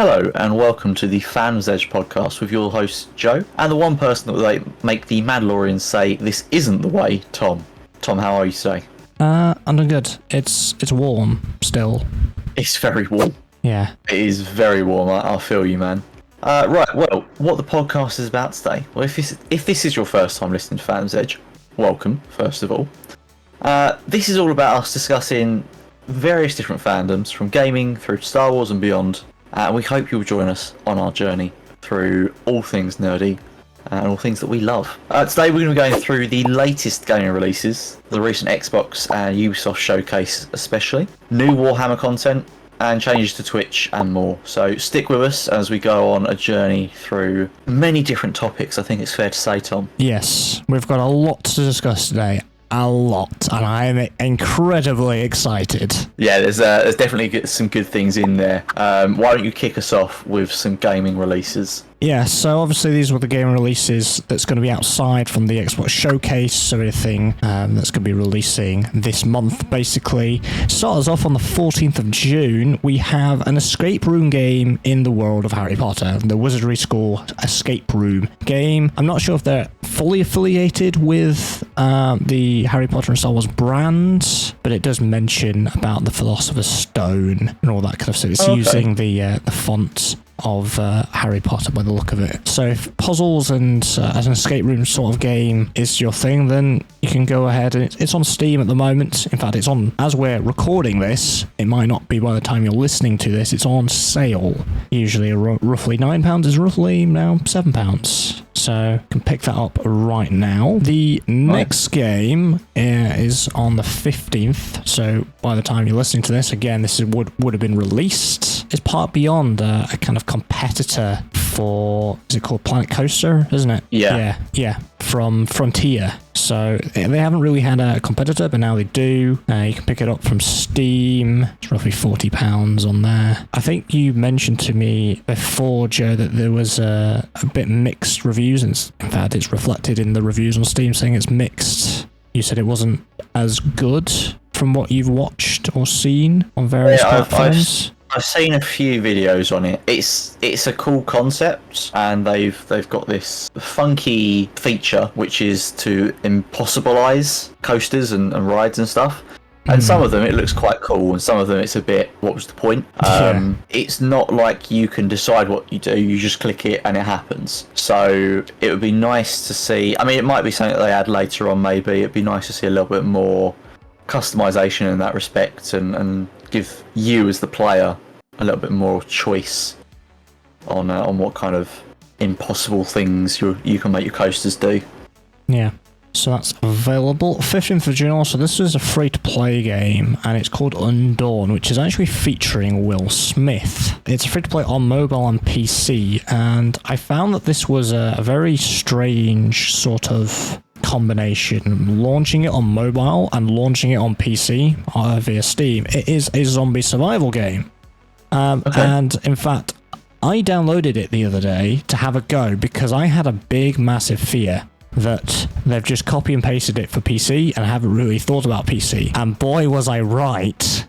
Hello and welcome to the Fans Edge podcast with your host Joe and the one person that they make the Mandalorians say this isn't the way, Tom. Tom, how are you today? I'm doing good. It's warm still. It's very warm. Yeah. It is very warm. I feel you, man. Right. Well, what the podcast is about today? Well, if this is your first time listening to Fans Edge, welcome. First of all, this is all about us discussing various different fandoms, from gaming through to Star Wars and beyond. And we hope you'll join us on our journey through all things nerdy and all things that we love. Today we're going to be going through the latest gaming releases, the recent Xbox and Ubisoft Showcase especially, new Warhammer content, and changes to Twitch and more. So stick with us as we go on a journey through many different topics, I think it's fair to say, Tom. Yes, we've got a lot to discuss today. A lot, and I am incredibly excited. Yeah, there's definitely some good things in there. Why don't you kick us off with some gaming releases? Yeah, so obviously these were the game releases that's going to be outside from the Xbox Showcase, so everything that's going to be releasing this month, basically. Start us off on the 14th of June, we have an escape room game in the world of Harry Potter, the Wizardry School escape room game. I'm not sure if they're fully affiliated with the Harry Potter and Star Wars brand, but it does mention about the Philosopher's Stone and all that kind of stuff. It's using the font of Harry Potter by the look of it. So if puzzles and as an escape room sort of game is your thing, then you can go ahead, and it's on Steam at the moment. In fact, it's on, as we're recording this, it might not be by the time you're listening to this, it's on sale. Usually roughly £9 is roughly now £7. So you can pick that up right now. The next game is on the 15th. So by the time you're listening to this, again, this would have been released. It's Part Beyond, a kind of competitor for, is it called Planet Coaster, isn't it? Yeah, from Frontier. So they haven't really had a competitor, but now they do. You can pick it up from Steam. It's roughly £40 on there. I think you mentioned to me before, Joe, that there was a bit mixed reviews, and in fact it's reflected in the reviews on Steam saying it's mixed. You said it wasn't as good from what you've watched or seen on various platforms. I've seen a few videos on it. It's a cool concept, and they've got this funky feature which is to impossibilize coasters and rides and stuff. And some of them it looks quite cool, and some of them it's a bit, what was the point? It's not like you can decide what you do, you just click it and it happens. So it would be nice to see, I mean, it might be something that they add later on maybe. It'd be nice to see a little bit more customization in that respect, and give you as the player a little bit more choice on what kind of impossible things you can make your coasters do. Yeah, so that's available 15th of June. Also, this is a free-to-play game, and it's called Undawn, which is actually featuring Will Smith. It's free-to-play on mobile and PC, and I found that this was a very strange sort of combination, launching it on mobile and launching it on PC via Steam. It is a zombie survival game, and in fact I downloaded it the other day to have a go because I had a big massive fear that they've just copy and pasted it for PC and haven't really thought about PC, and boy was I right.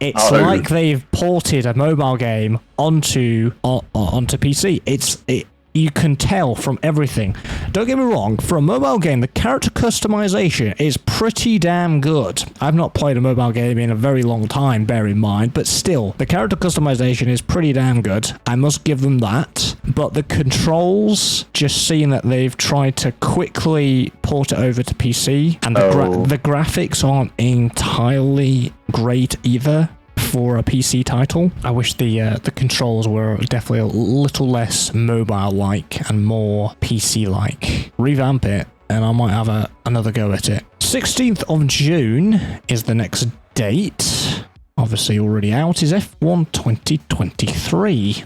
It's like they've ported a mobile game onto PC. You can tell from everything. Don't get me wrong, for a mobile game, the character customization is pretty damn good. I've not played a mobile game in a very long time, bear in mind, but still, the character customization is pretty damn good. I must give them that. But the controls, just seeing that they've tried to quickly port it over to PC, and the graphics aren't entirely great either for a PC title. I wish the controls were definitely a little less mobile-like and more PC-like. Revamp it, and I might have another go at it. 16th of June is the next date. Obviously already out is F1 2023.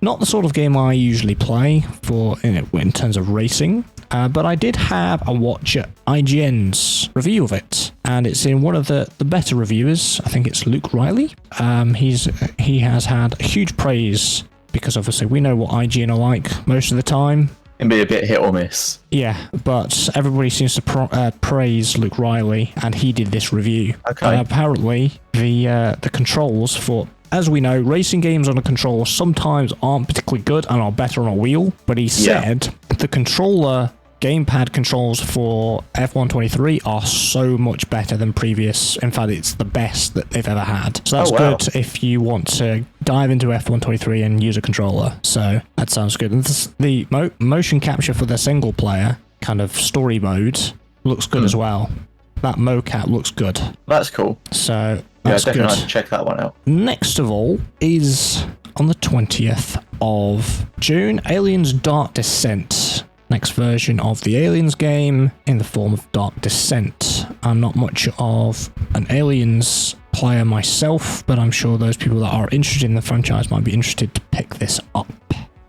Not the sort of game I usually play in terms of racing, but I did have a watch at IGN's review of it, and it's in one of the better reviewers. I think it's Luke Riley. He has had huge praise because obviously we know what IGN are like most of the time. Can be a bit hit or miss. Yeah, but everybody seems to praise Luke Riley, and he did this review. Okay. And apparently the controls for as we know, racing games on a controller sometimes aren't particularly good and are better on a wheel. But he said the controller gamepad controls for F123 are so much better than previous. In fact, it's the best that they've ever had. So that's good if you want to dive into F123 and use a controller. So that sounds good. And the motion capture for the single player kind of story mode looks good as well. That mocap looks good. That's cool. So that's definitely good. have to check that one out. Next of all is on the 20th of June, Aliens Dark Descent. Next version of the Aliens game in the form of Dark Descent. I'm not much of an Aliens player myself, but I'm sure those people that are interested in the franchise might be interested to pick this up.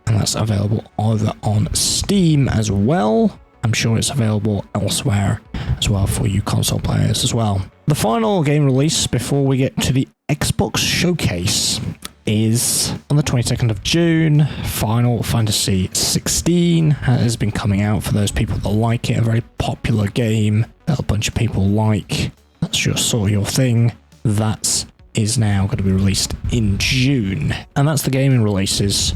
And that's available over on Steam as well. I'm sure it's available elsewhere as well for you console players as well. The final game release before we get to the Xbox Showcase is on the 22nd of June. Final Fantasy 16 has been coming out for those people that like it. A very popular game that a bunch of people like. That's just sort of your thing. That is now going to be released in June. And that's the gaming releases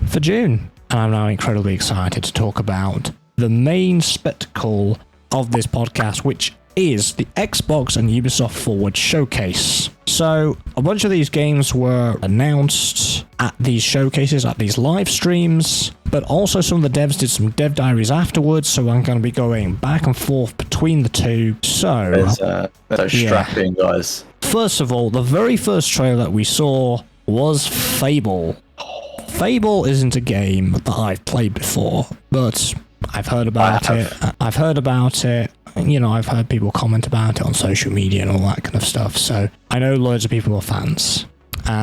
for June. And I'm now incredibly excited to talk about the main spectacle of this podcast, which is the Xbox and Ubisoft Forward Showcase. So a bunch of these games were announced at these showcases, at these live streams, but also some of the devs did some dev diaries afterwards, so I'm going to be going back and forth between the two. So those strapping guys. First of all, the very first trailer that we saw was Fable. Fable isn't a game that I've played before, but I've heard about it. I've heard about it. You know, I've heard people comment about it on social media and all that kind of stuff. So I know loads of people are fans.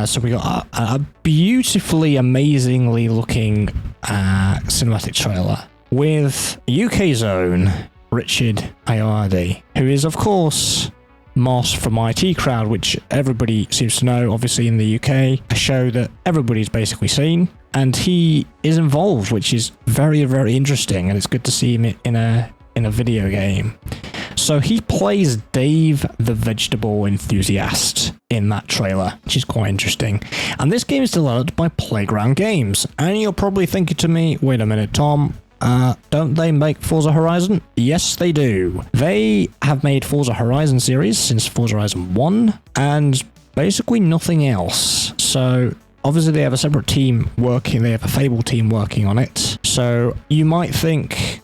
So we got a beautifully, amazingly looking cinematic trailer with UK's own Richard Ayoade, who is, of course, Moss from IT Crowd, which everybody seems to know, obviously in the UK, a show that everybody's basically seen. And he is involved, which is very, very interesting, and it's good to see him in a video game. So he plays Dave the Vegetable Enthusiast in that trailer, which is quite interesting. And this game is developed by Playground Games. And you're probably thinking to me, wait a minute, Tom, don't they make Forza Horizon? Yes, they do. They have made Forza Horizon series since Forza Horizon 1, and basically nothing else. So obviously they have a separate team working, they have a Fable team working on it. So you might think,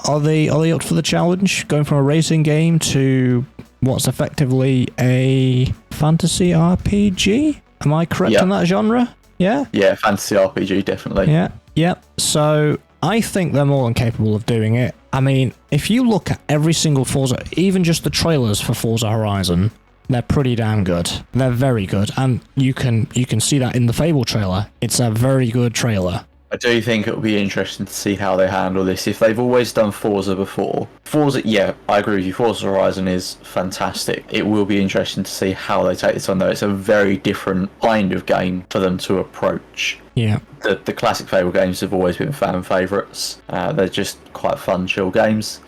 are they up for the challenge? Going from a racing game to what's effectively a fantasy RPG? Am I correct in that genre? Yeah? Yeah, fantasy RPG, definitely. Yeah. So I think they're more than capable of doing it. I mean, if you look at every single Forza, even just the trailers for Forza Horizon, they're pretty damn good. They're very good, and you can see that in the Fable trailer. It's a very good trailer. I do think it'll be interesting to see how they handle this. If they've always done Forza before, yeah, I agree with you. Forza Horizon is fantastic. It will be interesting to see how they take this on, though. It's a very different kind of game for them to approach. Yeah. The classic Fable games have always been fan favourites. They're just quite fun, chill games.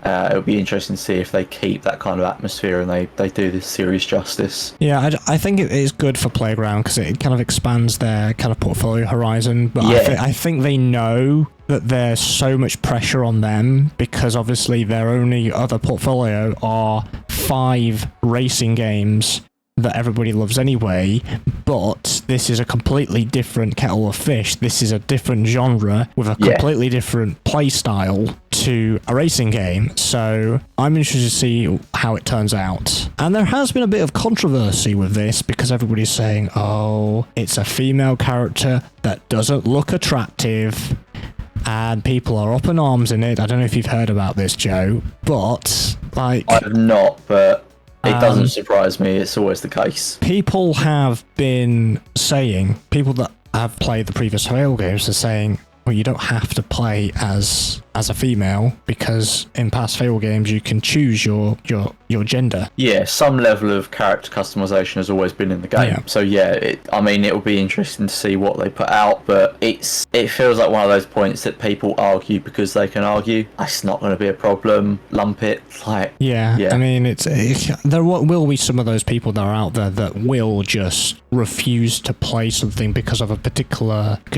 It'll be interesting to see if they keep that kind of atmosphere and they do this series justice. Yeah, I think it is good for Playground because it kind of expands their kind of portfolio horizon. But yeah. I think they know that there's so much pressure on them because obviously their only other portfolio are 5 racing games that everybody loves anyway, but this is a completely different kettle of fish. This is a different genre with a completely different play style to a racing game, so I'm interested to see how it turns out. And there has been a bit of controversy with this because everybody's saying, oh, it's a female character that doesn't look attractive, and people are up in arms in it. I don't know if you've heard about this, Joe, but like... I have not, but it doesn't surprise me. It's always the case. People have been saying, people that have played the previous Fable games are saying, well, you don't have to play as as a female, because in past Fable games you can choose your gender. Yeah, some level of character customization has always been in the game. Yeah. So yeah, it'll be interesting to see what they put out, but it feels like one of those points that people argue because they can argue. It's not going to be a problem. Lump it. Yeah. I mean, there will be some of those people that are out there that will just refuse to play something because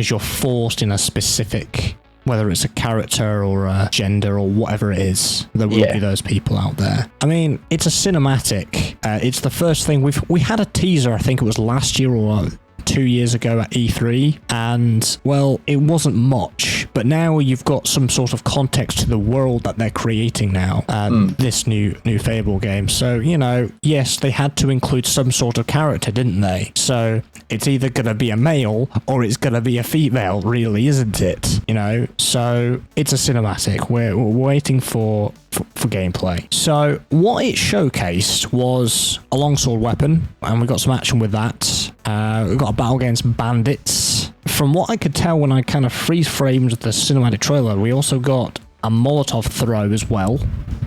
you're forced in a specific, whether it's a character or a gender or whatever it is. There will be those people out there. I mean, it's a cinematic. It's the first thing we had a teaser, I think it was last year or 2 years ago at E3, and well, it wasn't much, but now you've got some sort of context to the world that they're creating now, this new Fable game. So, yes, they had to include some sort of character, didn't they? So it's either going to be a male or it's going to be a female, really, isn't it? So it's a cinematic. We're waiting for gameplay. So what it showcased was a longsword weapon, and we got some action with that. We got a battle against bandits. From what I could tell when I kind of freeze-framed the cinematic trailer, we also got a Molotov throw as well,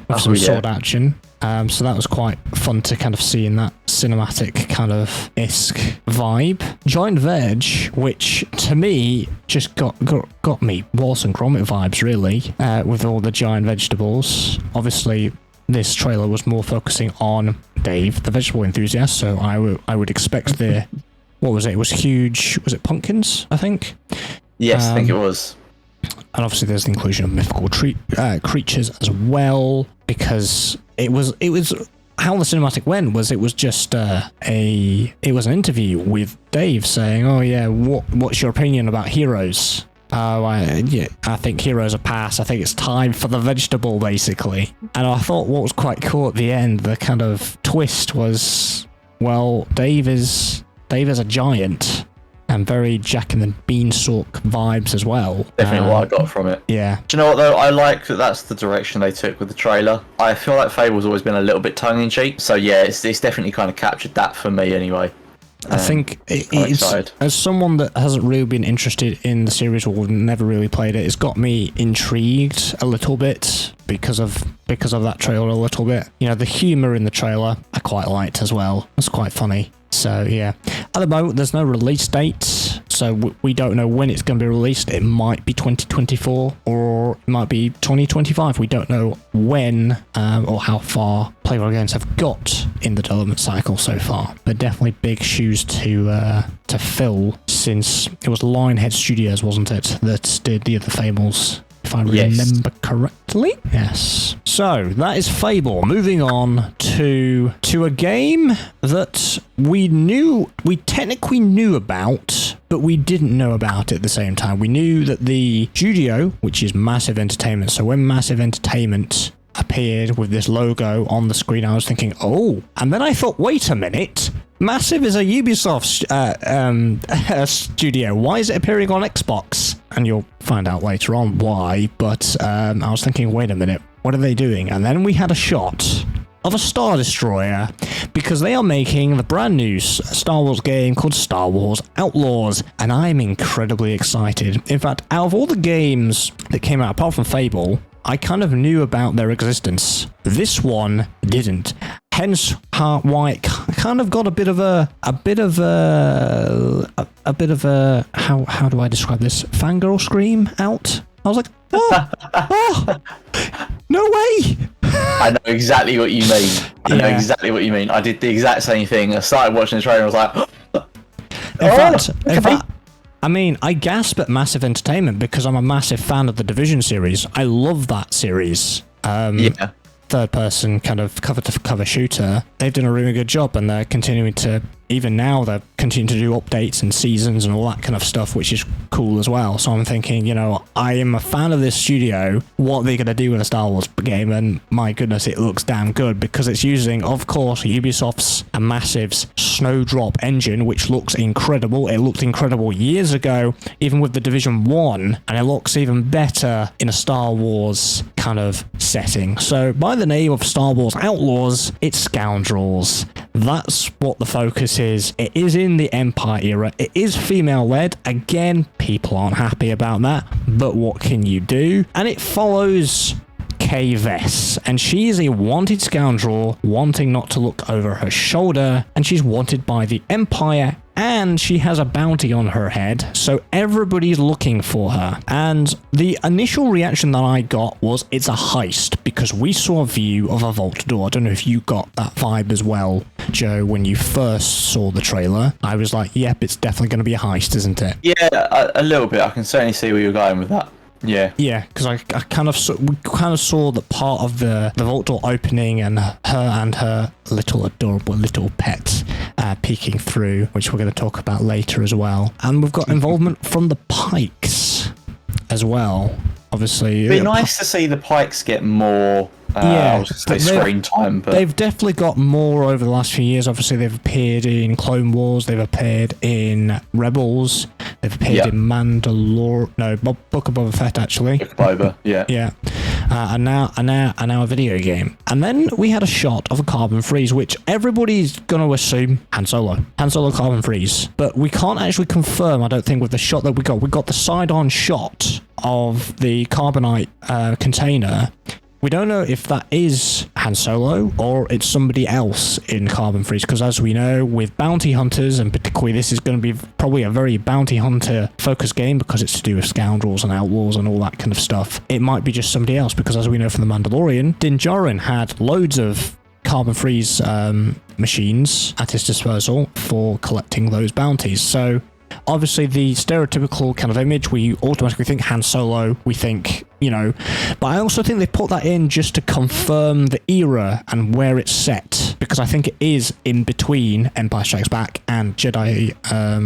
with some sword action. So that was quite fun to kind of see in that cinematic kind of esque vibe. Giant Veg, which to me just got me Wallace and Gromit vibes, really, with all the giant vegetables. Obviously, this trailer was more focusing on Dave, the vegetable enthusiast, so I would expect what was it? It was huge. Was it pumpkins, I think? Yes, I think it was. And obviously there's the inclusion of mythical creatures as well, because it was how the cinematic went was it was just it was an interview with Dave saying, oh yeah, what's your opinion about heroes? I think heroes are pass. I think it's time for the vegetable, basically. And I thought what was quite cool at the end, the kind of twist was, well, Dave is a giant, and very Jack and the Beanstalk vibes as well. Definitely what I got from it. Yeah. Do you know what, though? I like that that's the direction they took with the trailer. I feel like Fable's always been a little bit tongue-in-cheek. So, yeah, it's definitely kind of captured that for me anyway. I think it's, as someone that hasn't really been interested in the series or never really played it, it's got me intrigued a little bit because of that trailer a little bit. The humour in the trailer I quite liked as well. It's quite funny. So yeah, at the moment there's no release date, so we don't know when it's going to be released. It might be 2024 or it might be 2025. We don't know when or how far Playboy Games have got in the development cycle so far. But definitely big shoes to fill, since it was Lionhead Studios, wasn't it, that did the other Fables, if I remember correctly. Yes. So that is Fable. Moving on to a game that we technically knew about, but we didn't know about it at the same time. We knew that the studio, which is Massive Entertainment, so when Massive Entertainment appeared with this logo on the screen, I was thinking, oh, and then I thought, wait a minute, Massive is a Ubisoft studio. Why is it appearing on Xbox? And you'll find out later on why, but I was thinking, wait a minute, what are they doing? And then we had a shot of a Star Destroyer, because they are making the brand new Star Wars game called Star Wars Outlaws, and I'm incredibly excited. In fact, out of all the games that came out, apart from Fable, I kind of knew about their existence. This one didn't. Hence why it kind of got a bit of a how do I describe this? Fangirl scream out. I was like, oh, no way. I know exactly what you mean. I know exactly what you mean. I did the exact same thing. I started watching the trailer and I was like, in fact, I mean, I gasp at Massive Entertainment because I'm a massive fan of the Division series. I love that series. Third-person kind of cover-to-cover shooter. They've done a really good job, and they're continuing to, even now, they're continuing to do updates and seasons and all that kind of stuff, which is cool as well. So I'm thinking, I am a fan of this studio. What are they going to do with a Star Wars game? And my goodness, it looks damn good, because it's using, of course, Ubisoft's and Massive's Snowdrop engine, which looks incredible. It looked incredible years ago, even with the Division 1, and it looks even better in a Star Wars kind of setting. So by the name of Star Wars Outlaws, it's scoundrels. That's what the focus is. It is in the Empire era. It is female-led. Again, people aren't happy about that, but what can you do? And it follows Kay Vess, and she is a wanted scoundrel, wanting not to look over her shoulder, and she's wanted by the Empire, and she has a bounty on her head, so everybody's looking for her. And the initial reaction that I got was it's a heist, because we saw a view of a vault door. I don't know if you got that vibe as well, Joe, when you first saw the trailer. I was like, yep, it's definitely going to be a heist, isn't it? Yeah, a little bit. I can certainly see where you're going with that. Yeah, because I kind of saw that part of the vault door opening and her little adorable little pet peeking through, which we're going to talk about later as well. And we've got involvement from the Pikes as well. Obviously, it'd be nice to see the Pikes get more. I was going to say screen time, but they've definitely got more over the last few years. Obviously, they've appeared in Clone Wars, they've appeared in Rebels, they've appeared in Book of Boba Fett, actually. Book of Boba, yeah. And now a video game. And then we had a shot of a carbon freeze, which everybody's going to assume Han Solo carbon freeze. But we can't actually confirm, I don't think, with the shot that we got. We got the side-on shot of the carbonite container. We don't know if that is Han Solo or it's somebody else in Carbon Freeze, because as we know, with bounty hunters, and particularly this is going to be probably a very bounty hunter focused game because it's to do with scoundrels and outlaws and all that kind of stuff, it might be just somebody else, because as we know from The Mandalorian, Din Djarin had loads of Carbon Freeze machines at his disposal for collecting those bounties. So obviously the stereotypical kind of image, we automatically think Han Solo, we think, but I also think they put that in just to confirm the era and where it's set, because I think it is in between Empire Strikes Back and Jedi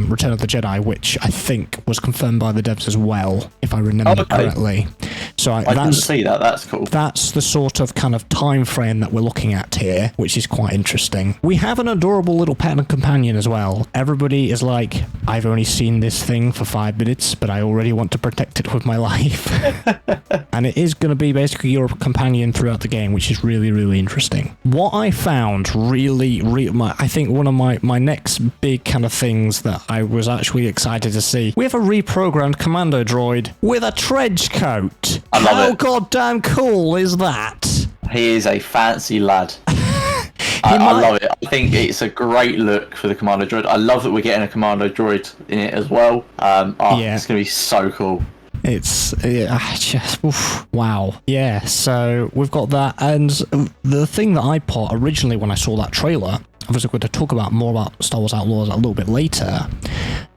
Return of the Jedi, which I think was confirmed by the devs as well, if I remember correctly. So I didn't see that. That's cool. That's the sort of kind of time frame that we're looking at here, which is quite interesting. We have an adorable little pet and companion as well. Everybody is like, I've only seen this thing for 5 minutes, but I already want to protect it with my life. And it is going to be basically your companion throughout the game, which is really, really interesting. What I found I think one of my next big kind of things that I was actually excited to see, we have a reprogrammed commando droid with a trench coat. I love it. How goddamn cool is that? He is a fancy lad. I love it. I think it's a great look for the Commando Droid. I love that we're getting a Commando Droid in it as well. It's going to be so cool. It's just wow. Yeah, so we've got that. And the thing that I put originally when I saw that trailer, obviously we're going to talk more about Star Wars Outlaws a little bit later,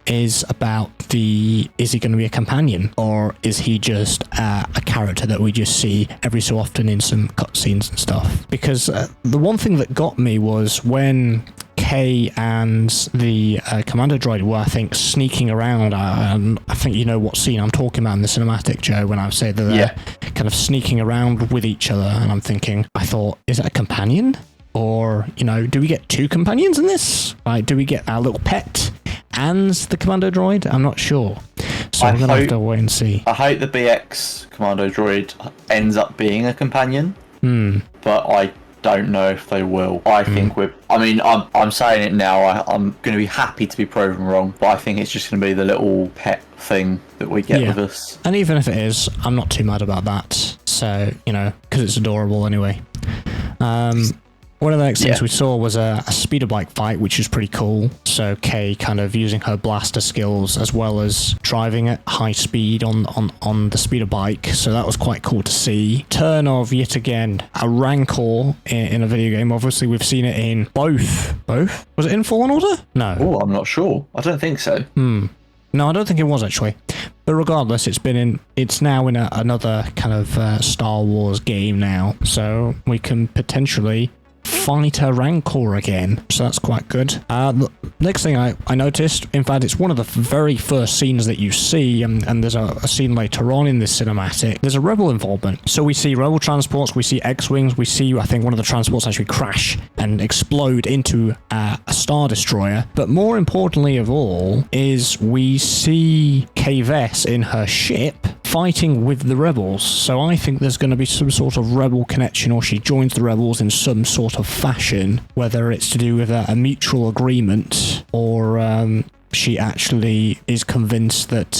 is about is he going to be a companion, or is he just a character that we just see every so often in some cutscenes and stuff? Because the one thing that got me was when Kay and the Commando Droid were, I think, sneaking around. I think you know what scene I'm talking about in the cinematic, Joe, when I say that they're kind of sneaking around with each other, and I'm thinking, I thought, is that a companion? Or, do we get two companions in this? Like, do we get our little pet and the Commando Droid? I'm not sure. So we're going to have to wait and see. I hope the BX Commando Droid ends up being a companion, but I don't know if they will. I think I'm saying it now, I'm going to be happy to be proven wrong, but I think it's just going to be the little pet thing that we get with us. And even if it is, I'm not too mad about that. So, because it's adorable anyway. One of the next things we saw was a speeder bike fight, which is pretty cool. So Kay kind of using her blaster skills as well as driving at high speed on the speeder bike. So that was quite cool to see. Turn of, yet again, a Rancor in a video game. Obviously, we've seen it in both. Was it in Fallen Order? No. Oh, I'm not sure. I don't think so. No, I don't think it was, actually. But regardless, it's now in another kind of Star Wars game now. So we can potentially fight a Rancor again, so that's quite good. The next thing I noticed, in fact, it's one of the very first scenes that you see, and there's a scene later on in this cinematic. There's a Rebel involvement. So we see Rebel transports, we see X-Wings, we see, I think, one of the transports actually crash and explode into a Star Destroyer. But more importantly of all is we see Kay Vess in her ship fighting with the rebels. So I think there's going to be some sort of rebel connection, or she joins the rebels in some sort of fashion, whether it's to do with a mutual agreement, or she actually is convinced that,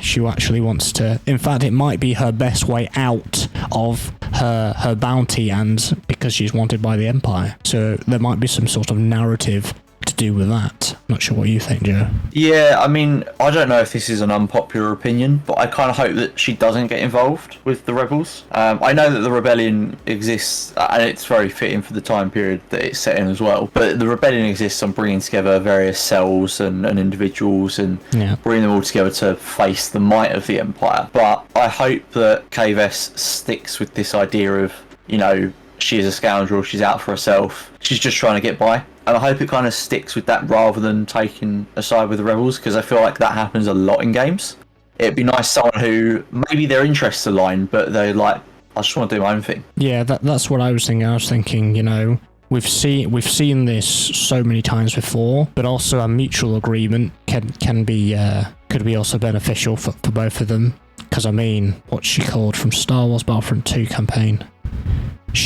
she actually wants to... In fact, it might be her best way out of her bounty, and because she's wanted by the Empire. So there might be some sort of narrative to do with that. Not sure what you think, Joe. Yeah, I mean, I don't know if this is an unpopular opinion, but I kind of hope that she doesn't get involved with the rebels. I know that the rebellion exists, and it's very fitting for the time period that it's set in as well, but the rebellion exists on bringing together various cells and individuals, and bringing them all together to face the might of the Empire. But I hope that K-Vess sticks with this idea of, she is a scoundrel, she's out for herself, she's just trying to get by. And I hope it kind of sticks with that rather than taking a side with the rebels, because I feel like that happens a lot in games. It'd be nice someone who maybe their interests align, but they're like, I just want to do my own thing. Yeah, that's what I was thinking. I was thinking, we've seen this so many times before, but also a mutual agreement could be also beneficial for both of them. Because what's she called from Star Wars Battlefront 2 campaign?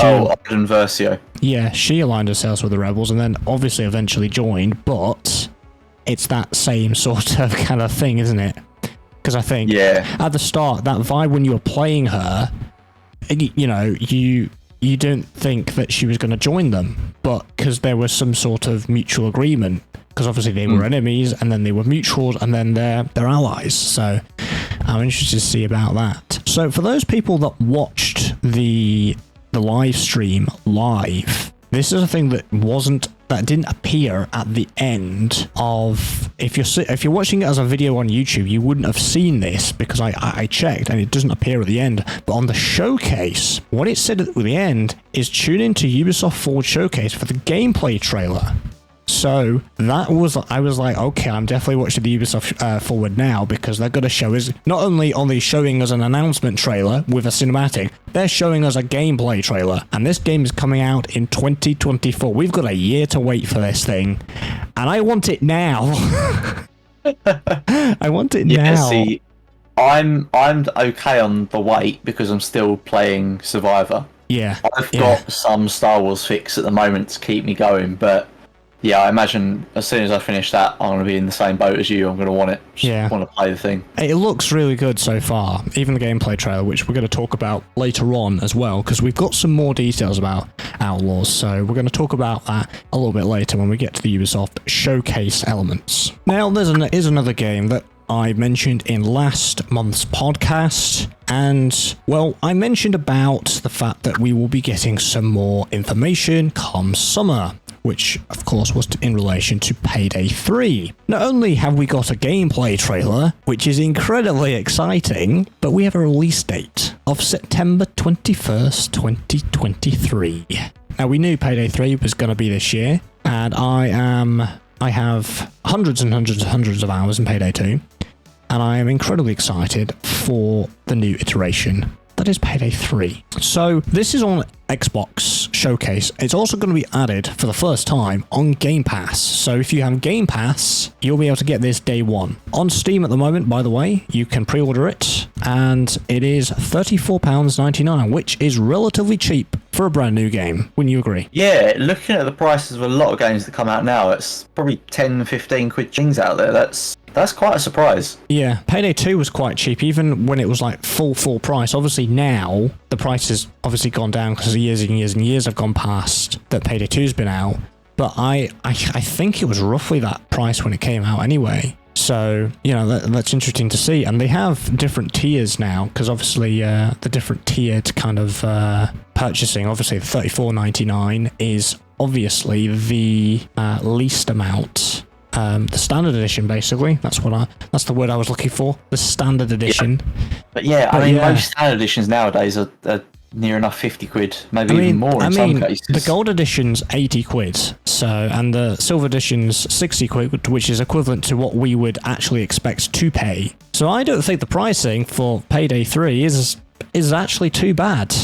Iden Versio. Yeah, she aligned herself with the rebels and then obviously eventually joined, but it's that same sort of kind of thing, isn't it? Because I think at the start, that vibe when you were playing her, you don't think that she was going to join them, but because there was some sort of mutual agreement, because obviously they were enemies, and then they were mutuals, and then they're allies. So I'm interested to see about that. So for those people that watched the live stream live, this is a thing that didn't appear at the end of... If you're watching it as a video on YouTube, you wouldn't have seen this, because I checked and it doesn't appear at the end. But on the showcase, what it said at the end is tune into Ubisoft Forward Showcase for the gameplay trailer. So I was like, okay, I'm definitely watching the Ubisoft Forward now, because they're going to show us, not only showing us an announcement trailer with a cinematic, they're showing us a gameplay trailer. And this game is coming out in 2024. We've got a year to wait for this thing. And I want it now. I want it now. See, I'm okay on the wait because I'm still playing Survivor. Yeah. I've got some Star Wars fix at the moment to keep me going, but yeah, I imagine as soon as I finish that, I'm going to be in the same boat as you. I'm going to want it. Just want to play the thing. It looks really good so far, even the gameplay trailer, which we're going to talk about later on as well, because we've got some more details about Outlaws, so we're going to talk about that a little bit later when we get to the Ubisoft Showcase elements. Now, there's another game that I mentioned in last month's podcast, and, well, I mentioned about the fact that we will be getting some more information come summer, which, of course, was in relation to Payday 3. Not only have we got a gameplay trailer, which is incredibly exciting, but we have a release date of September 21st, 2023. Now, we knew Payday 3 was going to be this year, and I have hundreds and hundreds and hundreds of hours in Payday 2, and I am incredibly excited for the new iteration. That is Payday 3. So this is on Xbox Showcase. It's also going to be added for the first time on Game Pass. So if you have Game Pass, you'll be able to get this day one. On Steam at the moment, by the way, you can pre-order it, and it is £34.99, which is relatively cheap for a brand new game. Wouldn't you agree? Yeah, looking at the prices of a lot of games that come out now, it's probably 10, 15 quid things out there. That's quite a surprise. Yeah, Payday 2 was quite cheap, even when it was like full price. Obviously now, the price has obviously gone down because years and years and years have gone past that Payday 2's been out. But I think it was roughly that price when it came out anyway. So, that's interesting to see. And they have different tiers now, because obviously the different tiered kind of purchasing, obviously the $34.99 is obviously the least amount. The standard edition, basically. That's the word I was looking for. The standard edition. Yeah. But most standard editions nowadays are near enough 50 quid, maybe even more in some cases. The gold edition's 80 quid, and the silver edition's 60 quid, which is equivalent to what we would actually expect to pay. So I don't think the pricing for Payday 3 is actually too bad.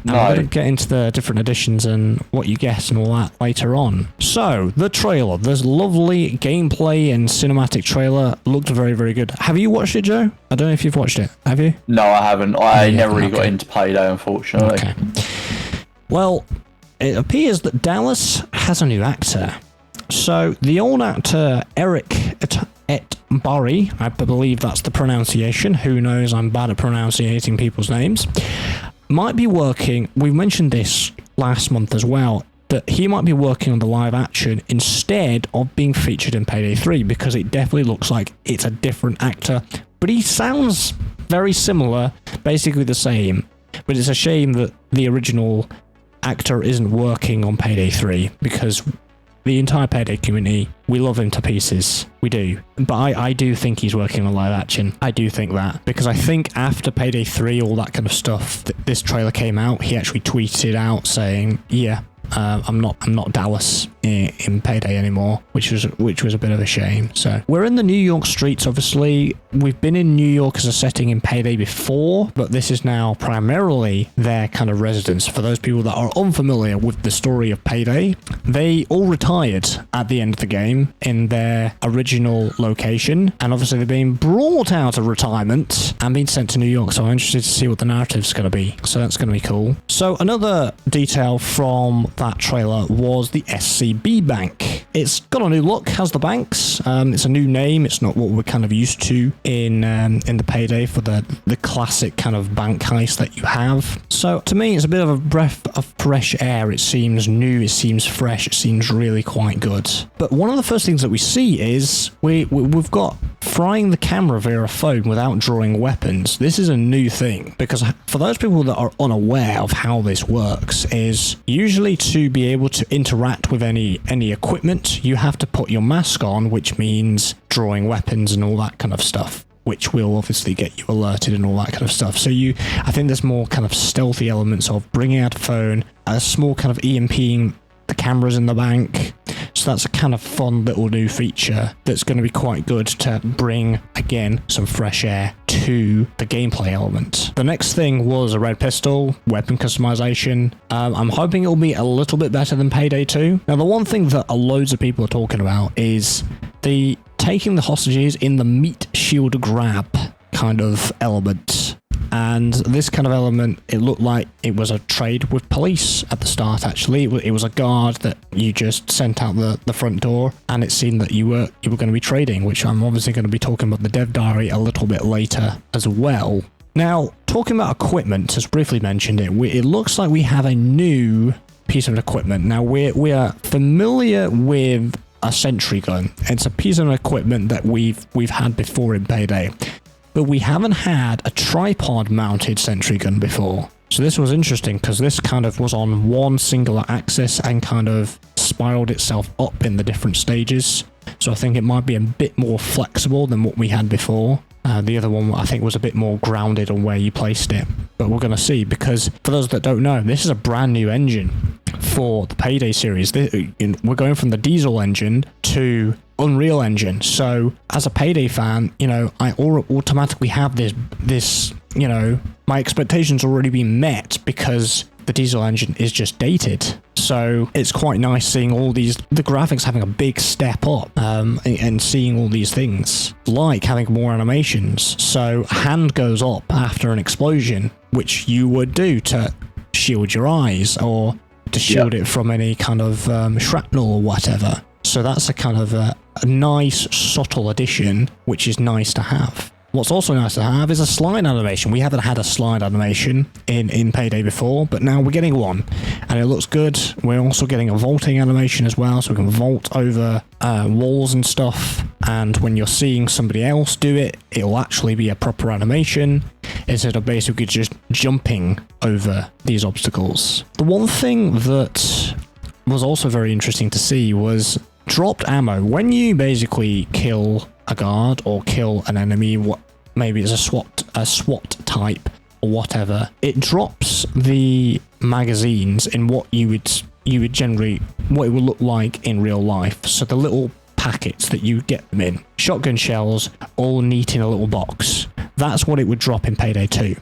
And we're going to get into the different editions and what you get and all that later on. So, the trailer. There's lovely gameplay and cinematic trailer. Looked very, very good. Have you watched it, Joe? I don't know if you've watched it. Have you? No, I haven't. I never really got into Payday, unfortunately. Okay. Well, it appears that Dallas has a new actor. So, the old actor, Eric Etbari, I believe that's the pronunciation. Who knows? I'm bad at pronouncing people's names. Might be working, we mentioned this last month as well, that he might be working on the live action instead of being featured in Payday 3, because it definitely looks like it's a different actor. But he sounds very similar, basically the same. But it's a shame that the original actor isn't working on Payday 3, because the entire Payday community, we love him to pieces. We do. But I do think he's working on live action. I do think that. Because I think after Payday 3, all that kind of stuff, this trailer came out, he actually tweeted out saying, yeah, I'm not Dallas in Payday anymore, which was a bit of a shame. So we're in the New York streets. Obviously, we've been in New York as a setting in Payday before, but this is now primarily their kind of residence. For those people that are unfamiliar with the story of Payday, they all retired at the end of the game in their original location, and obviously they're being brought out of retirement and being sent to New York. So I'm interested to see what the narrative's going to be. So that's going to be cool. So another detail from that trailer was the SCB Bank. It's got a new look, has the banks. It's a new name. It's not what we're kind of used to in the Payday for the classic kind of bank heist that you have. So to me, it's a bit of a breath of fresh air. It seems new. It seems fresh. It seems really quite good. But one of the first things that we see is we've got frying the camera via a phone without drawing weapons. This is a new thing, because for those people that are unaware of how this works, is usually to be able to interact with any equipment, you have to put your mask on, which means drawing weapons and all that kind of stuff, which will obviously get you alerted and all that kind of stuff. So I think there's more kind of stealthy elements of bringing out a phone, a small kind of EMPing the cameras in the bank. So that's a kind of fun little new feature that's going to be quite good to bring, again, some fresh air to the gameplay element. The next thing was a red pistol, weapon customization. I'm hoping it'll be a little bit better than Payday 2. Now, the one thing that loads of people are talking about is the taking the hostages in the meat shield grab kind of element. And this kind of element, it looked like it was a trade with police at the start, actually. It was a guard that you just sent out the front door, and it seemed that you were going to be trading, which I'm obviously going to be talking about the dev diary a little bit later as well. Now, talking about equipment, as briefly mentioned it looks like we have a new piece of equipment. Now, we are familiar with a sentry gun. It's a piece of equipment that we've had before in Payday. But we haven't had a tripod-mounted sentry gun before. So this was interesting, because this kind of was on one singular axis and kind of spiraled itself up in the different stages. So I think it might be a bit more flexible than what we had before. The other one, I think, was a bit more grounded on where you placed it. But we're going to see, because for those that don't know, this is a brand new engine for the Payday series. We're going from the diesel engine to Unreal Engine. So as a Payday fan, I automatically have this, my expectations already been met, because the diesel engine is just dated. So it's quite nice seeing all the graphics having a big step up, and seeing all these things, like having more animations. So hand goes up after an explosion, which you would do to shield your eyes or to shield it from any kind of shrapnel or whatever. So that's a kind of a nice, subtle addition, which is nice to have. What's also nice to have is a slide animation. We haven't had a slide animation in Payday before, but now we're getting one, and it looks good. We're also getting a vaulting animation as well, so we can vault over walls and stuff, and when you're seeing somebody else do it, it'll actually be a proper animation, instead of basically just jumping over these obstacles. The one thing that was also very interesting to see was dropped ammo. When you basically kill a guard or kill an enemy, maybe it's a SWAT type or whatever, it drops the magazines in what you would generally, what it would look like in real life. So the little packets that you get them in, shotgun shells all neat in a little box. That's what it would drop in Payday 2.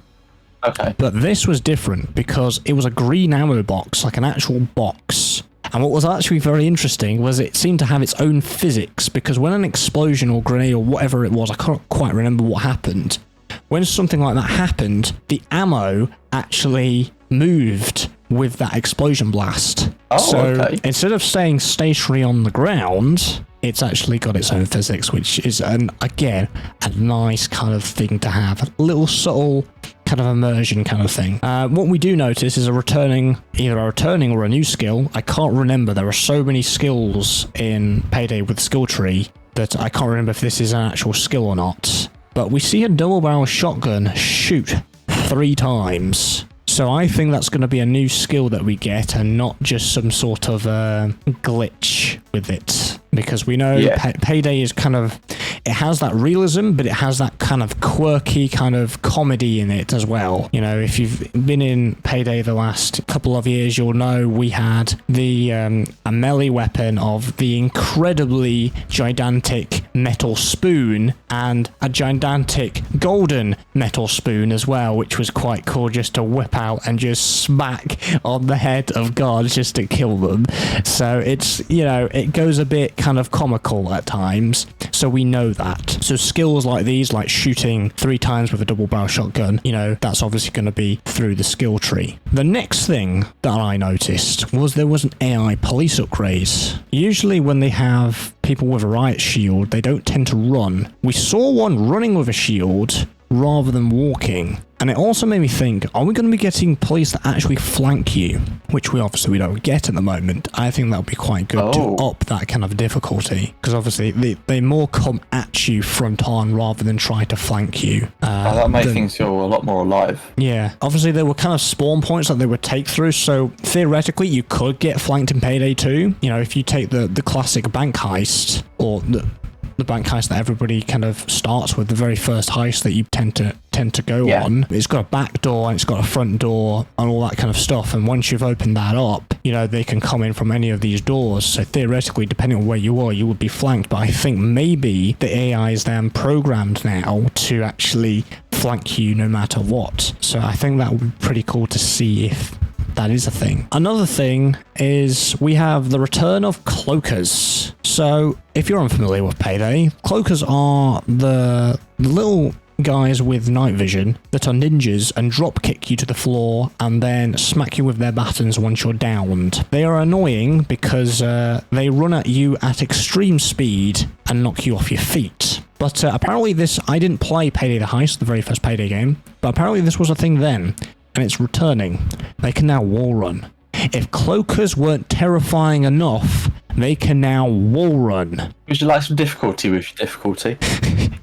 Okay. But this was different because it was a green ammo box, like an actual box. And what was actually very interesting was it seemed to have its own physics, because when an explosion or grenade or whatever it was, I can't quite remember what happened. When something like that happened, the ammo actually moved with that explosion blast. Oh, so okay. instead of staying stationary on the ground, it's actually got its own physics, which is, again, a nice kind of thing to have. A little subtle kind of immersion kind of thing. What we do notice is either a returning or a new skill. I can't remember. There are so many skills in Payday with skill tree that I can't remember if this is an actual skill or not. But we see a double barrel shotgun shoot 3 times. So I think that's going to be a new skill that we get, and not just some sort of glitch with it. Because we know Payday is kind of, it has that realism, but it has that kind of quirky kind of comedy in it as well. You know, if you've been in Payday the last couple of years, you'll know we had the a melee weapon of the incredibly gigantic metal spoon and a gigantic golden metal spoon as well, which was quite cool just to whip out and just smack on the head of guards just to kill them. So it's, you know, it goes a bit kind of comical at times, so we know that. So skills like these, like shooting 3 times with a double barrel shotgun, you know, that's obviously going to be through the skill tree. The next thing that I noticed was there was an AI police upgrade. Usually when they have people with a riot shield, they don't tend to run. We saw one running with a shield rather than walking. And it also made me think, are we going to be getting police that actually flank you? Which we don't get at the moment. I think that would be quite good to up that kind of difficulty. Because obviously they more come at you front on rather than try to flank you. That made things feel a lot more alive. Yeah. Obviously there were kind of spawn points that they would take through. So theoretically you could get flanked in Payday 2. You know, if you take the classic bank heist, or the bank heist that everybody kind of starts with, the very first heist that you tend to go on. It's got a back door and it's got a front door and all that kind of stuff. And once you've opened that up, you know, they can come in from any of these doors. So theoretically, depending on where you are, you would be flanked. But I think maybe the AI is then programmed now to actually flank you no matter what. So I think that would be pretty cool to see if that is a thing. Another thing is we have the return of cloakers. So if you're unfamiliar with Payday, cloakers are the little guys with night vision that are ninjas and drop kick you to the floor and then smack you with their batons once you're downed. They are annoying because they run at you at extreme speed and knock you off your feet. But apparently I didn't play Payday the Heist, the very first Payday game, but apparently this was a thing then. And it's returning. They can now wall run. If cloakers weren't terrifying enough, they can now wall run. Would you like some difficulty with your difficulty?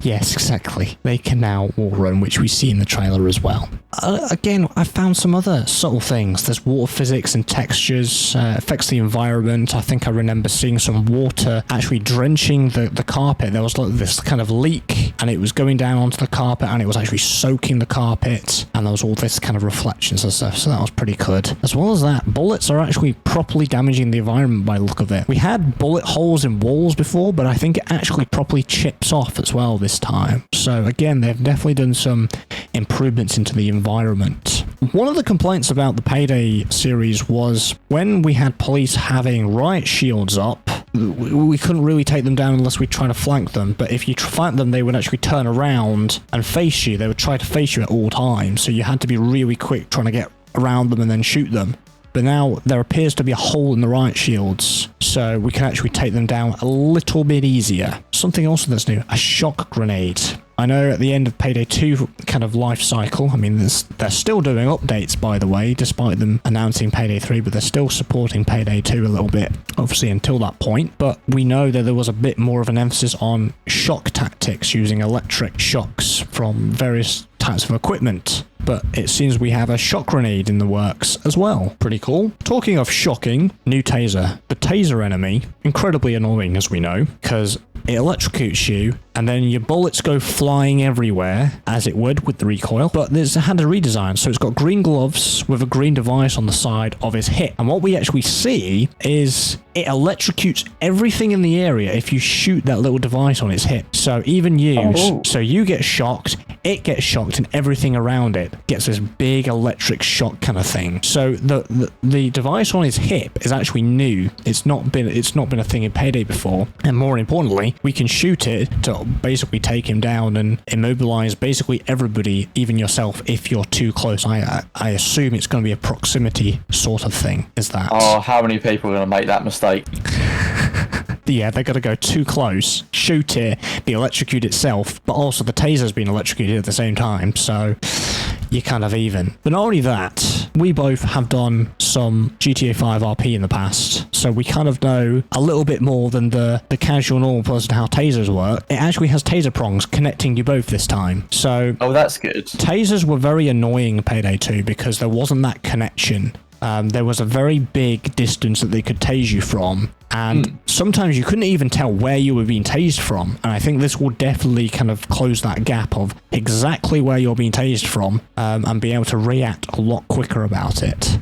Yes, exactly. They can now wall run, which we see in the trailer as well. Again, I found some other subtle things. There's water physics and textures, affects the environment. I think I remember seeing some water actually drenching the carpet. There was like this kind of leak, and it was going down onto the carpet, and it was actually soaking the carpet, and there was all this kind of reflections and stuff, so that was pretty good. As well as that, bullets are actually properly damaging the environment by the look of it. We had bullet holes in walls before, but I think it actually properly chips off as well this time. So again, they've definitely done some improvements into the environment. One of the complaints about the Payday series was when we had police having riot shields up, we couldn't really take them down unless we tried to flank them. But if you flank them, they would actually turn around and face you. They would try to face you at all times. So you had to be really quick trying to get around them and then shoot them. But now there appears to be a hole in the riot shields, so we can actually take them down a little bit easier. Something else that's new, a shock grenade. I know at the end of Payday 2 kind of life cycle, I mean, they're still doing updates, by the way, despite them announcing Payday 3, but they're still supporting Payday 2 a little bit, obviously until that point. But we know that there was a bit more of an emphasis on shock tactics, using electric shocks from various types of equipment. But it seems we have a shock grenade in the works as well. Pretty cool. Talking of shocking, new taser. The taser enemy, incredibly annoying as we know, because it electrocutes you, and then your bullets go flying everywhere, as it would with the recoil. But it's had a redesign, so it's got green gloves with a green device on the side of his hip. And what we actually see is it electrocutes everything in the area if you shoot that little device on its hip. So even you, so you get shocked, it gets shocked and everything around it gets this big electric shock kind of thing. So the device on his hip is actually new. It's not been a thing in Payday before, and more importantly, we can shoot it to basically take him down and immobilize basically everybody, even yourself, if you're too close. I assume it's going to be a proximity sort of thing. Is that? Oh, how many people are going to make that mistake? Yeah, they're going to go too close, shoot it, be electrocute itself, but also the taser's been electrocuted at the same time, so you're kind of even. But not only that, we both have done some GTA 5 RP in the past, so we kind of know a little bit more than the casual normal person how tasers work. It actually has taser prongs connecting you both this time. So oh, that's good. Tasers were very annoying in Payday 2 because there wasn't that connection. There was a very big distance that they could tase you from, and sometimes you couldn't even tell where you were being tased from, and I think this will definitely kind of close that gap of exactly where you're being tased from, and be able to react a lot quicker about it.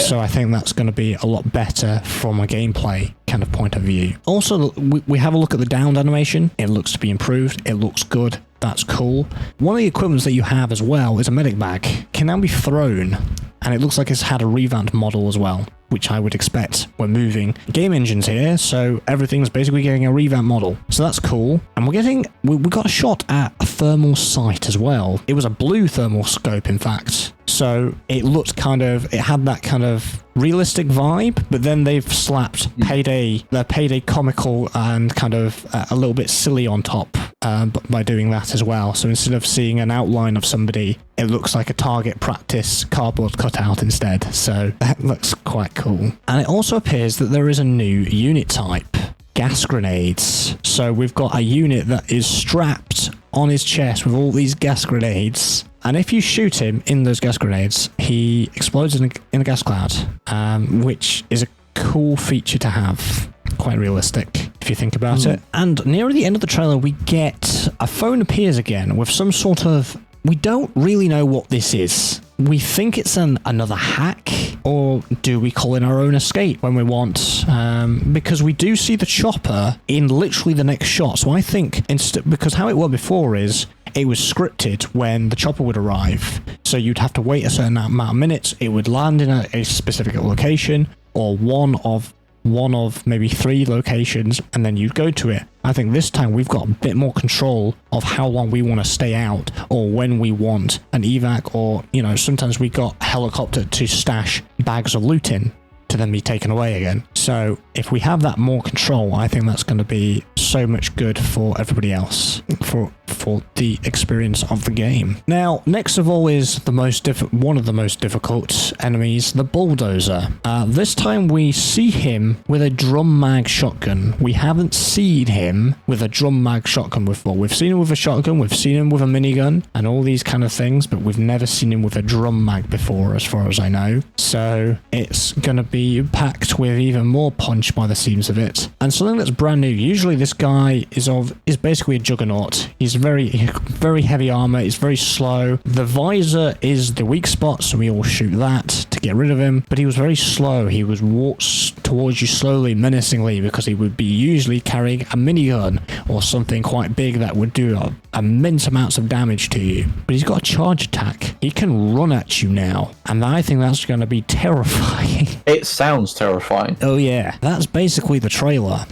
So I think that's going to be a lot better from a gameplay kind of point of view. Also, we have a look at the downed animation. It looks to be improved. It looks good. That's cool. One of the equipments that you have as well is a medic bag. Can now be thrown, and it looks like it's had a revamped model as well, which I would expect. We're moving game engines here, so everything's basically getting a revamped model. So that's cool. And we got a shot at a thermal sight as well. It was a blue thermal scope, in fact. So it looked it had that kind of realistic vibe, but then they've slapped their Payday comical and kind of a little bit silly on top by doing that as well. So instead of seeing an outline of somebody, it looks like a target practice cardboard cutout instead. So that looks quite cool. And it also appears that there is a new unit type. Gas grenades. So we've got a unit that is strapped on his chest with all these gas grenades, and if you shoot him in those gas grenades, he explodes in a gas cloud, which is a cool feature to have. Quite realistic if you think about it. And near the end of the trailer, we get a phone appears again with some sort of, we don't really know what this is. We think it's another hack, or do we call in our own escape when we want? Because we do see the chopper in literally the next shot. So I think, because how it worked before is, it was scripted when the chopper would arrive. So you'd have to wait a certain amount of minutes. It would land in a specific location, or one of maybe 3 locations, and then you'd go to it. I think this time we've got a bit more control of how long we want to stay out, or when we want an evac, or, sometimes we got a helicopter to stash bags of loot in to then be taken away again. So if we have that more control, I think that's going to be so much good for everybody else, for the experience of the game. Now, next of all is one of the most difficult enemies, the bulldozer. This time we see him with a drum mag shotgun. We haven't seen him with a drum mag shotgun before. We've seen him with a shotgun, we've seen him with a minigun, and all these kind of things, but we've never seen him with a drum mag before, as far as I know. So it's going to be packed with even more punch by the seams of it, and something that's brand new. Usually this guy is basically a juggernaut. He's very heavy armor. He's very slow. The visor is the weak spot, so we all shoot that to get rid of him. But he was very slow. He was walks towards you slowly, menacingly, because he would be usually carrying a minigun or something quite big that would do immense amounts of damage to you. But he's got a charge attack. He can run at you now, and I think that's going to be terrifying. It sounds terrifying. Oh yeah, that's basically the trailer.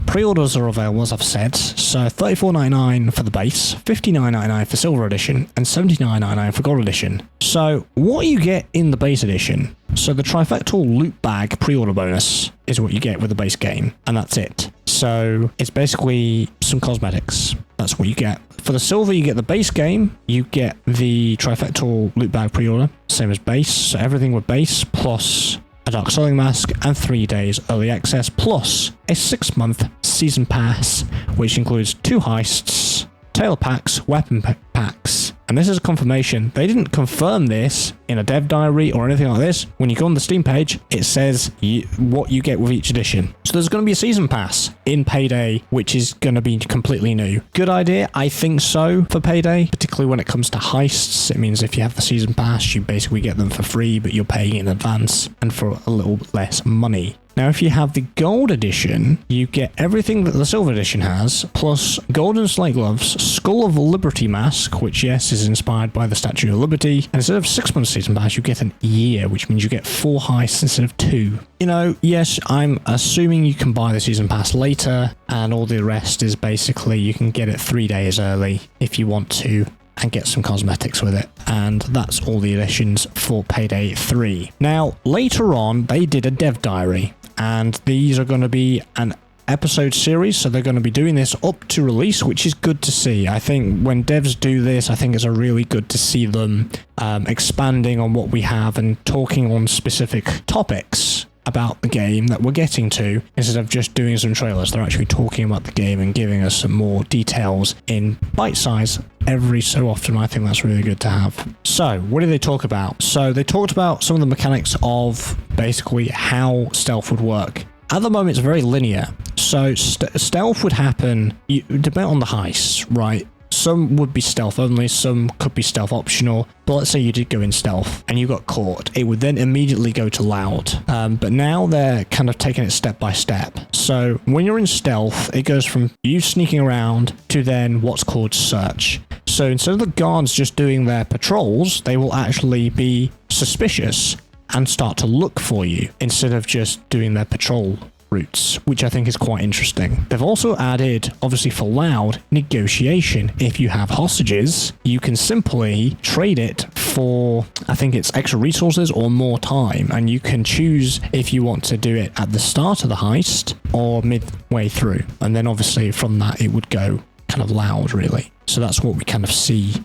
Pre-orders are available, as I've said, so $34.99 for the base, $59.99 for Silver Edition, and $79.99 for Gold Edition. So what you get in the base edition, so the trifectal loot bag pre-order bonus is what you get with the base game, and that's it. So it's basically some cosmetics. That's what you get. For the silver, you get the base game, you get the trifectal loot bag pre-order, same as base, so everything with base, plus a Dark Selling Mask, and 3 days early access, plus a 6-month season pass, which includes 2 heists, tail packs, weapon packs. And this is a confirmation. They didn't confirm this in a dev diary or anything like this. When you go on the Steam page, it says what you get with each edition. So there's going to be a season pass in Payday, which is going to be completely new. Good idea? I think so for Payday, particularly when it comes to heists. It means if you have the season pass, you basically get them for free, but you're paying in advance and for a little less money. Now, if you have the Gold Edition, you get everything that the Silver Edition has, plus Golden Slate Gloves, Skull of Liberty Mask, which, yes, is inspired by the Statue of Liberty, and instead of 6 months season pass, you get an year, which means you get 4 heists instead of 2. You know, yes, I'm assuming you can buy the season pass later, and all the rest is basically you can get it 3 days early if you want to, and get some cosmetics with it. And that's all the additions for Payday 3. Now, later on, they did a dev diary, and these are going to be an episode series, so they're going to be doing this up to release, which is good to see. I think when devs do this, I think it's a really good to see them expanding on what we have and talking on specific topics about the game that we're getting to, instead of just doing some trailers. They're actually talking about the game and giving us some more details in bite size every so often. I think that's really good to have. So what did they talk about? So they talked about some of the mechanics of basically how stealth would work. At the moment, it's very linear. So stealth would happen, depending on the heist, right? Some would be stealth only, some could be stealth optional. But let's say you did go in stealth and you got caught. It would then immediately go to loud. But now they're kind of taking it step by step. So when you're in stealth, it goes from you sneaking around to then what's called search. So instead of the guards just doing their patrols, they will actually be suspicious and start to look for you instead of just doing their patrol routes, which I think is quite interesting. They've also added, obviously for loud, negotiation. If you have hostages, you can simply trade it for, I think it's extra resources or more time, and you can choose if you want to do it at the start of the heist or midway through. And then obviously from that, it would go kind of loud, really. So that's what we kind of see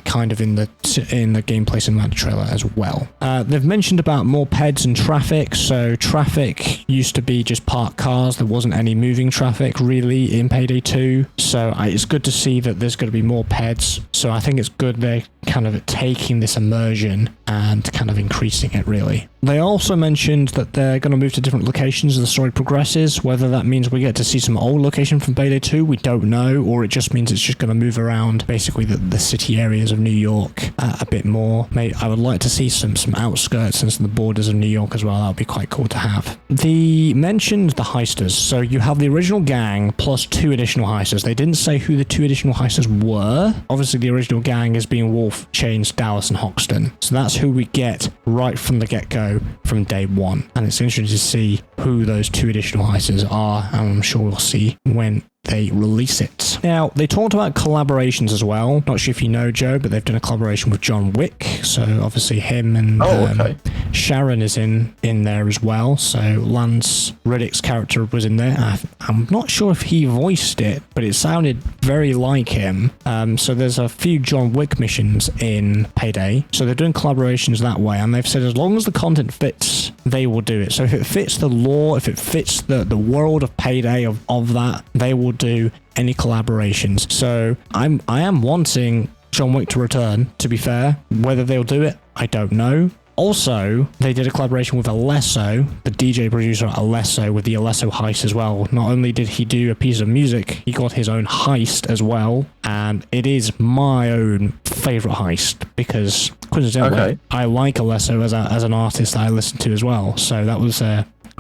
kind of in the gameplay cinematic trailer as well. They've mentioned about more PEDs and traffic. So traffic used to be just parked cars. There wasn't any moving traffic really in Payday 2. So it's good to see that there's going to be more PEDs. So I think it's good they're kind of taking this immersion and kind of increasing it, really. They also mentioned that they're going to move to different locations as the story progresses. Whether that means we get to see some old location from Payday 2, we don't know, or it just means it's just going to move around basically the city areas of New York a bit more. Maybe I would like to see some outskirts and some of the borders of New York as well. That would be quite cool to have. They mentioned the heisters. So you have the original gang plus 2 additional heisters. They didn't say who the 2 additional heisters were. Obviously, the original gang is being Wolf, Chains, Dallas, and Hoxton. So that's who we get right from the get-go from day 1. And it's interesting to see who those 2 additional heisters are, and I'm sure we'll see when they release it. Now, they talked about collaborations as well. Not sure if you know, Joe, but they've done a collaboration with John Wick. So obviously him and Sharon is in there as well. So Lance Reddick's character was in there. I'm not sure if he voiced it, but it sounded very like him. So there's a few John Wick missions in Payday. So they're doing collaborations that way. And they've said as long as the content fits, they will do it. So if it fits the lore, if it fits the world of Payday of that, they will do any collaborations. So I am wanting John Wick to return, to be fair. Whether they'll do it, I don't know. Also, they did a collaboration with Alesso, the DJ producer at Alesso, with the Alesso heist as well. Not only did he do a piece of music, he got his own heist as well. And it is my own favorite heist because, coincidentally, I like Alesso as an artist that I listen to as well. So that was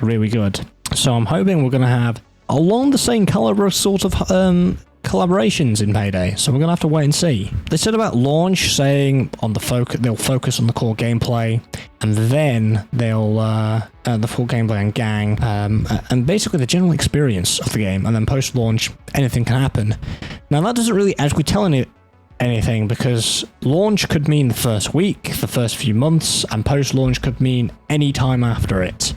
really good. So I'm hoping we're going to have along the same caliber sort of collaborations in Payday, so we're gonna have to wait and see. They said about launch, saying on they'll focus on the core gameplay, and then they'll the full gameplay and gang, and basically the general experience of the game, and then post-launch anything can happen. Now that doesn't really actually tell anything, because launch could mean the first week, the first few months, and post-launch could mean any time after it.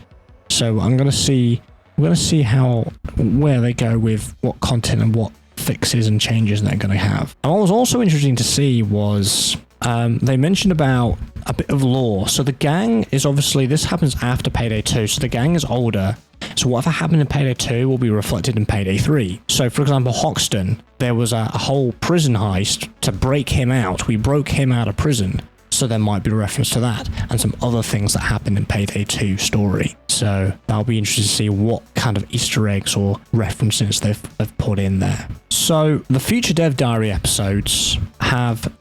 So we're gonna see where they go with what content and what fixes and changes they're going to have. And what was also interesting to see was they mentioned about a bit of lore. So the gang is obviously, this happens after Payday 2, so the gang is older. So whatever happened in Payday 2 will be reflected in Payday 3. So for example, Hoxton, there was a whole prison heist to break him out. We broke him out of prison. So there might be a reference to that and some other things that happened in Payday 2 story. So that'll be interesting to see what kind of Easter eggs or references they've put in there. So the future Dev Diary episodes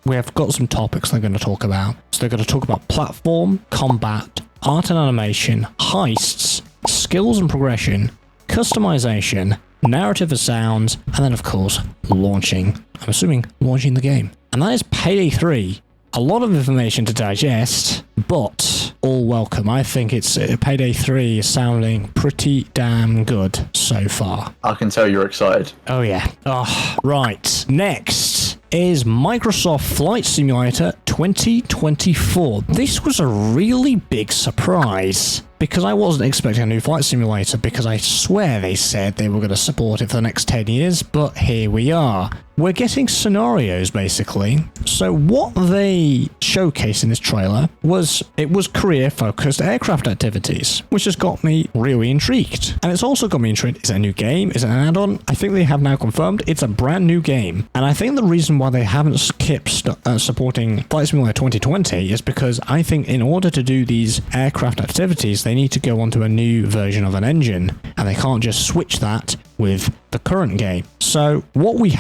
we have got some topics they're going to talk about. So they're going to talk about platform, combat, art and animation, heists, skills and progression, customization, narrative and sounds, and then of course, launching. I'm assuming launching the game. And that is Payday 3. A lot of information to digest, but all welcome. I think it's Payday 3 is sounding pretty damn good so far. I can tell you're excited. Oh yeah. Oh, right. Next is Microsoft Flight Simulator 2024. This was a really big surprise because I wasn't expecting a new flight simulator because I swear they said they were going to support it for the next 10 years, but here we are. We're getting scenarios basically. So what they showcased in this trailer was career-focused aircraft activities, which has got me really intrigued. And it's also got me intrigued. Is it a new game? Is it an add-on? I think they have now confirmed it's a brand new game. And I think the reason why they haven't skipped supporting Flight Simulator 2020 is because I think in order to do these aircraft activities, they need to go onto a new version of an engine, and they can't just switch that with the current game. So what we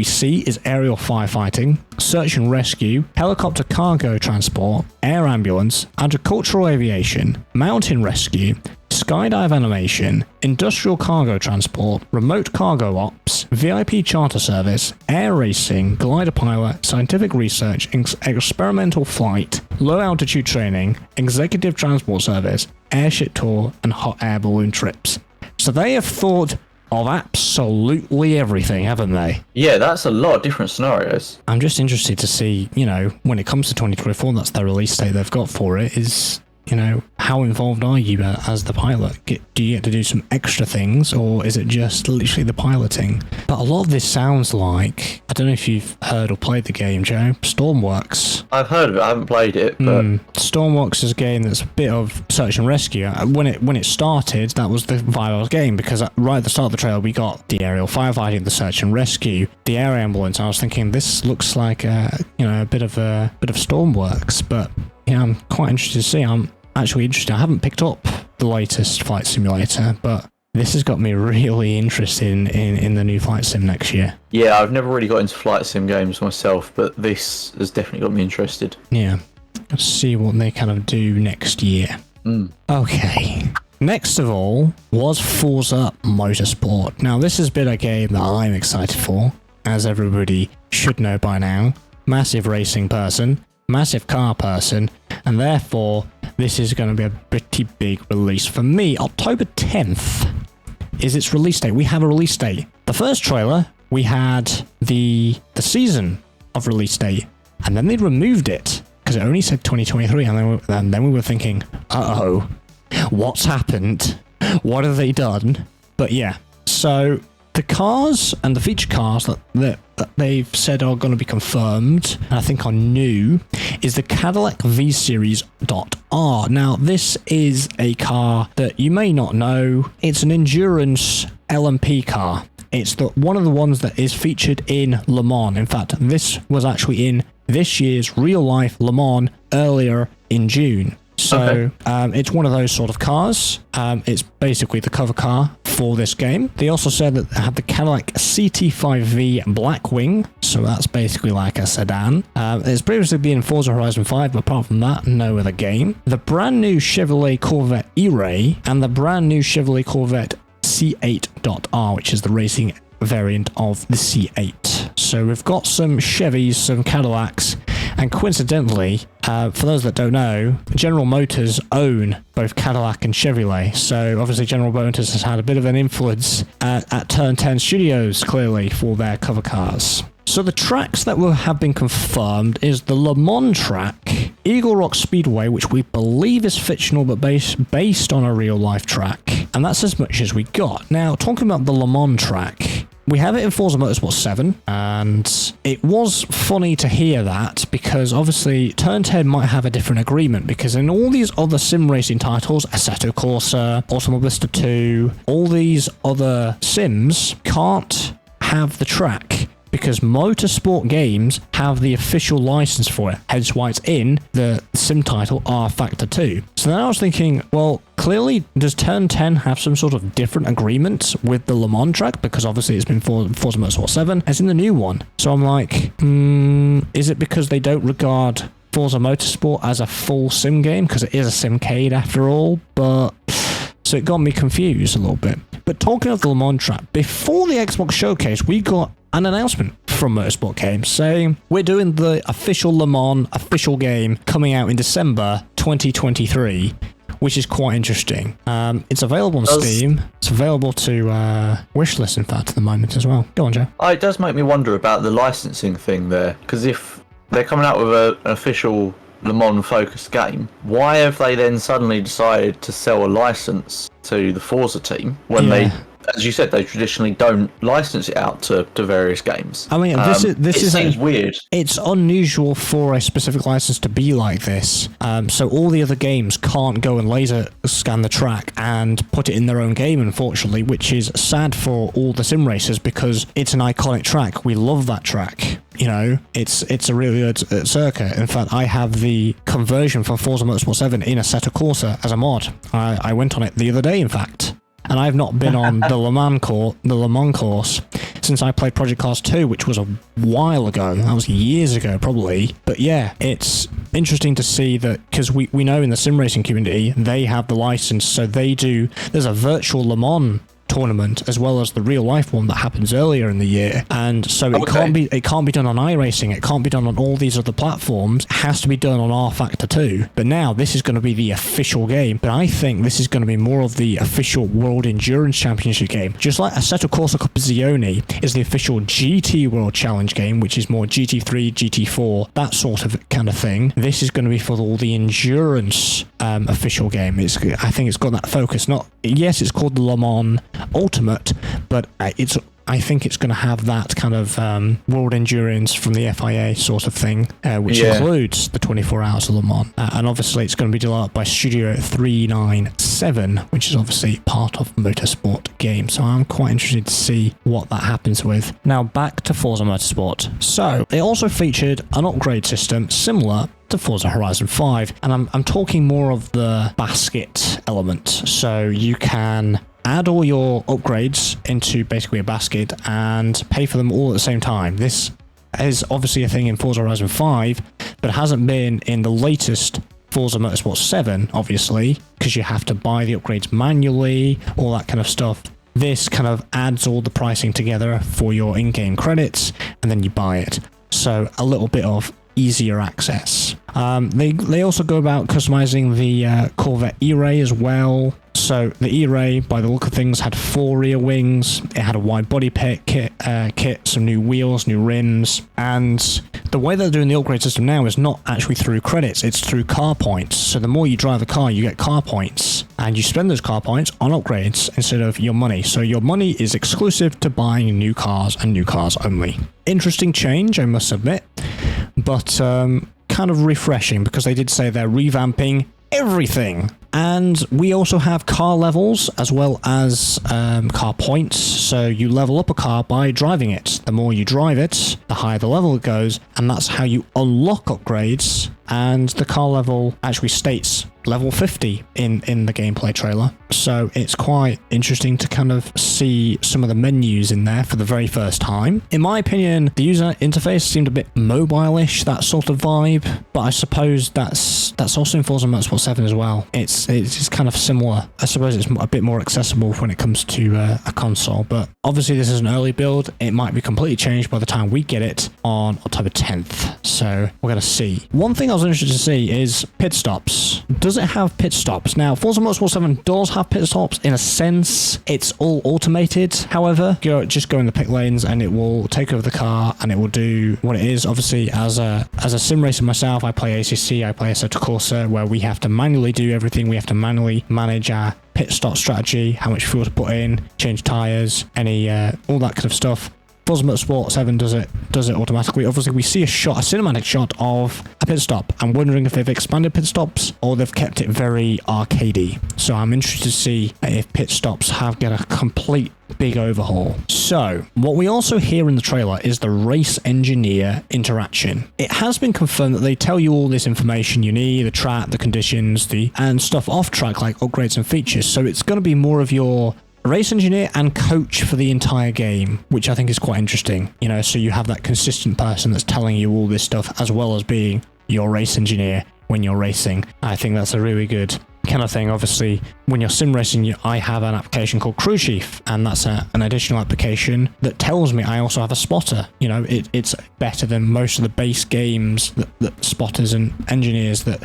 see is aerial firefighting, search and rescue, helicopter cargo transport, air ambulance, agricultural aviation, mountain rescue, skydive animation, industrial cargo transport, remote cargo ops, VIP charter service, air racing, glider pilot, scientific research, experimental flight, low altitude training, executive transport service, airship tour, and hot air balloon trips. So they have thought of absolutely everything, haven't they? Yeah, that's a lot of different scenarios. I'm just interested to see, when it comes to 2024, that's the release date they've got for it, is, how involved are you as the pilot? Do you get to do some extra things, or is it just literally the piloting? But a lot of this sounds like, I don't know if you've heard or played the game, Joe, Stormworks. I've heard of it, I haven't played it, but... Stormworks is a game that's a bit of search and rescue. When it started, that was the vibe of the game, because right at the start of the trailer, we got the aerial firefighting, the search and rescue, the air ambulance. I was thinking, this looks like a bit of Stormworks, but I'm quite interested to see. I'm actually interested. I haven't picked up the latest flight simulator, but this has got me really interested in the new flight sim next year. Yeah, I've never really got into flight sim games myself, but this has definitely got me interested. Yeah. Let's see what they kind of do next year. Okay. Next of all was Forza Motorsport. Now, this has been a game that I'm excited for, as everybody should know by now. Massive racing person, massive car person, and therefore this is going to be a pretty big release for me. October 10th is its release date. We have a release date. The first trailer, we had the season of release date, and then they removed it because it only said 2023, and then we were thinking, uh-oh, what's happened? What have they done? But yeah, so the cars and the feature cars that they've said are going to be confirmed, and I think are new, is the Cadillac V-Series.R. Now, this is a car that you may not know. It's an endurance LMP car. It's one of the ones that is featured in Le Mans. In fact, this was actually in this year's real-life Le Mans earlier in June. So it's one of those sort of cars. It's basically the cover car for this game. They also said that they have the Cadillac CT5V Blackwing, so that's basically like a sedan. It's previously been in Forza Horizon 5, but apart from that, no other game. The brand new Chevrolet Corvette E-Ray and the brand new Chevrolet Corvette C8.R, which is the racing variant of the C8. So we've got some Chevys, some Cadillacs, and coincidentally, for those that don't know, General Motors own both Cadillac and Chevrolet. So obviously General Motors has had a bit of an influence at Turn 10 Studios, clearly, for their cover cars. So the tracks that will have been confirmed is the Le Mans track, Eagle Rock Speedway, which we believe is fictional but based on a real-life track. And that's as much as we got. Now, talking about the Le Mans track, we have it in Forza Motorsport 7, and it was funny to hear that because obviously Turn 10 might have a different agreement, because in all these other sim racing titles, Assetto Corsa, Automobilista 2, all these other sims can't have the track because motorsport games have the official license for it, hence why it's in the sim title R Factor 2. So then I was thinking, well, clearly does Turn 10 have some sort of different agreement with the Le Mans track, because obviously it's been for Forza Motorsport 7 as in the new one. So I'm like, is it because they don't regard Forza Motorsport as a full sim game, because it is a simcade after all? But So it got me confused a little bit. But talking of the Le Mans track, before the Xbox showcase, we got an announcement from Motorsport Games saying we're doing the official Le Mans official game coming out in December 2023, which is quite interesting. It's available on Steam. It's available to wishlist, in fact, at the moment as well. Go on, Joe. Oh, it does make me wonder about the licensing thing there, because if they're coming out with an official Le Mans focused game, why have they then suddenly decided to sell a license to the Forza team when they, as you said, they traditionally don't license it out to various games? I mean, this seems weird. It's unusual for a specific license to be like this. So all the other games can't go and laser scan the track and put it in their own game, unfortunately, which is sad for all the sim racers because it's an iconic track. We love that track. You know, it's a really good circuit. In fact, I have the conversion for Forza Motorsport 7 in Assetto Corsa as a mod. I went on it the other day, in fact. And I've not been on the Le Mans course since I played Project Cars 2, which was a while ago. That was years ago, probably. But yeah, it's interesting to see that, because we know in the sim racing community, they have the license, so there's a virtual Le Mans tournament as well as the real life one that happens earlier in the year, and so it can't be done on iRacing, it can't be done on all these other platforms, it has to be done on R Factor 2. But now this is going to be the official game, but I think this is going to be more of the official World Endurance Championship game, just like Assetto Corsa Competizione is the official GT World Challenge game, which is more GT3, GT4, that sort of kind of thing. This is going to be for all the endurance official game. I think it's got that focus. Yes, it's called the Le Mans Ultimate, but I think it's going to have that kind of world endurance from the FIA sort of thing, which includes the 24 hours of Le Mans. And obviously it's going to be developed by Studio 397, which is obviously part of Motorsport Games. So I'm quite interested to see what that happens with. Now back to Forza Motorsport. So it also featured an upgrade system similar to Forza Horizon 5, and I'm talking more of the basket element. So you can add all your upgrades into basically a basket and pay for them all at the same time. This is obviously a thing in Forza Horizon 5, but hasn't been in the latest Forza Motorsport 7, obviously, because you have to buy the upgrades manually, all that kind of stuff. This kind of adds all the pricing together for your in-game credits, and then you buy it. So a little bit of easier access. They also go about customizing the Corvette E-Ray as well. So the E-Ray, by the look of things, had 4 rear wings, it had a wide body kit, some new wheels, new rims, and the way they're doing the upgrade system now is not actually through credits, it's through car points. So the more you drive the car, you get car points, and you spend those car points on upgrades instead of your money. So your money is exclusive to buying new cars and new cars only. Interesting change, I must admit, but kind of refreshing, because they did say they're revamping everything. And we also have car levels as well as car points. So you level up a car by driving it. The more you drive it, the higher the level it goes, and that's how you unlock upgrades. And the car level actually states level 50 in the gameplay trailer. So it's quite interesting to kind of see some of the menus in there for the very first time. In my opinion, the user interface seemed a bit mobile-ish, that sort of vibe, but I suppose that's also in Forza Motorsport 7 as well. It's kind of similar. I suppose it's a bit more accessible when it comes to a console, but obviously this is an early build. It might be completely changed by the time we get it on October 10th. So we're going to see. One thing I was interested to see is pit stops. Does it have pit stops? Now, Forza Motorsport 7 does have pit stops in a sense. It's all automated. However, just go in the pit lanes and it will take over the car and it will do what it is. Obviously, as a sim racer myself, I play ACC, I play Assetto Corsa, where we have to manually do everything. We have to manually manage our pit stop strategy, how much fuel to put in, change tyres, all that kind of stuff. Forza Motorsport 7 does it automatically. Obviously, we see a cinematic shot of a pit stop. I'm wondering if they've expanded pit stops or they've kept it very arcadey. So I'm interested to see if pit stops have got a complete big overhaul. So what we also hear in the trailer is the race engineer interaction. It has been confirmed that they tell you all this information you need, the track, the conditions, and stuff off track like upgrades and features. So it's going to be more of your race engineer and coach for the entire game, which I think is quite interesting. You know, so you have that consistent person that's telling you all this stuff as well as being your race engineer when you're racing. I think that's a really good kind of thing. Obviously, when you're sim racing, I have an application called Crew Chief, and that's an additional application that tells me I also have a spotter. You know, it's better than most of the base games that spotters and engineers that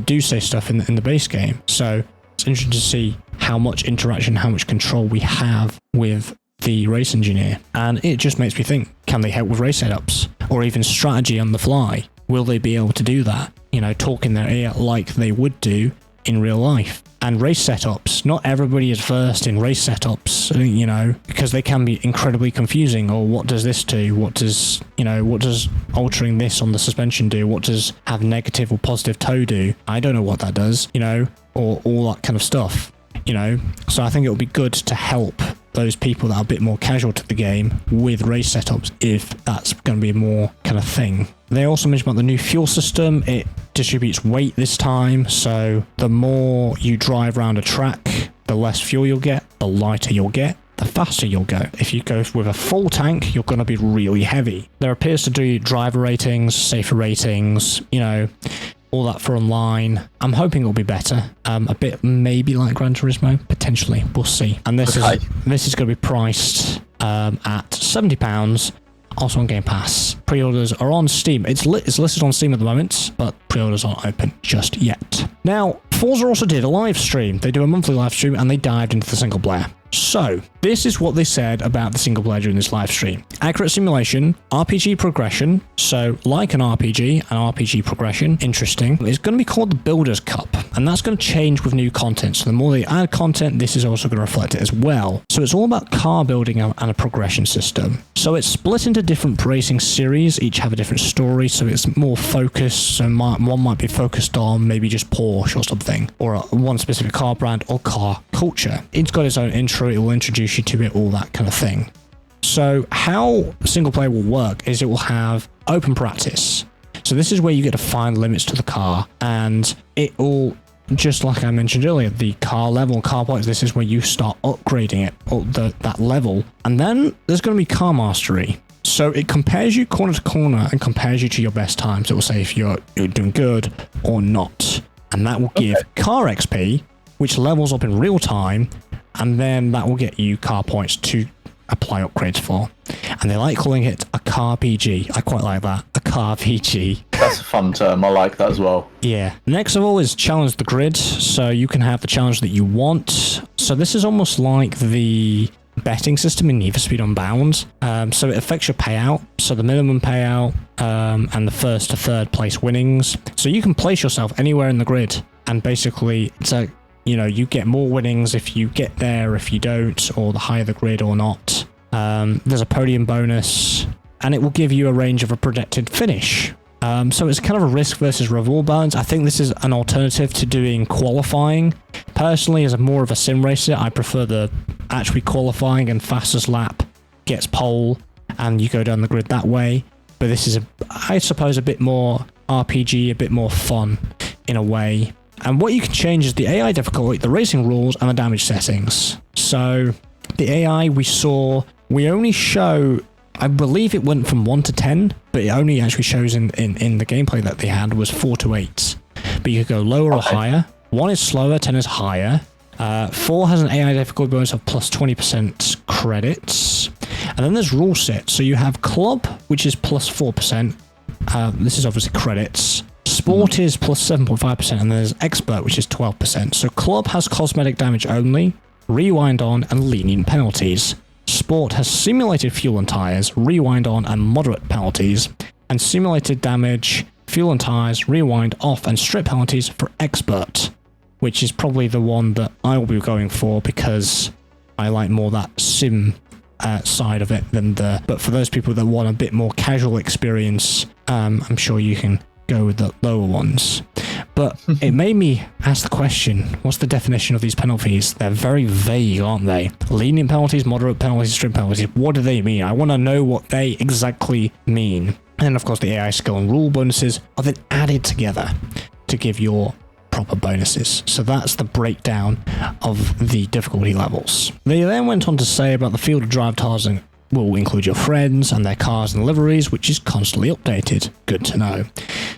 do say stuff in the base game. So it's interesting to see how much interaction, how much control we have with the race engineer. And it just makes me think, can they help with race setups or even strategy on the fly? Will they be able to do that? You know, talk in their ear like they would do in real life. And race setups, not everybody is versed in race setups, you know, because they can be incredibly confusing. Or what does this do? What does altering this on the suspension do? What does have negative or positive toe do? I don't know what that does, you know, or all that kind of stuff, you know. So I think it would be good to help those people that are a bit more casual to the game with race setups, if that's going to be more kind of thing. They also mentioned about the new fuel system. It distributes weight this time, so the more you drive around a track, the less fuel you'll get, the lighter you'll get, the faster you'll go. If you go with a full tank, you're going to be really heavy. There appears to do driver ratings, safer ratings, you know, all that for online. I'm hoping it'll be better. A bit maybe like Gran Turismo, potentially. We'll see. And this is going to be priced at £70, also on Game Pass. Pre-orders are on Steam. It's listed on Steam at the moment, but pre-orders aren't open just yet. Now, Forza also did a live stream. They do a monthly live stream, and they dived into the single player. So, this is what they said about the single player during this live stream. Accurate simulation, RPG progression, so like an RPG progression, interesting. It's going to be called the Builder's Cup, and that's going to change with new content. So the more they add content, this is also going to reflect it as well. So it's all about car building and a progression system. So it's split into different racing series, each have a different story, so it's more focused. So one might be focused on maybe just Porsche or something, or one specific car brand or car culture. It's got its own intro, it will introduce you to it, all that kind of thing. So how single player will work is it will have open practice. So this is where you get to find limits to the car, and it will, just like I mentioned earlier, the car level, car points, this is where you start upgrading it, or that level. And then there's going to be car mastery. So it compares you corner to corner and compares you to your best times. It will say if you're doing good or not. And that will give car XP, which levels up in real time, and then that will get you car points to apply upgrades for. And they like calling it a car PG. I quite like that. A car PG. That's a fun term. I like that as well. Yeah. Next of all is challenge the grid. So you can have the challenge that you want. So this is almost like the betting system in Need for Speed Unbound. So it affects your payout. So the minimum payout and the first to third place winnings. So you can place yourself anywhere in the grid. And basically, it's a, you know, you get more winnings if you get there, if you don't, or the higher the grid or not. There's a podium bonus, and it will give you a range of a projected finish. So it's kind of a risk versus reward balance. I think this is an alternative to doing qualifying. Personally, as more of a sim racer, I prefer the actually qualifying and fastest lap gets pole, and you go down the grid that way. But this is, I suppose, a bit more RPG, a bit more fun in a way. And what you can change is the AI difficulty, the racing rules, and the damage settings. So the AI we only show, I believe it went from 1 to 10, but it only actually shows in the gameplay that they had was 4 to 8. But you could go lower or higher. 1 is slower, 10 is higher. 4 has an AI difficulty bonus of plus 20% credits. And then there's rule set. So you have club, which is plus 4%. This is obviously credits. Sport is plus 7.5%, and then there's expert, which is 12%. So club has cosmetic damage only, rewind on, and lenient penalties. Sport has simulated fuel and tires, rewind on, and moderate penalties. And simulated damage, fuel and tires, rewind off, and strip penalties for expert, which is probably the one that I will be going for because I like more that sim side of it than the... But for those people that want a bit more casual experience, I'm sure you can go with the lower ones. But it made me ask the question, what's the definition of these penalties? They're very vague, aren't they? Lenient penalties, moderate penalties, strip penalties. What do they mean? I want to know what they exactly mean. And then, of course, the AI skill and rule bonuses are then added together to give your proper bonuses. So that's the breakdown of the difficulty levels. They then went on to say about the field of drive tiles and will include your friends and their cars and liveries, which is constantly updated. Good to know.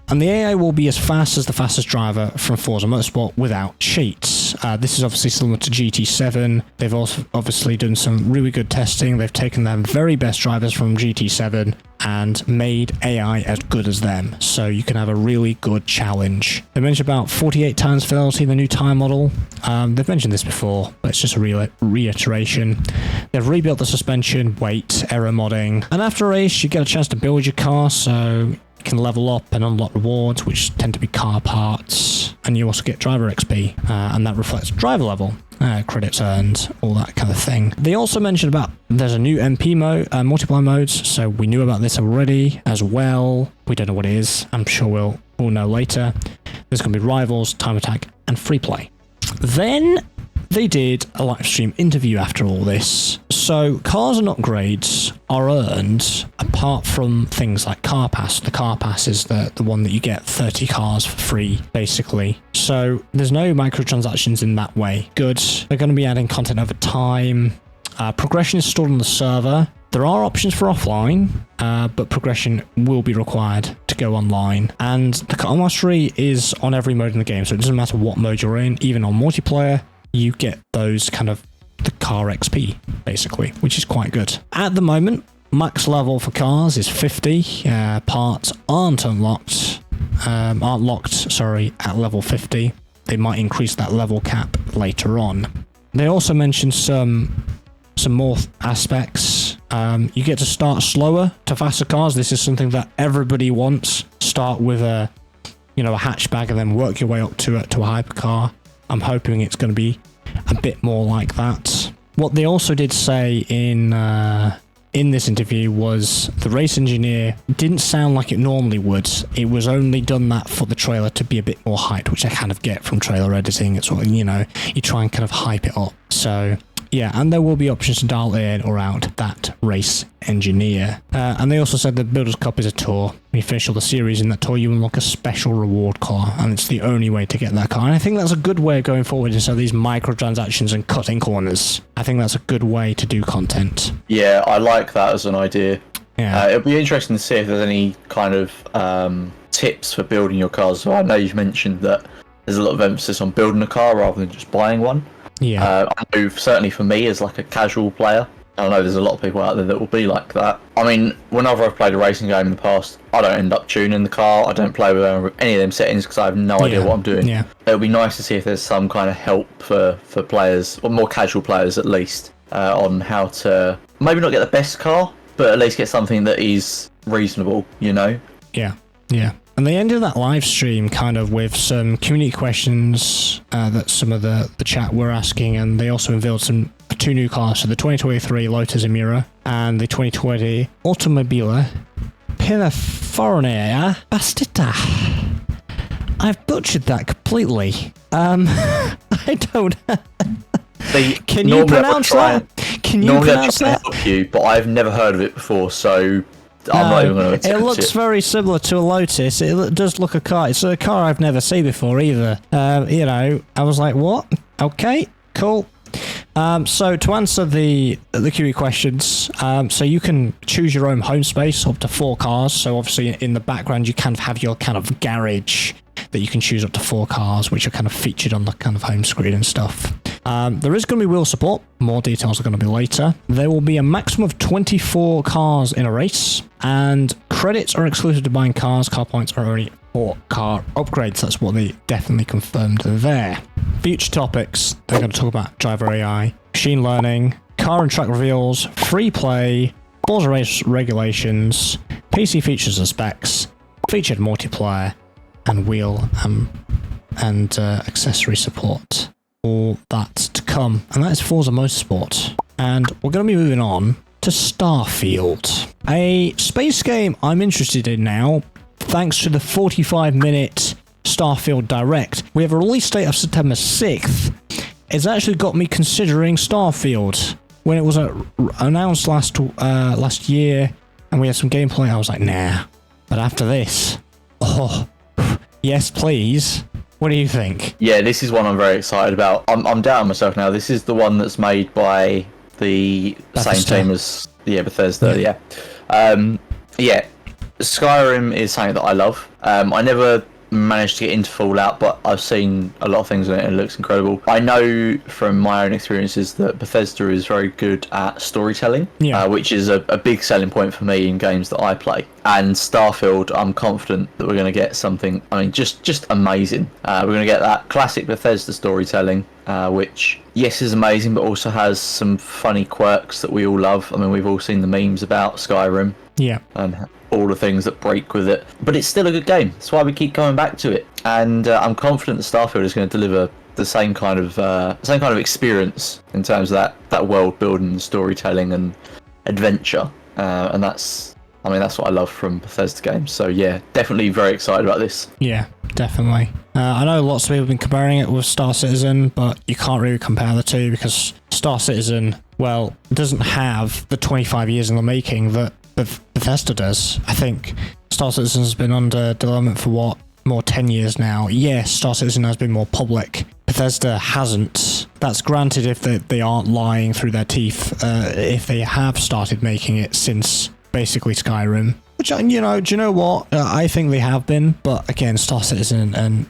And the AI will be as fast as the fastest driver from Forza Motorsport without cheats. This is obviously similar to GT7. They've also obviously done some really good testing. They've taken their very best drivers from GT7 and made AI as good as them. So you can have a really good challenge. They mentioned about 48 times fidelity, the new time model. They've mentioned this before, but it's just a reiteration. They've rebuilt the suspension, weight, aero modding. And after a race, you get a chance to build your car, so you can level up and unlock rewards, which tend to be car parts, and you also get driver XP, and that reflects driver level, credits earned, all that kind of thing. They also mentioned about there's a new MP mode, multiplayer modes, so we knew about this already as well. We don't know what it is. I'm sure we'll know later. There's going to be rivals, time attack, and free play. Then they did a live stream interview after all this. So cars and upgrades are earned apart from things like car pass. The car pass is the one that you get 30 cars for free, basically. So there's no microtransactions in that way. Good. They're going to be adding content over time. Progression is stored on the server. There are options for offline, but progression will be required to go online. And the car mastery is on every mode in the game, so it doesn't matter what mode you're in, even on multiplayer. You get those kind of the car XP, basically, which is quite good. At the moment, max level for cars is 50. Parts aren't locked at level 50. They might increase that level cap later on. They also mentioned some more aspects. You get to start slower to faster cars. This is something that everybody wants. Start with a hatchback and then work your way up to a hypercar. I'm hoping it's going to be a bit more like that. What they also did say in this interview was the race engineer didn't sound like it normally would. It was only done that for the trailer to be a bit more hyped, which I kind of get from trailer editing. It's sort of, you try and kind of hype it up. So yeah, and there will be options to dial in or out that race engineer. And they also said the Builder's Cup is a tour. When you finish all the series in that tour, you unlock a special reward car, and it's the only way to get that car. And I think that's a good way of going forward instead of these microtransactions and cutting corners. I think that's a good way to do content. Yeah, I like that as an idea. Yeah. It'll be interesting to see if there's any kind of tips for building your cars. So I know you've mentioned that there's a lot of emphasis on building a car rather than just buying one. Yeah. I know certainly for me as like a casual player, I know there's a lot of people out there that will be like that. I mean, whenever I've played a racing game in the past, I don't end up tuning the car. I don't play with any of them settings because I have no idea what I'm doing. Yeah. It'll be nice to see if there's some kind of help for players, or more casual players at least, on how to maybe not get the best car, but at least get something that is reasonable, Yeah. Yeah. And they ended that live stream kind of with some community questions that some of the chat were asking, and they also unveiled two new cars, so the 2023 Lotus Emira and the 2020 Automobile Pininfarina Bastita. I've butchered that completely. I don't. Can you pronounce that? Can you pronounce that? Help you, but I've never heard of it before, so I'm not even going to attempt it. It looks very similar to a Lotus. It does look a car. It's a car I've never seen before either. I was like, what? Okay, cool. So to answer the QE questions, so you can choose your own home space up to 4 cars. So obviously in the background you kind of have your kind of garage that you can choose up to 4 cars, which are kind of featured on the kind of home screen and stuff. There is going to be wheel support. More details are going to be later. There will be a maximum of 24 cars in a race, and credits are exclusive to buying cars. Car points are only for car upgrades. That's what they definitely confirmed there. Future topics. They're going to talk about driver AI, machine learning, car and track reveals, free play, Forza race regulations, PC features and specs, featured multiplayer, and wheel and accessory support. All that to come, and that is Forza Motorsport. And we're going to be moving on to Starfield, a space game I'm interested in now, thanks to the 45-minute Starfield Direct. We have a release date of September 6th. It's actually got me considering Starfield. When it was announced last year, and we had some gameplay, I was like, nah. But after this, yes, please. What do you think? Yeah, this is one I'm very excited about. I'm doubting myself now. This is the one that's made by the Bethesda. same team as Bethesda. Yeah. Skyrim is something that I love. I never managed to get into Fallout, but I've seen a lot of things on it and it looks incredible. I know from my own experiences that Bethesda is very good at storytelling, which is a big selling point for me in games that I play. And Starfield, I'm confident that we're going to get something, I mean, just amazing. We're going to get that classic Bethesda storytelling, which, yes, is amazing, but also has some funny quirks that we all love. I mean, we've all seen the memes about Skyrim. Yeah. And all the things that break with it. But it's still a good game. That's why we keep coming back to it. And I'm confident that Starfield is going to deliver the same kind of experience in terms of that world building, storytelling, and adventure. And that's what I love from Bethesda games. So yeah, definitely very excited about this. Yeah, definitely. I know lots of people have been comparing it with Star Citizen, but you can't really compare the two because Star Citizen, well, doesn't have the 25 years in the making that Bethesda does. I think Star Citizen has been under development for more 10 years now. Yes, Star Citizen has been more public. Bethesda hasn't. That's granted if they aren't lying through their teeth, if they have started making it since basically Skyrim. Which, do you know what? I think they have been, but again, Star Citizen, and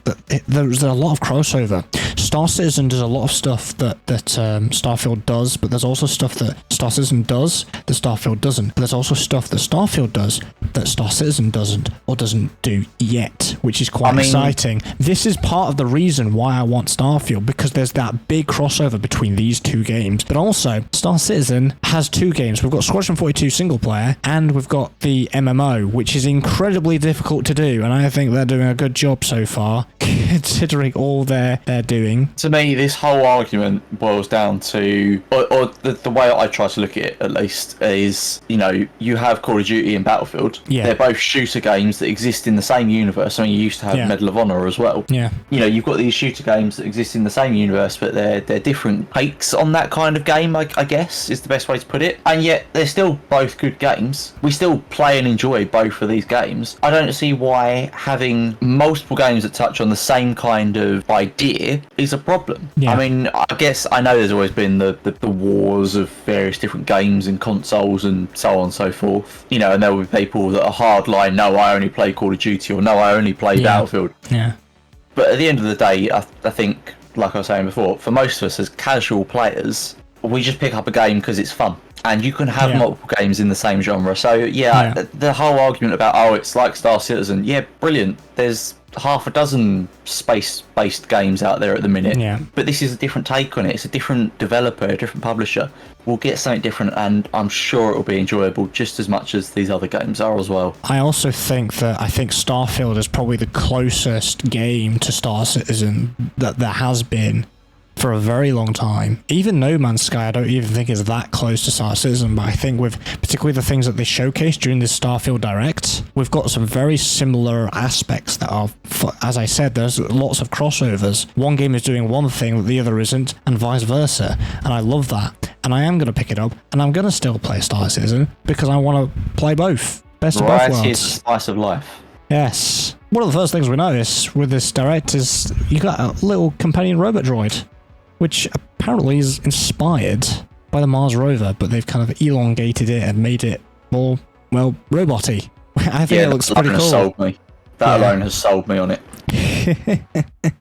there's a lot of crossover. Star Citizen does a lot of stuff that Starfield does, but there's also stuff that Star Citizen does that Starfield doesn't. But there's also stuff that Starfield does that Star Citizen doesn't, or doesn't do yet, which is quite exciting. This is part of the reason why I want Starfield, because there's that big crossover between these two games. But also, Star Citizen has two games. We've got Squadron 42 single player, and we've got the MMO, which is incredibly difficult to do, and I think they're doing a good job so far, considering all they're doing. To me, this whole argument boils down to, or the way I try to look at it, at least, is, you have Call of Duty and Battlefield. Yeah. They're both shooter games that exist in the same universe. I mean, you used to have Medal of Honor as well. Yeah. You've got these shooter games that exist in the same universe, but they're different takes on that kind of game, I guess, is the best way to put it. And yet, they're still both good games. We still play and enjoy both of these games. I don't see why having multiple games that touch on the same kind of idea is a problem. Yeah. I mean, I guess I know there's always been the wars of various different games and consoles and so on and so forth. And there will be people that are hardline, no, I only play Call of Duty, or no, I only play Battlefield. Yeah. But at the end of the day, I think, like I was saying before, for most of us as casual players, we just pick up a game because it's fun. And you can have multiple games in the same genre. So, the whole argument about, it's like Star Citizen, brilliant. There's half a dozen space-based games out there at the minute. Yeah. But this is a different take on it. It's a different developer, a different publisher. We'll get something different, and I'm sure it will be enjoyable just as much as these other games are as well. I also think Starfield is probably the closest game to Star Citizen that there has been for a very long time. Even No Man's Sky, I don't even think is that close to Star Citizen, but I think with particularly the things that they showcased during this Starfield Direct, we've got some very similar aspects that are, as I said, there's lots of crossovers. One game is doing one thing that the other isn't, and vice versa, and I love that. And I am going to pick it up, and I'm going to still play Star Citizen, because I want to play both. Best of both worlds. Variety is the spice of life. Yes. One of the first things we notice with this Direct is you got a little companion robot droid, which apparently is inspired by the Mars rover, but they've kind of elongated it and made it more, robot-y. I think it looks pretty cool. Sold me. That alone has sold me on it.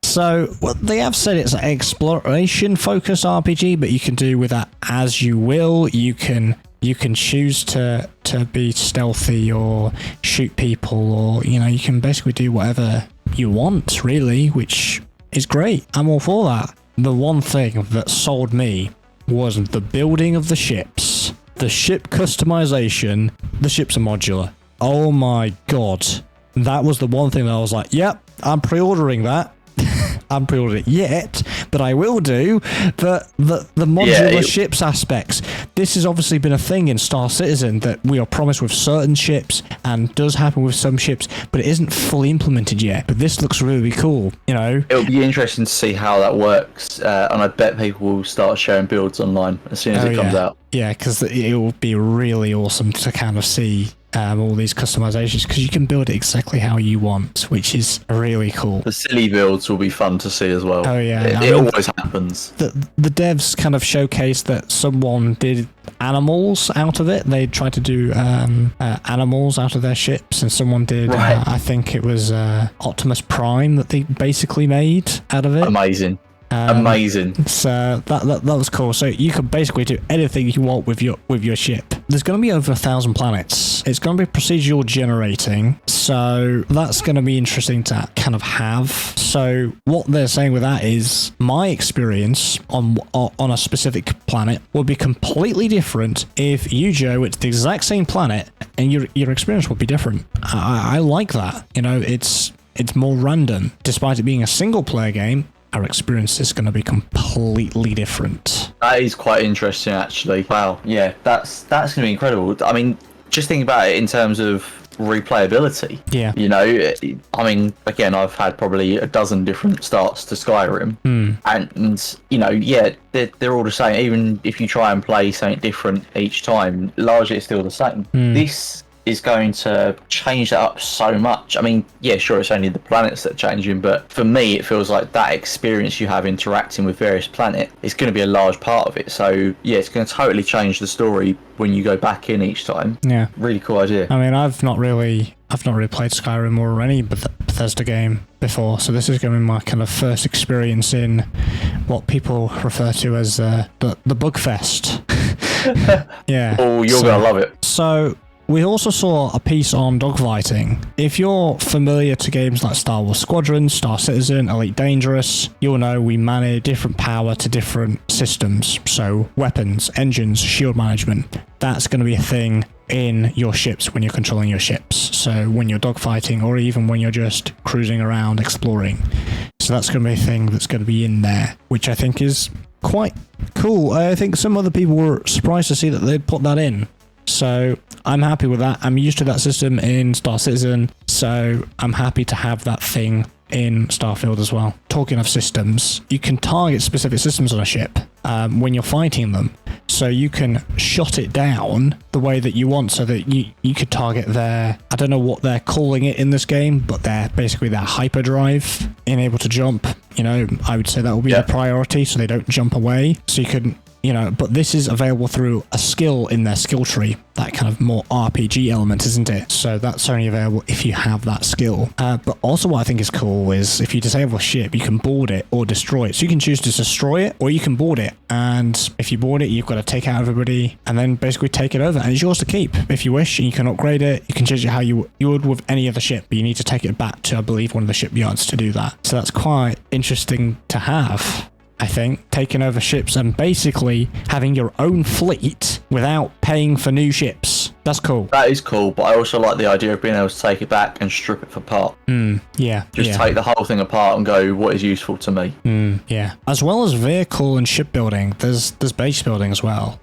So, they have said it's an exploration-focused RPG, but you can do with that as you will. You can choose to be stealthy or shoot people, or, you can basically do whatever you want, really, which is great. I'm all for that. The one thing that sold me was the building of the ships. The ship customization. The ships are modular. Oh my god. That was the one thing that I was like, yep, I'm pre-ordering that. I haven't pre-ordered it yet, but I will do. But the modular ships aspects, this has obviously been a thing in Star Citizen that we are promised with certain ships, and does happen with some ships, but it isn't fully implemented yet. But this looks really cool, It'll be interesting to see how that works, and I bet people will start sharing builds online as soon as it comes out. Yeah, because it will be really awesome to kind of see all these customizations, because you can build it exactly how you want, which is really cool. The silly builds will be fun to see as well. Oh yeah, it always happens. The devs kind of showcased that someone did animals out of it. They tried to do animals out of their ships, and someone did. Right. I think it was Optimus Prime that they basically made out of it. Amazing. Amazing. So that was cool. So you can basically do anything you want with your ship. There's going to be over 1,000 planets. It's going to be procedural generating, so that's going to be interesting to kind of have. So what they're saying with that is my experience on a specific planet will be completely different if you, Joe, it's the exact same planet, and your experience will be different. I like that. You know, it's more random. Despite it being a single player game, our experience is going to be completely different. That is quite interesting, actually. Wow, yeah, that's going to be incredible. I mean, just think about it in terms of replayability. Yeah. You know, I mean, again, I've had probably a dozen different starts to Skyrim, and you know, yeah, they're all the same. Even if you try and play something different each time, largely it's still the same. This is going to change that up so much. I mean, yeah, sure, it's only the planets that are changing, but for me, it feels like that experience you have interacting with various planets is going to be a large part of it. So, yeah, it's going to totally change the story when you go back in each time. Yeah. Really cool idea. I mean, I've not really played Skyrim or any Bethesda game before, so this is going to be my kind of first experience in what people refer to as the bug fest. Yeah. Oh, you're going to love it. So we also saw a piece on dogfighting. If you're familiar to games like Star Wars Squadron, Star Citizen, Elite Dangerous, you'll know we manage different power to different systems. So weapons, engines, shield management. That's going to be a thing in your ships when you're controlling your ships. So when you're dogfighting, or even when you're just cruising around exploring. So that's going to be a thing that's going to be in there, which I think is quite cool. I think some other people were surprised to see that they'd put that in. So I'm happy with that. I'm used to that system in Star Citizen, so I'm happy to have that thing in Starfield as well. Talking of systems, you can target specific systems on a ship when you're fighting them. So you can shut it down the way that you want, so that you could target their, I don't know what they're calling it in this game, but they're basically their hyperdrive, being able to jump. You know, I would say that will be the priority, so they don't jump away. So you can, you know, but this is available through a skill in their skill tree, that kind of more RPG element, isn't it? So that's only available if you have that skill. But also what I think is cool is if you disable a ship, you can board it or destroy it. So you can choose to destroy it, or you can board it. And if you board it, you've got to take out everybody and then basically take it over. And it's yours to keep if you wish, and you can upgrade it. You can change it how you would with any other ship, but you need to take it back to, I believe, one of the shipyards to do that. So that's quite interesting to have. I think, taking over ships and basically having your own fleet without paying for new ships. That's cool. That is cool, but I also like the idea of being able to take it back and strip it for parts. Yeah. Just take the whole thing apart and go, what is useful to me? Yeah. As well as vehicle and shipbuilding, there's base building as well.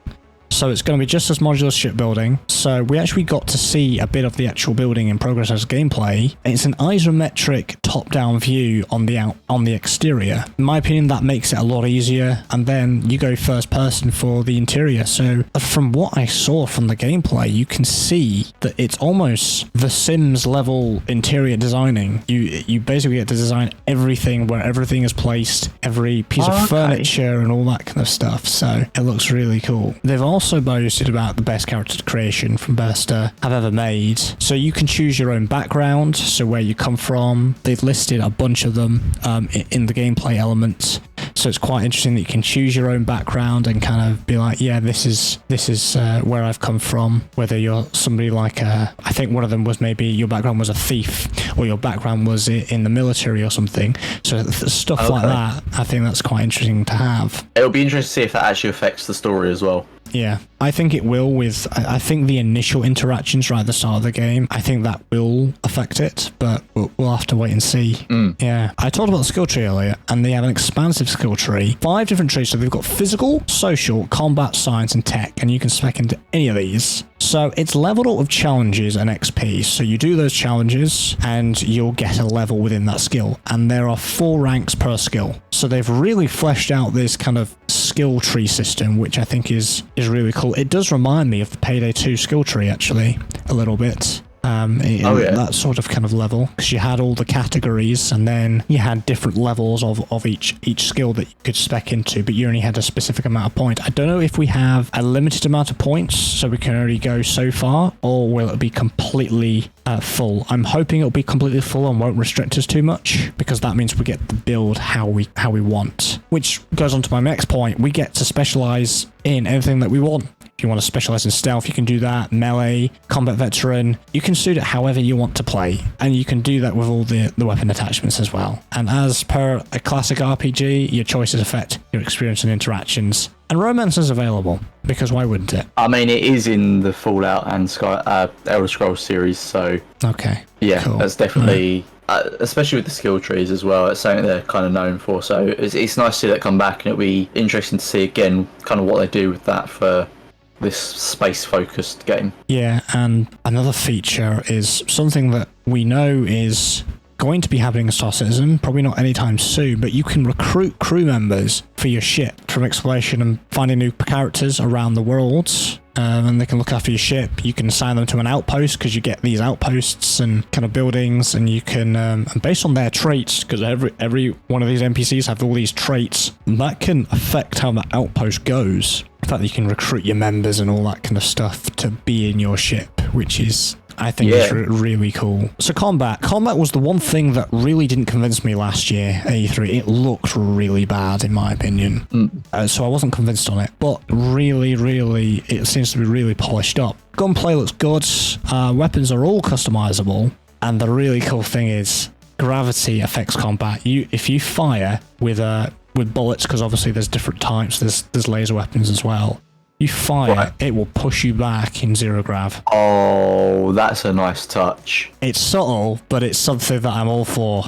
So it's going to be just as modular as shipbuilding. So we actually got to see a bit of the actual building in progress as gameplay. It's an isometric top-down view on the exterior. In my opinion, that makes it a lot easier. And then you go first person for the interior. So from what I saw from the gameplay, you can see that it's almost The Sims level interior designing. You basically get to design everything, where everything is placed, every piece of furniture and all that kind of stuff. So it looks really cool. They've also boasted about the best character creation from Bethesda have ever made. So you can choose your own background, so where you come from. They've listed a bunch of them in the gameplay elements. So it's quite interesting that you can choose your own background and kind of be like, yeah, this is where I've come from. Whether you're somebody like I think one of them was maybe your background was a thief, or your background was in the military or something. So stuff like that, I think that's quite interesting to have. It'll be interesting to see if that actually affects the story as well. Yeah, I think it will I think the initial interactions right at the start of the game, I think that will affect it, but we'll have to wait and see. Yeah, I talked about the skill tree earlier, and they have an expansive skill tree. 5 different trees, so they've got physical, social, combat, science, and tech, and you can spec into any of these. So it's leveled up with challenges and XP, so you do those challenges, and you'll get a level within that skill, and there are 4 ranks per skill. So they've really fleshed out this kind of skill tree system, which I think is really cool. It does remind me of the Payday 2 skill tree, actually, a little bit. That sort of kind of level, because you had all the categories and then you had different levels of each skill that you could spec into, but you only had a specific amount of points. I don't know if we have a limited amount of points, so we can only go so far, or will it be completely full? I'm hoping it'll be completely full and won't restrict us too much, because that means we get to build how we want. Which goes on to my next point. We get to specialize in anything that we want. If you want to specialize in stealth, you can do that. Melee, combat veteran, you can suit it however you want to play, and you can do that with all the weapon attachments as well. And as per a classic RPG, your choices affect your experience and interactions. And romance is available, because why wouldn't it? I mean, it is in the Fallout and Elder Scrolls series, so okay, yeah, cool. That's definitely. Especially with the skill trees as well, it's something they're kind of known for. So it's nice to see that come back, and it'll be interesting to see again kind of what they do with that for this space-focused game. Yeah, and another feature is something that we know is going to be happening in Star Citizen, probably not anytime soon, but you can recruit crew members for your ship from exploration and finding new characters around the worlds. And they can look after your ship. You can assign them to an outpost, because you get these outposts and kind of buildings, and you can, and based on their traits, because every one of these NPCs have all these traits, that can affect how the outpost goes. The fact that you can recruit your members and all that kind of stuff to be in your ship, which is, I think, is really cool. So combat was the one thing that really didn't convince me last year at E3. It looked really bad, in my opinion. So I wasn't convinced on it. But really, it seems to be really polished up. Gunplay looks good. Weapons are all customizable. And the really cool thing is gravity affects combat. If you fire with bullets, because obviously there's different types. There's laser weapons as well. You fire, it will push you back in zero grav. Oh, that's a nice touch. It's subtle, but it's something that I'm all for.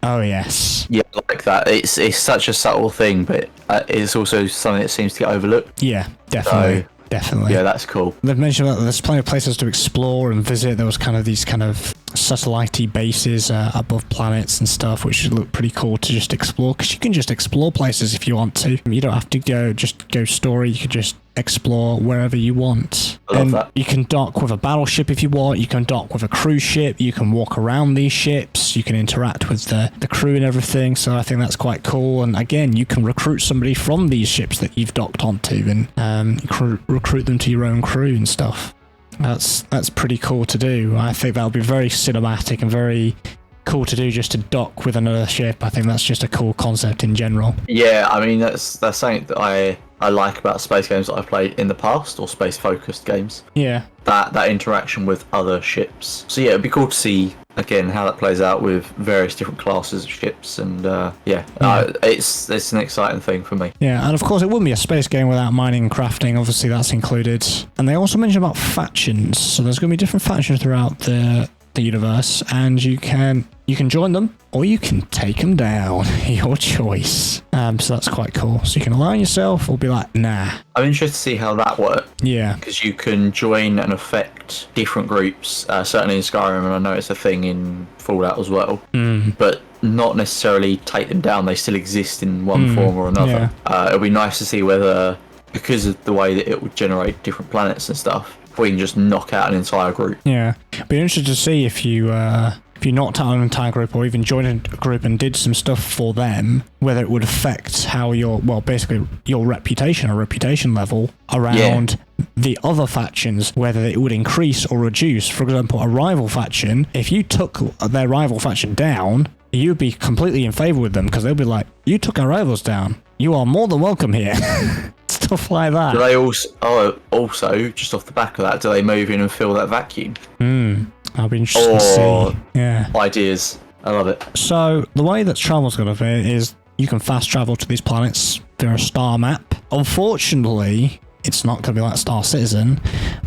Oh, yes. Yeah, I like that. It's such a subtle thing, but it's also something that seems to get overlooked. Yeah, definitely. So, definitely. Yeah, that's cool. They've mentioned that there's plenty of places to explore and visit. There was kind of these kind of satellite-y bases above planets and stuff, which should look pretty cool to just explore, because you can just explore places if you want to. You don't have to go story. You can just explore wherever you want. I love that. You can dock with a battleship if you want. You can dock with a cruise ship. You can walk around these ships. You can interact with the crew and everything. So I think that's quite cool. And again, you can recruit somebody from these ships that you've docked onto, and you can recruit them to your own crew and stuff. That's pretty cool to do. I think that'll be very cinematic and very cool to do, just to dock with another ship. I think that's just a cool concept in general. Yeah, I mean, that's something that I like about space games that I've played in the past, or space-focused games. Yeah. That interaction with other ships. So yeah, it'd be cool to see, again, how that plays out with various different classes of ships, and it's an exciting thing for me. Yeah, and of course it wouldn't be a space game without mining and crafting. Obviously that's included. And they also mentioned about factions. So there's going to be different factions throughout the universe, and you can join them or you can take them down. Your choice. So that's quite cool. So you can align yourself or be like, nah. I'm interested to see how that works. Yeah. Because you can join and affect different groups, certainly in Skyrim, and I know it's a thing in Fallout as well. But not necessarily take them down. They still exist in one form or another. Yeah. It'll be nice to see whether, because of the way that it would generate different planets and stuff, we can just knock out an entire group. Yeah. Be interested to see if you knocked out an entire group, or even joined a group and did some stuff for them, whether it would affect how your reputation or reputation level around the other factions, whether it would increase or reduce. For example, a rival faction, if you took their rival faction down, you'd be completely in favor with them, because they'll be like, you took our rivals down. You are more than welcome here. Stuff like that. Do they also, just off the back of that, do they move in and fill that vacuum? I'll be interested to see. Yeah. Ideas. I love it. So, the way that travel's going to be is you can fast travel to these planets via a star map. Unfortunately, it's not going to be like Star Citizen,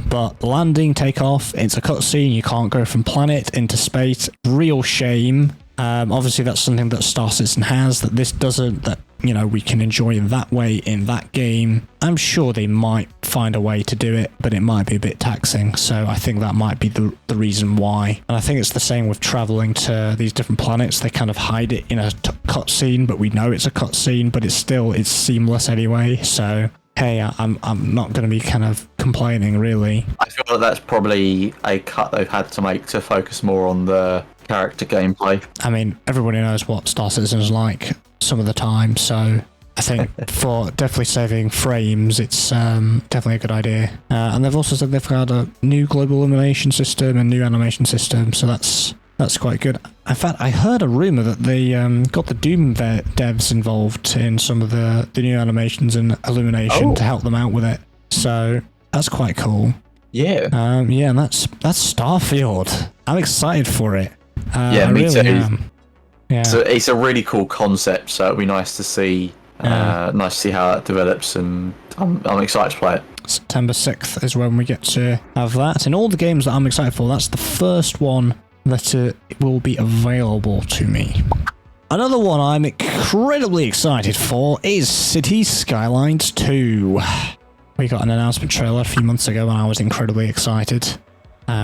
but landing, takeoff, it's a cutscene. You can't go from planet into space. Real shame. Obviously, that's something that Star Citizen has that this doesn't. That you know, we can enjoy in that way in that game. I'm sure they might find a way to do it, but it might be a bit taxing. So I think that might be the reason why. And I think it's the same with traveling to these different planets. They kind of hide it in a cutscene, but we know it's a cutscene, but it's seamless anyway. So hey, I'm not going to be kind of complaining, really. I feel like that's probably a cut they've had to make to focus more on the character gameplay. I mean, everybody knows what Star Citizen is like some of the time, so I think for definitely saving frames, it's definitely a good idea. And they've also said they've got a new global illumination system and new animation system, so that's quite good. In fact, I heard a rumor that they got the Doom devs involved in some of the new animations and illumination to help them out with it. So that's quite cool. Yeah. Yeah, and that's Starfield. I'm excited for it. Yeah, me really too. Am. Yeah. So it's a really cool concept, so it'll be nice to see. Nice to see how that develops, and I'm excited to play it. September 6th is when we get to have that. In all the games that I'm excited for, that's the first one that will be available to me. Another one I'm incredibly excited for is Cities Skylines II. We got an announcement trailer a few months ago and I was incredibly excited.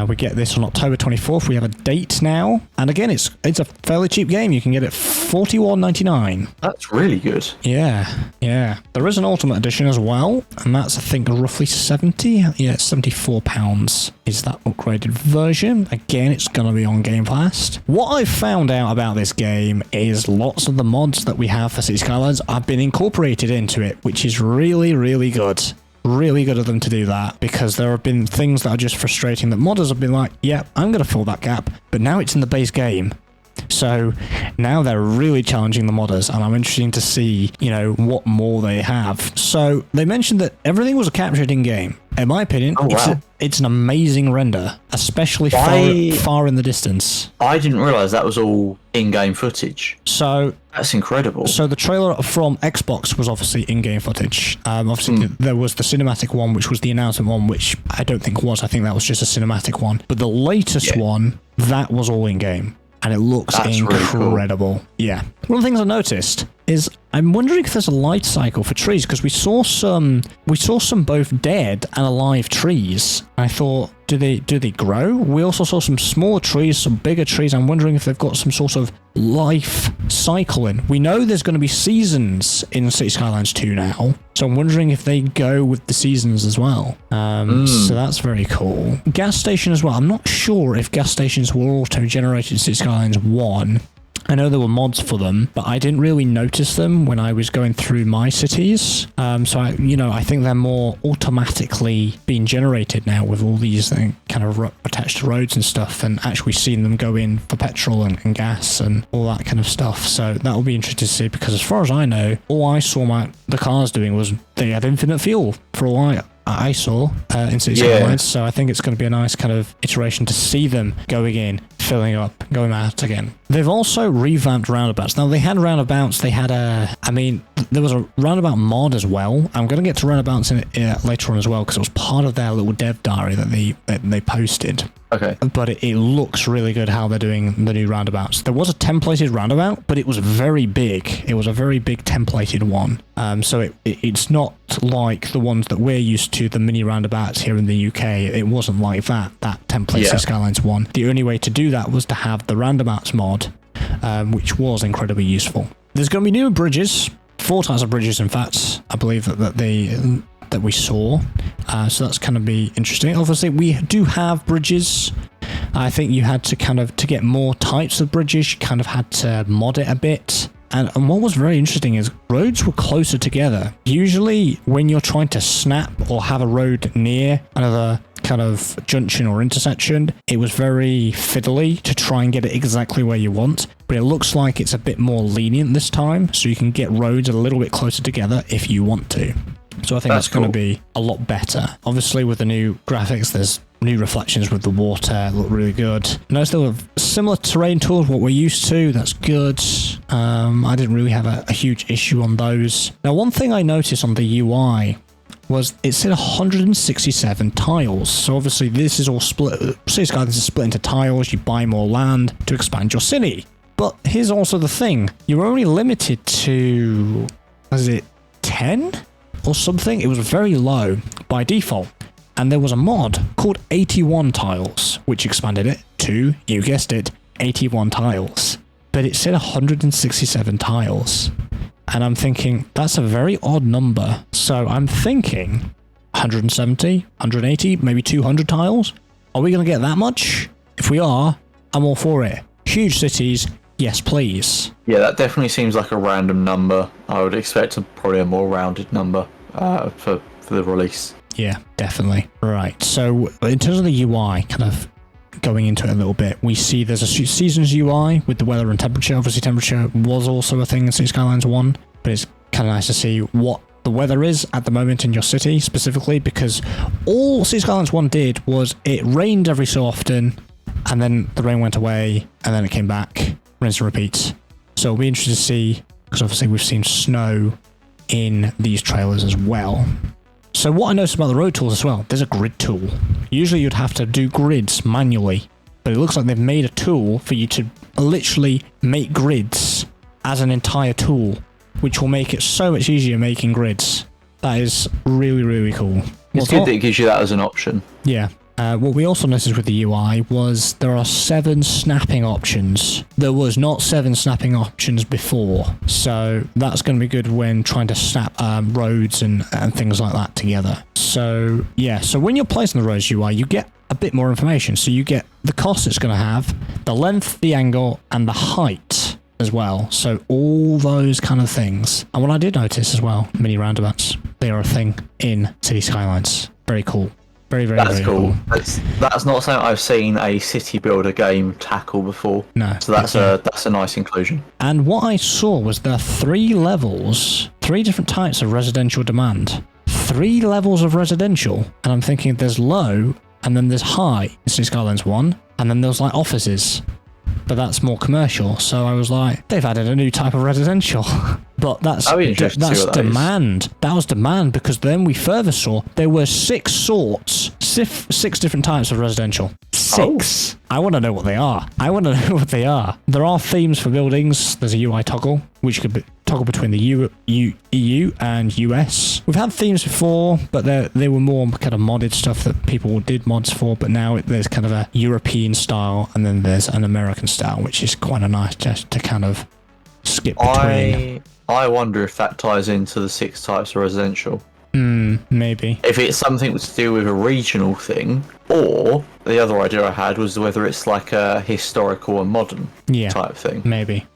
We get this on October 24th. We have a date now. And again, it's a fairly cheap game. You can get it $41.99. That's really good. Yeah. There is an Ultimate Edition as well. And that's, I think, roughly 70. Yeah, it's £74 is that upgraded version. Again, it's going to be on Game Pass. What I've found out about this game is lots of the mods that we have for Cities Skylines have been incorporated into it, which is really, really good. Really good of them to do that, because there have been things that are just frustrating that modders have been like, yeah, I'm going to fill that gap, but now it's in the base game. So now they're really challenging the modders, and I'm interested to see, you know, what more they have. So they mentioned that everything was captured in game. In my opinion, it's an amazing render, especially far in the distance. I didn't realise that was all in-game footage. So that's incredible. So the trailer from Xbox was obviously in-game footage. Obviously, there was the cinematic one, which was the announcement one, which I don't think was. I think that was just a cinematic one. But the latest one, that was all in-game. And it looks incredible. Really cool. Yeah. One of the things I noticed is I'm wondering if there's a life cycle for trees, because we saw some both dead and alive trees. I thought, do they grow? We also saw some smaller trees, some bigger trees. I'm wondering if they've got some sort of life cycle in. We know there's going to be seasons in Cities Skylines 2 now, so I'm wondering if they go with the seasons as well. So that's very cool. Gas station as well. I'm not sure if gas stations were auto-generated in Cities Skylines 1. I know there were mods for them, but I didn't really notice them when I was going through my cities. So I think they're more automatically being generated now with all these kind of attached to roads and stuff, and actually seeing them go in for petrol and gas and all that kind of stuff. So that will be interesting to see, because as far as I know, all I saw the cars doing was they had infinite fuel for a while. I saw in Cities Skylines, so I think it's going to be a nice kind of iteration to see them going in, filling up, going out again. They've also revamped roundabouts. Now, they had roundabouts, there was a roundabout mod as well. I'm going to get to roundabouts later on as well, because it was part of their little dev diary that they posted. Okay. But it looks really good how they're doing the new roundabouts. There was a templated roundabout, but it was very big. It was a very big templated one. So it's not like the ones that we're used to, the mini roundabouts here in the UK. It wasn't like that templated Skylines one. The only way to do that was to have the roundabouts mod, which was incredibly useful. There's going to be new bridges, 4 types of bridges, in fact, I believe that we saw. So that's going to be interesting. Obviously, we do have bridges. I think you had to to get more types of bridges, you kind of had to mod it a bit. And what was very interesting is roads were closer together. Usually when you're trying to snap or have a road near another kind of junction or intersection, it was very fiddly to try and get it exactly where you want. But it looks like it's a bit more lenient this time, so you can get roads a little bit closer together if you want to. So I think that's going to be a lot better. Obviously, with the new graphics, there's new reflections with the water, look really good. Notice there were similar terrain tools, what we're used to, that's good. I didn't really have a huge issue on those. Now, one thing I noticed on the UI was it said 167 tiles. So obviously this is all split. Cities Skylines is split into tiles. You buy more land to expand your city. But here's also the thing. You're only limited to was it 10 or something? It was very low by default. And there was a mod called 81 tiles, which expanded it to, you guessed it, 81 tiles. But it said 167 tiles. And I'm thinking, that's a very odd number. So I'm thinking 170, 180, maybe 200 tiles? Are we going to get that much? If we are, I'm all for it. Huge cities, yes please. Yeah, that definitely seems like a random number. I would expect probably a more rounded number for the release. Yeah, definitely. Right, so in terms of the UI, kind of going into it a little bit, we see there's a seasons UI with the weather and temperature. Obviously, temperature was also a thing in City Skylines 1, but it's kind of nice to see what the weather is at the moment in your city specifically, because all City Skylines 1 did was it rained every so often, and then the rain went away, and then it came back, rinse and repeat. So it'll be interesting to see, because obviously we've seen snow in these trailers as well. So what I noticed about the road tools as well, there's a grid tool. Usually you'd have to do grids manually, but it looks like they've made a tool for you to literally make grids as an entire tool, which will make it so much easier making grids. That is really, really cool. It's good that it gives you that as an option. Yeah. What we also noticed with the UI was there are 7 snapping options. There was not 7 snapping options before, so that's going to be good when trying to snap roads and things like that together. So yeah, so when you're placing the roads UI, you get a bit more information. So you get the cost it's going to have, the length, the angle, and the height as well. So all those kind of things. And what I did notice as well, mini roundabouts, they are a thing in City Skylines. Very cool. Very, very, that's very cool. That's not something I've seen a city builder game tackle before. No. So that's a nice inclusion. And what I saw was there are 3 levels, 3 different types of residential demand. 3 levels of residential. And I'm thinking there's low, and then there's high in City Skylines 1, and then there's like offices. But that's more commercial. So I was like, they've added a new type of residential. But that's demand. That was demand, because then we further saw there were 6 sorts, 6 different types of residential. 6. Oh. I want to know what they are. There are themes for buildings. There's a UI toggle, which could toggle between the EU and US. We've had themes before, but they were more kind of modded stuff that people did mods for. But now there's kind of a European style, and then there's an American style, which is quite a nice just to kind of skip between. I wonder if that ties into the 6 types of residential. Maybe. If it's something to do with a regional thing, or the other idea I had was whether it's like a historical and modern type thing. Maybe.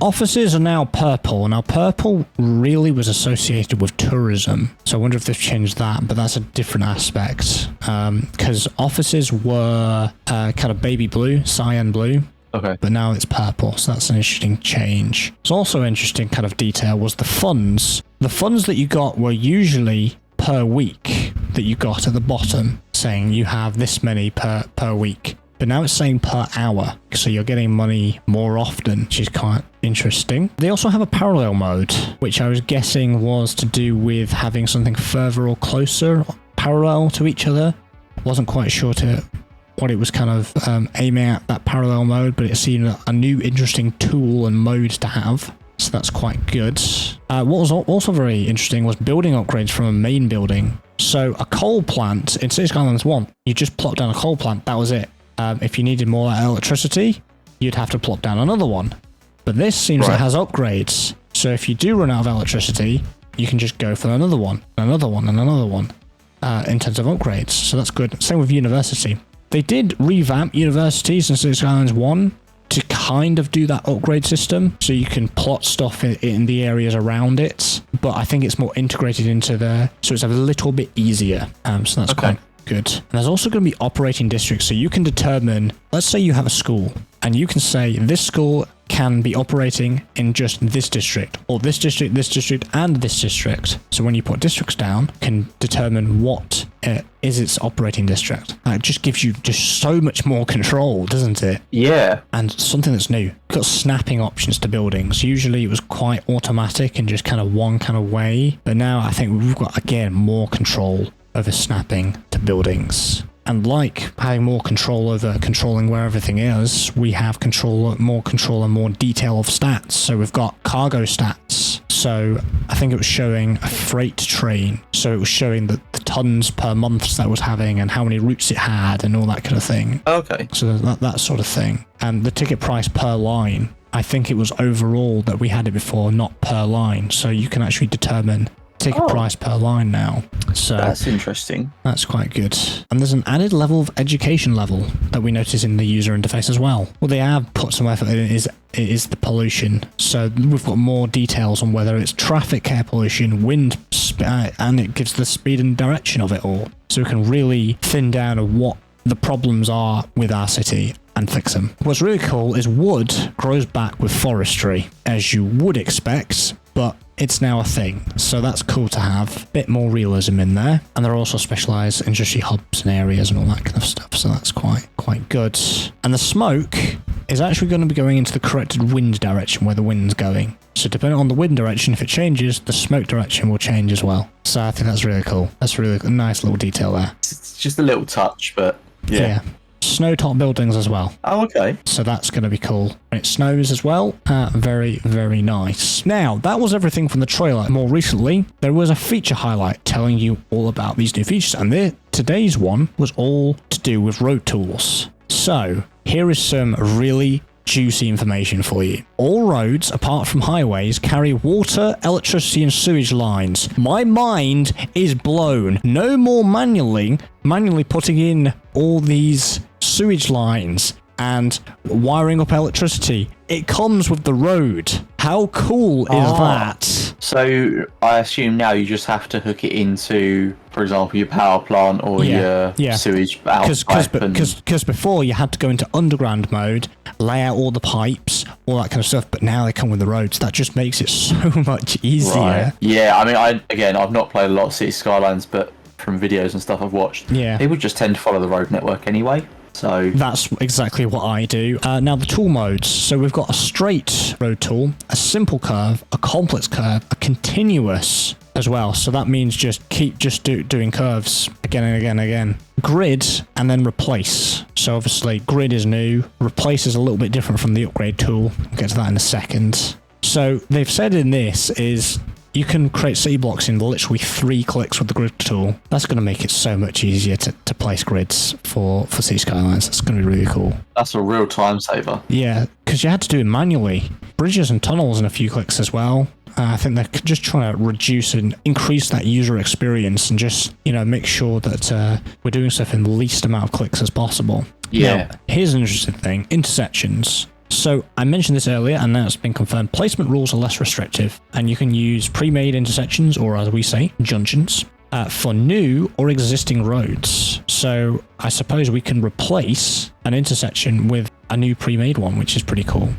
Offices are now purple. Now, purple really was associated with tourism. So I wonder if they've changed that, but that's a different aspect. Because offices were kind of baby blue, cyan blue. Okay. But now it's purple, so that's an interesting change. It's also interesting kind of detail was the funds. The funds that you got were usually per week that you got at the bottom, saying you have this many per week. But now it's saying per hour, so you're getting money more often, which is quite interesting. They also have a parallel mode, which I was guessing was to do with having something further or closer parallel to each other. Wasn't quite sure what it was kind of aiming at, that parallel mode, but it seemed a new interesting tool and mode to have, so that's quite good. What was also very interesting was building upgrades from a main building. So a coal plant in City Skylines 1, you just plop down a coal plant, that was it. If you needed more electricity, you'd have to plop down another one. But this seems like it has upgrades, so if you do run out of electricity, you can just go for another one, and another one, and another one in terms of upgrades, so that's good. Same with university. They did revamp universities in City Skylines 1 to kind of do that upgrade system, so you can plot stuff in the areas around it, but I think it's more integrated into there, so it's a little bit easier, so that's quite good. And there's also going to be operating districts, so you can determine, let's say you have a school, and you can say this school can be operating in just this district, or this district, and this district. So when you put districts down, you can determine what is its operating district. It just gives you just so much more control, doesn't it? Yeah. And something that's new. You've got snapping options to buildings. Usually it was quite automatic and just kind of one kind of way, but now I think we've got, again, more control over snapping to buildings. And like having more control over controlling where everything is, we have more control and more detail of stats. So we've got cargo stats. So I think it was showing a freight train. So it was showing the tons per month that it was having and how many routes it had and all that kind of thing. Okay. So that sort of thing. And the ticket price per line, I think it was overall that we had it before, not per line. So you can actually determine ticket price per line now. So that's interesting. That's quite good. And there's an added level of education level that we notice in the user interface as well. What they have put some effort in is the pollution. So we've got more details on whether it's traffic, air pollution, wind, and it gives the speed and direction of it all. So we can really thin down what the problems are with our city and fix them. What's really cool is wood grows back with forestry, as you would expect, but it's now a thing. So that's cool to have. A bit more realism in there. And there are also specialized industry hubs and areas and all that kind of stuff. So that's quite good. And the smoke is actually going to be going into the corrected wind direction where the wind's going. So depending on the wind direction, if it changes, the smoke direction will change as well. So I think that's really cool. That's really a nice little detail there. It's just a little touch, but yeah. Snow top buildings as well. Oh, okay. So that's going to be cool. It snows as well. Very, very nice. Now, that was everything from the trailer. More recently, there was a feature highlight telling you all about these new features. And today's one was all to do with road tools. So here is some really juicy information for you. All roads, apart from highways, carry water, electricity, and sewage lines. My mind is blown. No more manually putting in all these sewage lines and wiring up electricity. It comes with the road. How cool is that? So I assume now you just have to hook it into, for example, your power plant or your sewage outpipe. Because before you had to go into underground mode, lay out all the pipes, all that kind of stuff. But now they come with the roads. That just makes it so much easier. Right. Yeah, I mean, I've not played a lot of City Skylines, but from videos and stuff I've watched, people just tend to follow the road network anyway. So that's exactly what I do. Now the tool modes. So we've got a straight road tool, a simple curve, a complex curve, a continuous as well. So that means just keep doing curves again and again and again. Grid and then replace. So obviously grid is new. Replace is a little bit different from the upgrade tool. We'll get to that in a second. So they've said in this is you can create city blocks in literally 3 clicks with the grid tool. That's going to make it so much easier to place grids for City Skylines. That's going to be really cool. That's a real time saver. Yeah, because you had to do it manually. Bridges and tunnels in a few clicks as well. I think they're just trying to reduce and increase that user experience and just, make sure that we're doing stuff in the least amount of clicks as possible. Yeah. Now, here's an interesting thing. Intersections. So I mentioned this earlier and now it's been confirmed. Placement rules are less restrictive and you can use pre-made intersections, or as we say, junctions, for new or existing roads. So I suppose we can replace an intersection with a new pre-made one, which is pretty cool.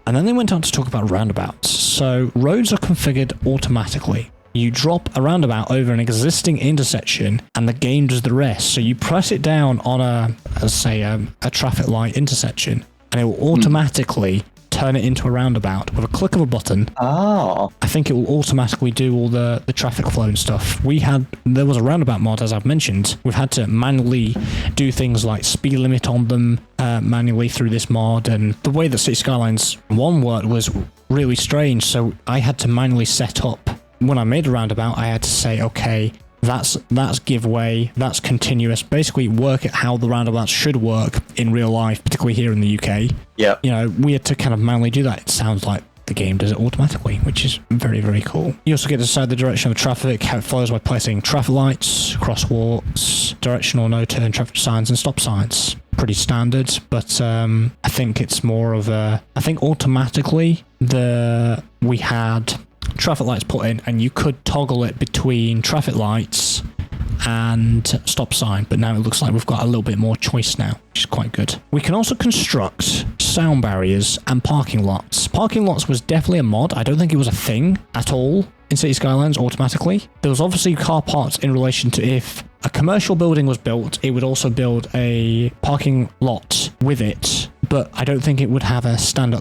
And then they went on to talk about roundabouts. So roads are configured automatically. You drop a roundabout over an existing intersection and the game does the rest. So you press it down on a traffic light intersection and it will automatically turn it into a roundabout with a click of a button. Oh. I think it will automatically do all the traffic flow and stuff. There was a roundabout mod, as I've mentioned. We've had to manually do things like speed limit on them manually through this mod. And the way that City Skylines 1 worked was really strange. So I had to manually set up, when I made a roundabout, I had to say, okay, that's giveaway, that's continuous. Basically work at how the roundabouts should work in real life, particularly here in the UK. Yeah. We had to kind of manually do that. It sounds like the game does it automatically, which is very, very cool. You also get to decide the direction of traffic, how it follows by placing traffic lights, crosswalks, directional no-turn traffic signs, and stop signs. Pretty standard, but I think it's more of I think automatically we had traffic lights put in and you could toggle it between traffic lights and stop sign, but now it looks like we've got a little bit more choice now, which is quite good. We can also construct sound barriers and parking lots. Parking lots was definitely a mod. I don't think it was a thing at all in City Skylines automatically. There was obviously car parks in relation to if a commercial building was built, it would also build a parking lot with it, but I don't think it would have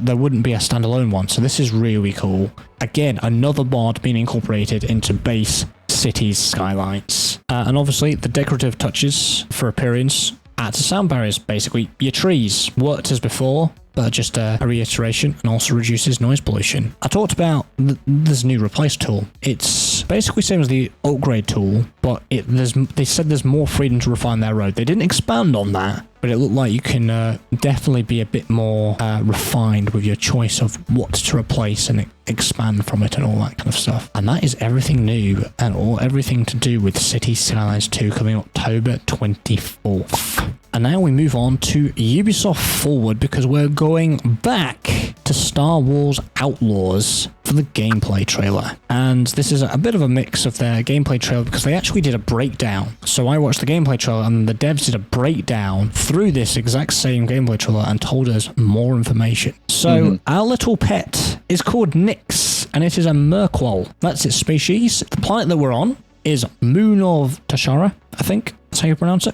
there wouldn't be a standalone one. So this is really cool. Again, another mod being incorporated into base Cities Skylines. And obviously the decorative touches for appearance Acts as sound barriers, basically. Your trees worked as before, but just a reiteration, and also reduces noise pollution. I talked about this new replace tool. It's basically same as the upgrade tool, but they said there's more freedom to refine their road. They didn't expand on that, but it looked like you can definitely be a bit more refined with your choice of what to replace and expand from it and all that kind of stuff. And that is everything new and everything to do with Cities Skylines II coming October 24th. And now we move on to Ubisoft Forward, because we're going back to Star Wars Outlaws for the gameplay trailer. And this is a bit of a mix of their gameplay trailer, because they actually did a breakdown. So I watched the gameplay trailer and the devs did a breakdown through this exact same gameplay trailer and told us more information. So our little pet is called Nyx, and it is a Merqual. That's its species. The planet that we're on is Moon of Tashara, I think that's how you pronounce it.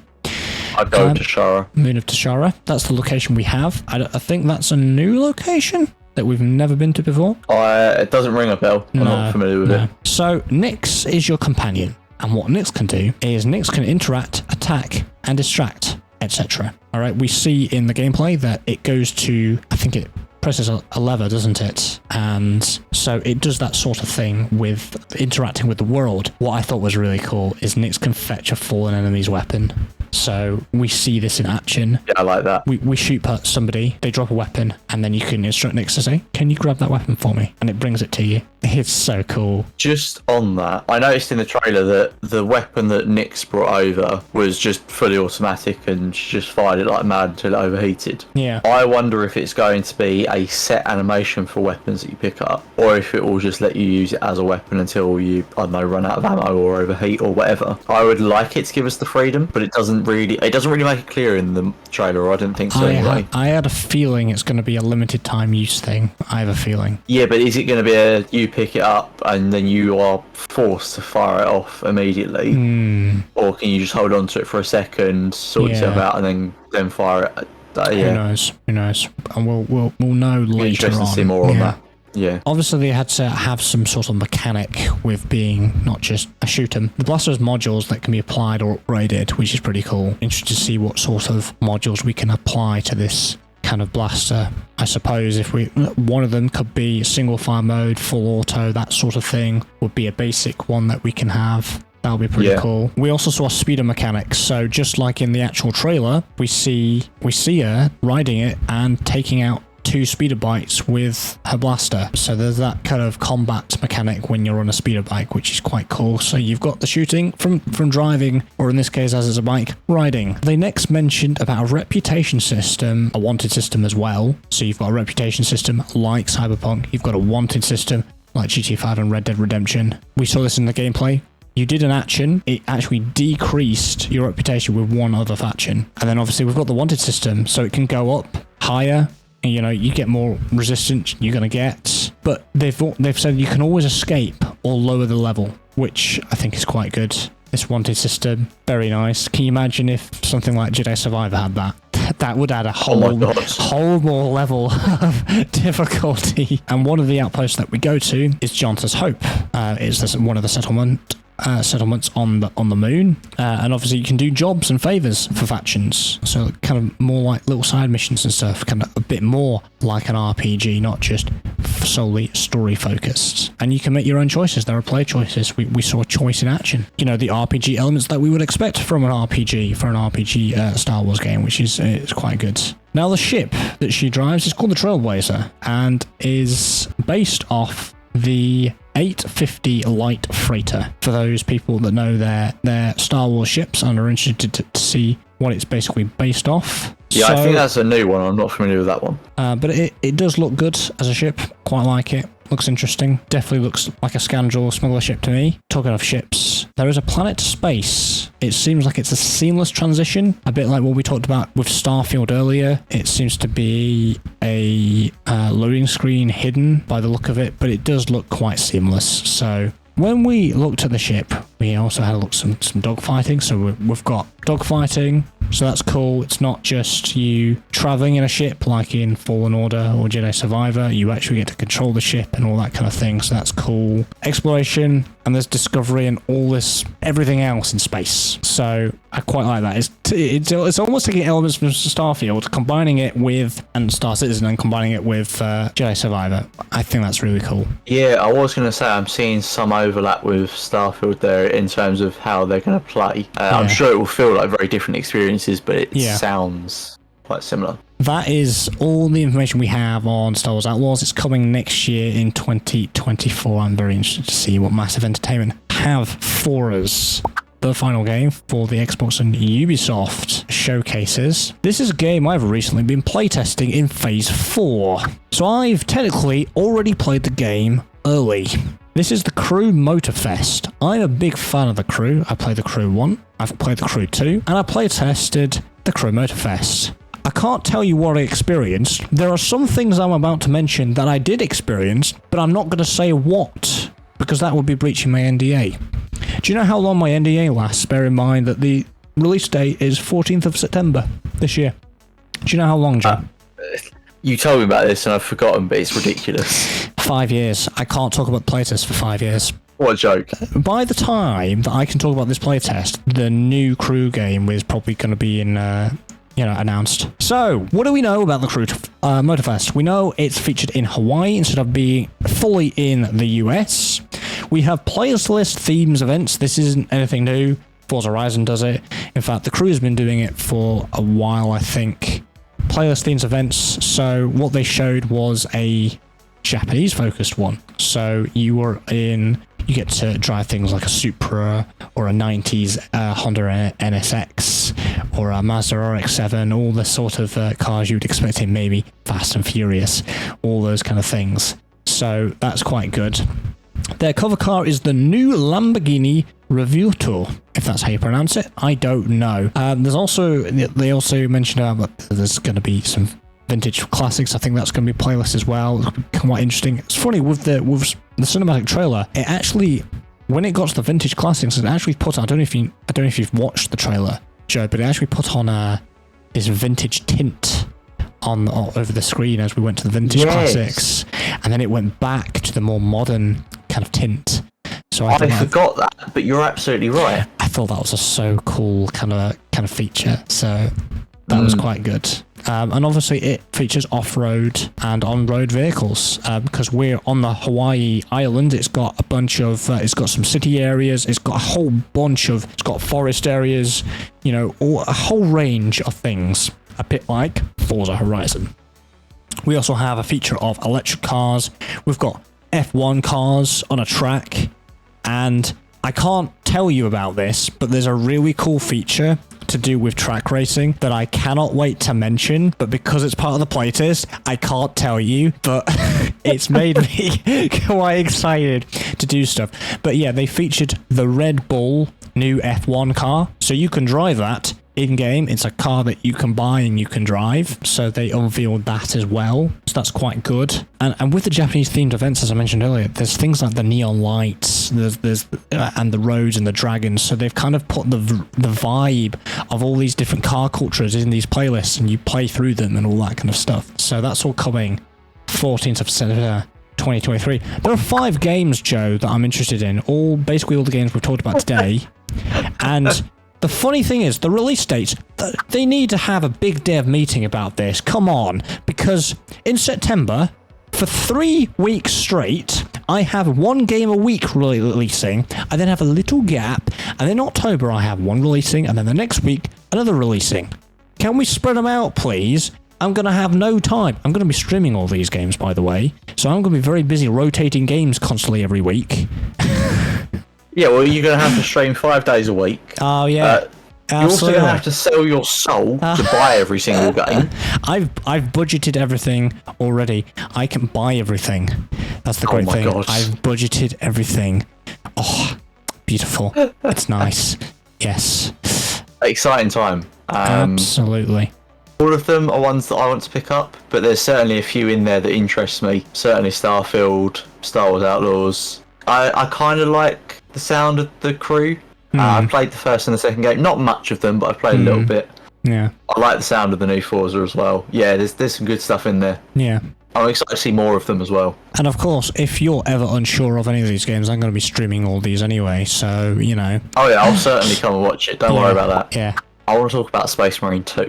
I'd go Tashara. Moon of Tashara. That's the location we have. I think that's a new location that we've never been to before. It doesn't ring a bell. I'm not familiar with it. So Nyx is your companion, and what Nyx can do is Nyx can interact, attack, and distract, etc. All right, we see in the gameplay that it goes to, I think it presses a lever, doesn't it? And so it does that sort of thing with interacting with the world. What I thought was really cool is Nyx can fetch a fallen enemy's weapon. So we see this in action. Yeah, I like that. We shoot at somebody, they drop a weapon, and then you can instruct Nyx to say, can you grab that weapon for me? And it brings it to you. It's so cool. Just on that, I noticed in the trailer that the weapon that Nyx brought over was just fully automatic, and she just fired it like mad until it overheated. Yeah. I wonder if it's going to be a set animation for weapons that you pick up, or if it will just let you use it as a weapon until you, I don't know, run out of ammo or overheat or whatever. I would like it to give us the freedom, but it doesn't really make it clear in the trailer, or I didn't think so anyway. I had a feeling it's going to be a limited time use thing. I have a feeling. Yeah, but is it going to be you pick it up and then you are forced to fire it off immediately? Or can you just hold on to it for a second, sort yourself out, and then fire it? Who knows? And we'll know later on. Interesting to see more on that. Yeah. Obviously, they had to have some sort of mechanic with being not just a shoot 'em. The blaster has modules that can be applied or upgraded, which is pretty cool. Interested to see what sort of modules we can apply to this kind of blaster. I suppose if one of them could be single fire mode, full auto, that sort of thing would be a basic one that we can have. That would be pretty cool. We also saw a speeder mechanic. So just like in the actual trailer, we see her riding it and taking out 2 speeder bikes with her blaster. So there's that kind of combat mechanic when you're on a speeder bike, which is quite cool. So you've got the shooting from driving, or in this case, as it's a bike, riding. They next mentioned about a reputation system, a wanted system as well. So you've got a reputation system like Cyberpunk. You've got a wanted system like GTA 5 and Red Dead Redemption. We saw this in the gameplay. You did an action, it actually decreased your reputation with one other faction. And then obviously we've got the wanted system, so it can go up higher. You know, you get more resistance you're going to get. But they've said you can always escape or lower the level, which I think is quite good. This wanted system, very nice. Can you imagine if something like Jedi Survivor had that? That would add a whole more level of difficulty. And one of the outposts that we go to is Jonta's Hope. It's one of the settlements on the moon, and obviously you can do jobs and favors for factions, so kind of more like little side missions and stuff, kind of a bit more like an RPG, not just solely story focused. And you can make your own choices. There are play choices. We saw choice in action, you know, the RPG elements that we would expect from an RPG for an RPG Star Wars game, which is quite good. Now the ship that she drives is called the Trailblazer and is based off the 850 light freighter. For those people that know their Star Wars ships and are interested to see what it's basically based off. Yeah, I think that's a new one. I'm not familiar with that one. But it does look good as a ship. Quite like it. Looks interesting. Definitely looks like a scoundrel smuggler ship to me. Talking of ships, there is a planet to space. It seems like it's a seamless transition, a bit like what we talked about with Starfield earlier. It seems to be a loading screen hidden by the look of it, but it does look quite seamless. So when we looked at the ship, We also had a look some dogfighting, so we've got dogfighting, so that's cool. It's not just you traveling in a ship like in Fallen Order or Jedi Survivor. You actually get to control the ship and all that kind of thing, so that's cool. Exploration, and there's discovery and all this, everything else in space. So I quite like that. It's almost taking elements from Starfield, combining it with, and Star Citizen, and combining it with Jedi Survivor. I think that's really cool. Yeah, I was going to say I'm seeing some overlap with Starfield there in terms of how they're going to play. I'm sure it will feel like very different experiences, but it sounds quite similar. That is all the information we have on Star Wars Outlaws. It's coming next year in 2024. I'm very interested to see what Massive Entertainment have for us. The final game for the Xbox and Ubisoft Showcases. This is a game I've recently been playtesting in Phase 4. So I've technically already played the game early. This is the Crew Motorfest. I'm a big fan of the Crew. I played the Crew 1, I've played the Crew 2, and I playtested the Crew Motorfest. I can't tell you what I experienced. There are some things I'm about to mention that I did experience, but I'm not going to say what, because that would be breaching my NDA. Do you know how long my NDA lasts? Bear in mind that the release date is 14th of September this year. Do you know how long, Joe? You told me about this and I've forgotten, but it's ridiculous. 5 years. I can't talk about playtest for 5 years. What a joke. By the time that I can talk about this playtest, the new Crew game is probably going to be in... announced. So, what do we know about the Crew Motorfest? We know it's featured in Hawaii instead of being fully in the US. We have players list themes events. This isn't anything new. Forza Horizon does it. In fact, the Crew has been doing it for a while, I think. Playlist themes events. So, what they showed was a Japanese-focused one. So, you get to drive things like a Supra or a 90s Honda NSX or a Mazda RX-7, all the sort of cars you'd expect in maybe Fast and Furious, all those kind of things. So that's quite good. Their cover car is the new Lamborghini Revuelto, if that's how you pronounce it. I don't know. They also mentioned that there's going to be some vintage classics. I think that's going to be playlist as well. It's quite interesting. It's funny with the cinematic trailer. It actually, when it got to the vintage classics, it actually put. I don't know if you've watched the trailer, Joe, but it actually put on this vintage tint on over the screen as we went to the vintage classics, and then it went back to the more modern kind of tint. So I forgot that, but you're absolutely right. I thought that was a so cool kind of feature. So that was quite good. And obviously it features off-road and on-road vehicles because we're on the Hawaii island. It's got a bunch of, it's got some city areas. It's got a whole bunch of, it's got forest areas, a whole range of things, a bit like Forza Horizon. We also have a feature of electric cars. We've got F1 cars on a track, and I can't tell you about this, but there's a really cool feature to do with track racing that I cannot wait to mention, but because it's part of the playtest, I can't tell you, but it's made me quite excited to do stuff. But yeah, they featured the Red Bull new F1 car, so you can drive that in-game. It's a car that you can buy and you can drive, so they unveiled that as well, so that's quite good. And with the Japanese themed events, as I mentioned earlier, there's things like the neon lights, there's and the roads and the dragons, so they've kind of put the vibe of all these different car cultures in these playlists, and you play through them and all that kind of stuff. So that's all coming 14th of September 2023. There are 5 games, Joe, that I'm interested in, basically all the games we've talked about today. And the funny thing is, the release dates, they need to have a big dev meeting about this. Come on. Because in September, for 3 weeks straight, I have 1 game a week releasing. I then have a little gap. And then in October, I have 1 releasing. And then the next week, another releasing. Can we spread them out, please? I'm going to have no time. I'm going to be streaming all these games, by the way. So I'm going to be very busy rotating games constantly every week. Yeah, well, you're going to have to stream 5 days a week. Oh, yeah. You're also going to have to sell your soul to buy every single game. I've budgeted everything already. I can buy everything. That's the great thing. God. I've budgeted everything. Oh, beautiful. It's nice. Yes. Exciting time. Absolutely. All of them are ones that I want to pick up, but there's certainly a few in there that interest me. Certainly Starfield, Star Wars Outlaws. I kind of like the sound of the crew. I've played the first and the second game. Not much of them, but I've played a little bit. Yeah. I like the sound of the new Forza as well. Yeah, there's some good stuff in there. Yeah. I'm excited to see more of them as well. And of course, if you're ever unsure of any of these games, I'm going to be streaming all these anyway, so, you know. Oh yeah, I'll certainly come and watch it. Don't worry about that. Yeah. I want to talk about Space Marine 2.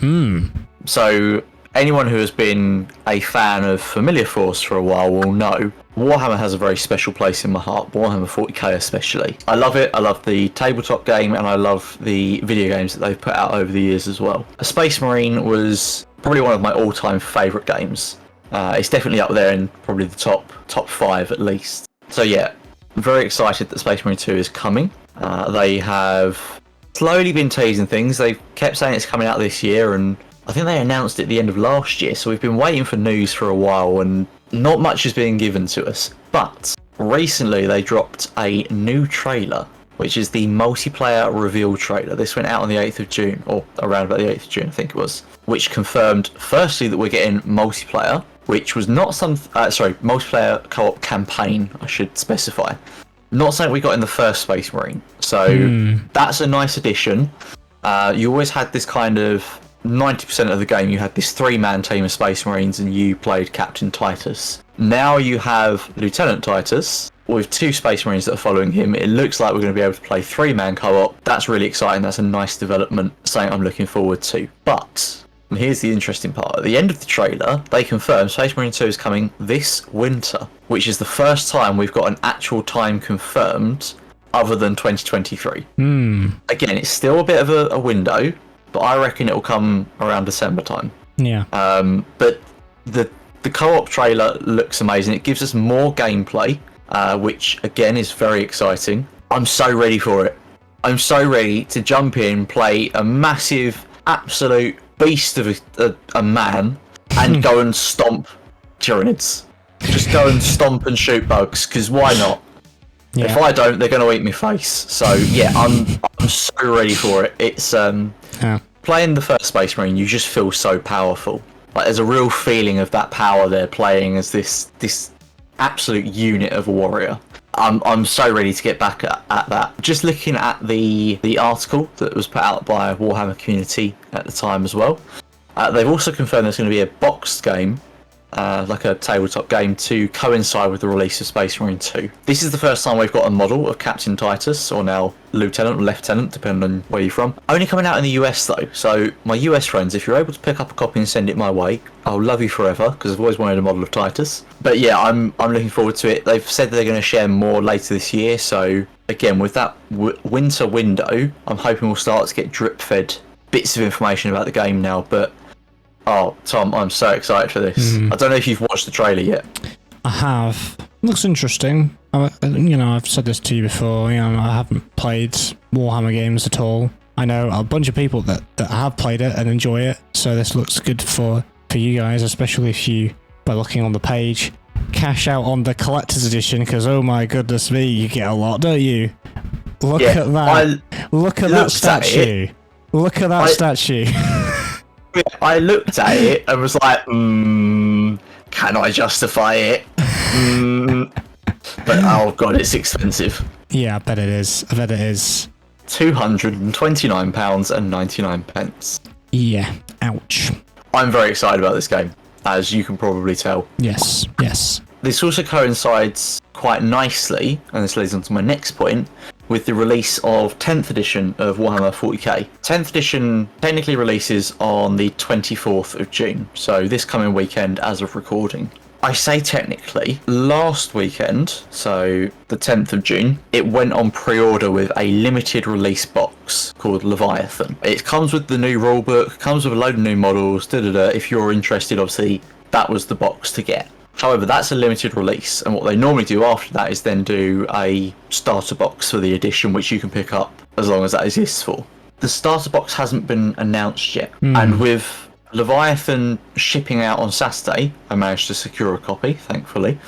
Hmm. So, anyone who has been a fan of Familiar Force for a while will know Warhammer has a very special place in my heart, Warhammer 40k especially. I love it, I love the tabletop game, and I love the video games that they've put out over the years as well. Space Marine was probably one of my all-time favourite games. It's definitely up there in probably the top 5 at least. So yeah, very excited that Space Marine 2 is coming. They have slowly been teasing things. They've kept saying it's coming out this year, and I think they announced it at the end of last year, so we've been waiting for news for a while, and not much is being given to us. But recently they dropped a new trailer, which is the multiplayer reveal trailer. This went out on the 8th of June, or around about the 8th of June, I think it was, which confirmed, firstly, that we're getting multiplayer, which was not multiplayer co-op campaign, I should specify. Not something we got in the first Space Marine. So that's a nice addition. You always had this kind of 90% of the game, you had this 3-man team of Space Marines and you played Captain Titus. Now you have Lieutenant Titus with 2 Space Marines that are following him. It looks like we're going to be able to play 3-man co-op. That's really exciting. That's a nice development, something I'm looking forward to. But here's the interesting part. At the end of the trailer, they confirm Space Marine 2 is coming this winter, which is the first time we've got an actual time confirmed other than 2023. Again, it's still a bit of a window, but I reckon it will come around December time. Yeah. But the co-op trailer looks amazing. It gives us more gameplay, which again is very exciting. I'm so ready for it. I'm so ready to jump in, play a massive, absolute beast of a man, and go and stomp Tyranids. Just go and stomp and shoot bugs, because why not? Yeah. If I don't, they're going to eat my face. So yeah, I'm so ready for it. It's playing the first Space Marine, you just feel so powerful. Like there's a real feeling of that power they're playing as this absolute unit of a warrior. I'm so ready to get back at that. Just looking at the article that was put out by Warhammer community at the time as well. They've also confirmed there's going to be a boxed game, like a tabletop game, to coincide with the release of Space Marine 2. This is the first time we've got a model of Captain Titus, or now Lieutenant or Lieutenant, depending on where you're from. Only coming out in the US though, so my US friends, if you're able to pick up a copy and send it my way, I'll love you forever, because I've always wanted a model of Titus. But yeah, I'm looking forward to it. They've said they're going to share more later this year, so again, with that winter window, I'm hoping we'll start to get drip-fed bits of information about the game now, but oh, Tom, I'm so excited for this. I don't know if you've watched the trailer yet. I have. Looks interesting. I've said this to you before. I haven't played Warhammer games at all. I know a bunch of people that have played it and enjoy it, so this looks good for you guys, especially if you, by looking on the page, cash out on the collector's edition, because oh my goodness me, you get a lot, don't you? Look at that. Look at that statue. Look at that statue. I looked at it and was like, can I justify it? But oh god, it's expensive. Yeah, I bet it is. £229.99. Yeah, ouch. I'm very excited about this game, as you can probably tell. Yes. This also coincides quite nicely, and this leads on to my next point, with the release of 10th edition of Warhammer 40k. 10th edition technically releases on the 24th of June, so this coming weekend as of recording. I say technically, last weekend, so the 10th of June, it went on pre-order with a limited release box called Leviathan. It comes with the new rulebook, comes with a load of new models, If you're interested, obviously, that was the box to get. However, that's a limited release, and what they normally do after that is then do a starter box for the edition, which you can pick up as long as that is useful. The starter box hasn't been announced yet, and with Leviathan shipping out on Saturday, I managed to secure a copy, thankfully.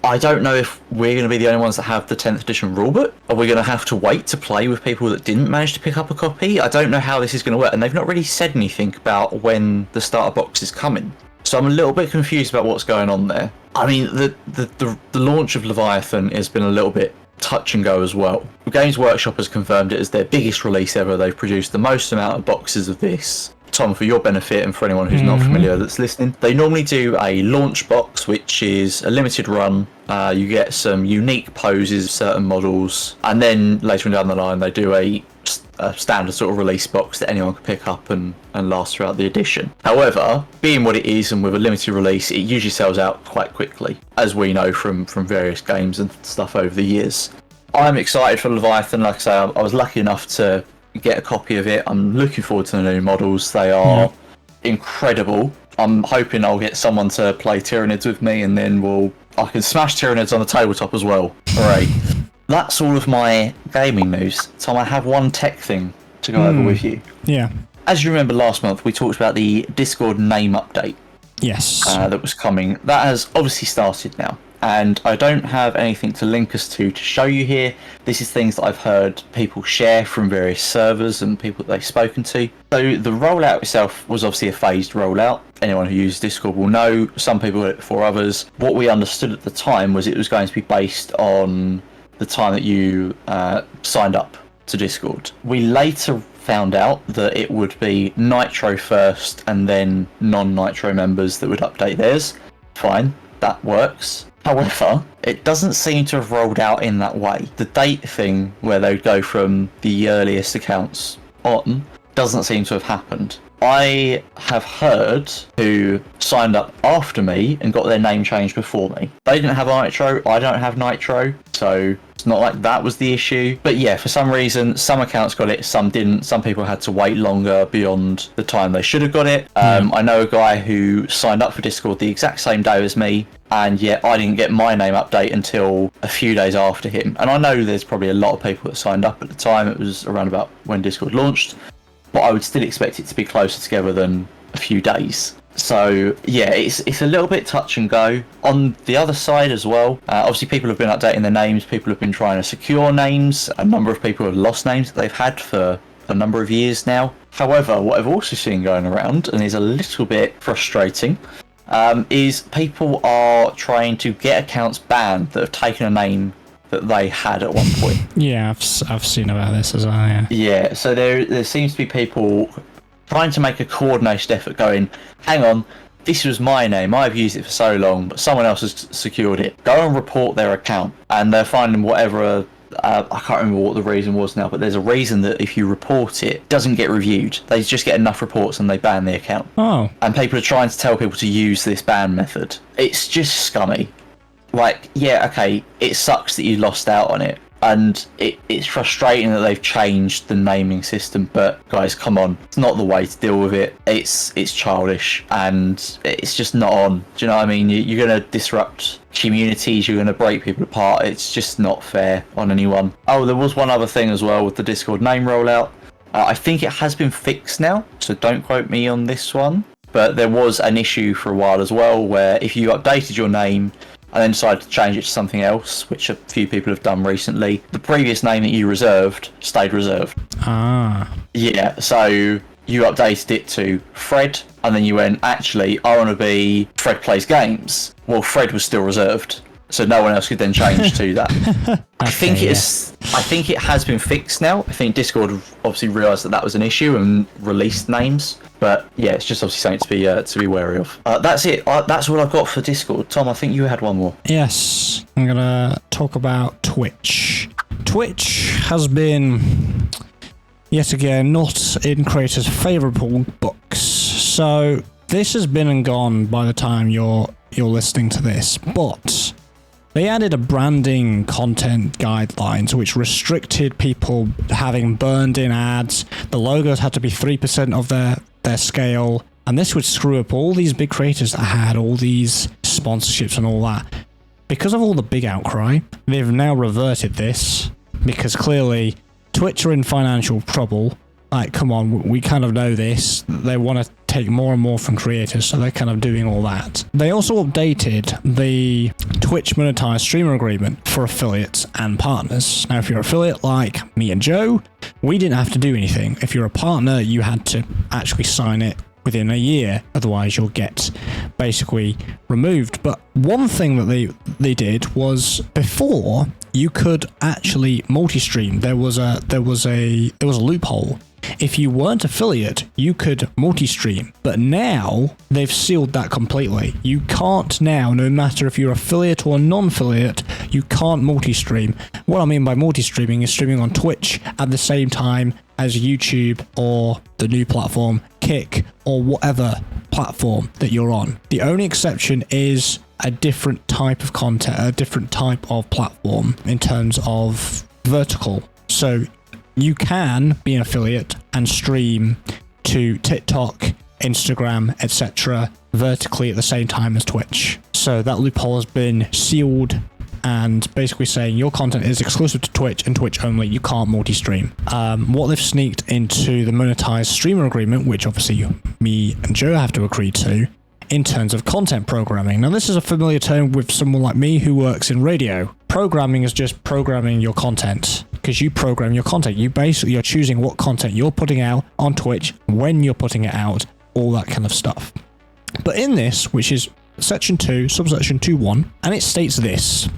I don't know if we're going to be the only ones that have the 10th edition rulebook. Are we going to have to wait to play with people that didn't manage to pick up a copy? I don't know how this is going to work, and they've not really said anything about when the starter box is coming. So I'm a little bit confused about what's going on there. I mean, the launch of Leviathan has been a little bit touch and go as well. Games Workshop has confirmed it as their biggest release ever. They've produced the most amount of boxes of this. Tom, for your benefit and for anyone who's not familiar that's listening, they normally do a launch box, which is a limited run. You get some unique poses, certain models, and then later on down the line they do a standard sort of release box that anyone can pick up and last throughout the edition. However, being what it is and with a limited release, it usually sells out quite quickly, as we know from various games and stuff over the years. I'm excited for Leviathan. Like I say, I was lucky enough to get a copy of it. I'm looking forward to the new models. They are incredible. I'm hoping I'll get someone to play Tyranids with me, and then I can smash Tyranids on the tabletop as well. Alright. That's all of my gaming news. Tom, I have one tech thing to go over with you. Yeah. As you remember last month, we talked about the Discord name update. Yes. That was coming. That has obviously started now. And I don't have anything to link us to show you here. This is things that I've heard people share from various servers and people that they've spoken to. So the rollout itself was obviously a phased rollout. Anyone who uses Discord will know. Some people did it before others. What we understood at the time was it was going to be based on the time that you signed up to Discord. We later found out that it would be Nitro first and then non-Nitro members that would update theirs. Fine, that works. However, it doesn't seem to have rolled out in that way. The date thing, where they would go from the earliest accounts on, doesn't seem to have happened. I have heard who signed up after me and got their name changed before me. They didn't have Nitro, I don't have Nitro, so it's not like that was the issue. But yeah, for some reason, some accounts got it, some didn't. Some people had to wait longer beyond the time they should have got it. I know a guy who signed up for Discord the exact same day as me, and yet I didn't get my name update until a few days after him. And I know there's probably a lot of people that signed up at the time. It was around about when Discord launched, but I would still expect it to be closer together than a few days. So yeah, it's a little bit touch and go. On the other side as well, obviously people have been updating their names, people have been trying to secure names. A number of people have lost names that they've had for a number of years now. However, what I've also seen going around, and is a little bit frustrating, is people are trying to get accounts banned that have taken a name that they had at one point. Yeah, I've seen about this as well, yeah. Yeah, so there seems to be people trying to make a coordinated effort going, hang on, this was my name, I've used it for so long, but someone else has secured it. Go and report their account, and they're finding whatever, I can't remember what the reason was now, but there's a reason that if you report it, it doesn't get reviewed. They just get enough reports and they ban the account. Oh. And people are trying to tell people to use this ban method. It's just scummy. Like, yeah, okay, it sucks that you lost out on it, and it's frustrating that they've changed the naming system, but guys, come on, it's not the way to deal with it. It's childish, and it's just not on. Do you know what I mean? You're going to disrupt communities, you're going to break people apart. It's just not fair on anyone. Oh, there was one other thing as well with the Discord name rollout. I think it has been fixed now, so don't quote me on this one, but there was an issue for a while as well, where if you updated your name and then decided to change it to something else, which a few people have done recently, the previous name that you reserved stayed reserved. Ah. Yeah, so you updated it to Fred, and then you went, actually, I want to be Fred Plays Games. Well, Fred was still reserved, so no one else could then change to that. I think it has been fixed now. I think Discord obviously realised that was an issue and released names. But yeah, it's just obviously something to be wary of. That's it. That's all I've got for Discord. Tom, I think you had one more. Yes, I'm gonna talk about Twitch. Twitch has been yet again not in creators' favourable books. So this has been and gone by the time you're listening to this, but they added a branding content guidelines which restricted people having burned in ads. The logos had to be 3% of their scale, and this would screw up all these big creators that had all these sponsorships and all that. Because of all the big outcry, they've now reverted this, because clearly Twitch are in financial trouble. Like, come on, we kind of know this. They want to take more and more from creators, so they're kind of doing all that. They also updated the Twitch monetized streamer agreement for affiliates and partners. Now, if you're an affiliate like me and Joe, we didn't have to do anything. If you're a partner, you had to actually sign it within a year. Otherwise, you'll get basically removed. But one thing that they did was, before you could actually multi-stream, there was a loophole. If you weren't affiliate, you could multi-stream, but now they've sealed that completely. You can't now, no matter if you're affiliate or non-affiliate, you can't multi-stream. What I mean by multi-streaming is streaming on Twitch at the same time as YouTube or the new platform, Kick, or whatever platform that you're on. The only exception is a different type of content, a different type of platform in terms of vertical. So you can be an affiliate and stream to TikTok, Instagram, etc. vertically at the same time as Twitch. So that loophole has been sealed and basically saying your content is exclusive to Twitch and Twitch only. You can't multi-stream. What they've sneaked into the monetized streamer agreement, which obviously me and Joe have to agree to, in terms of content programming. Now, this is a familiar term with someone like me who works in radio. Programming is just programming your content, because you program your content. You're choosing what content you're putting out on Twitch, when you're putting it out, all that kind of stuff. But in this, which is Section 2, Subsection 2.1, and it states this: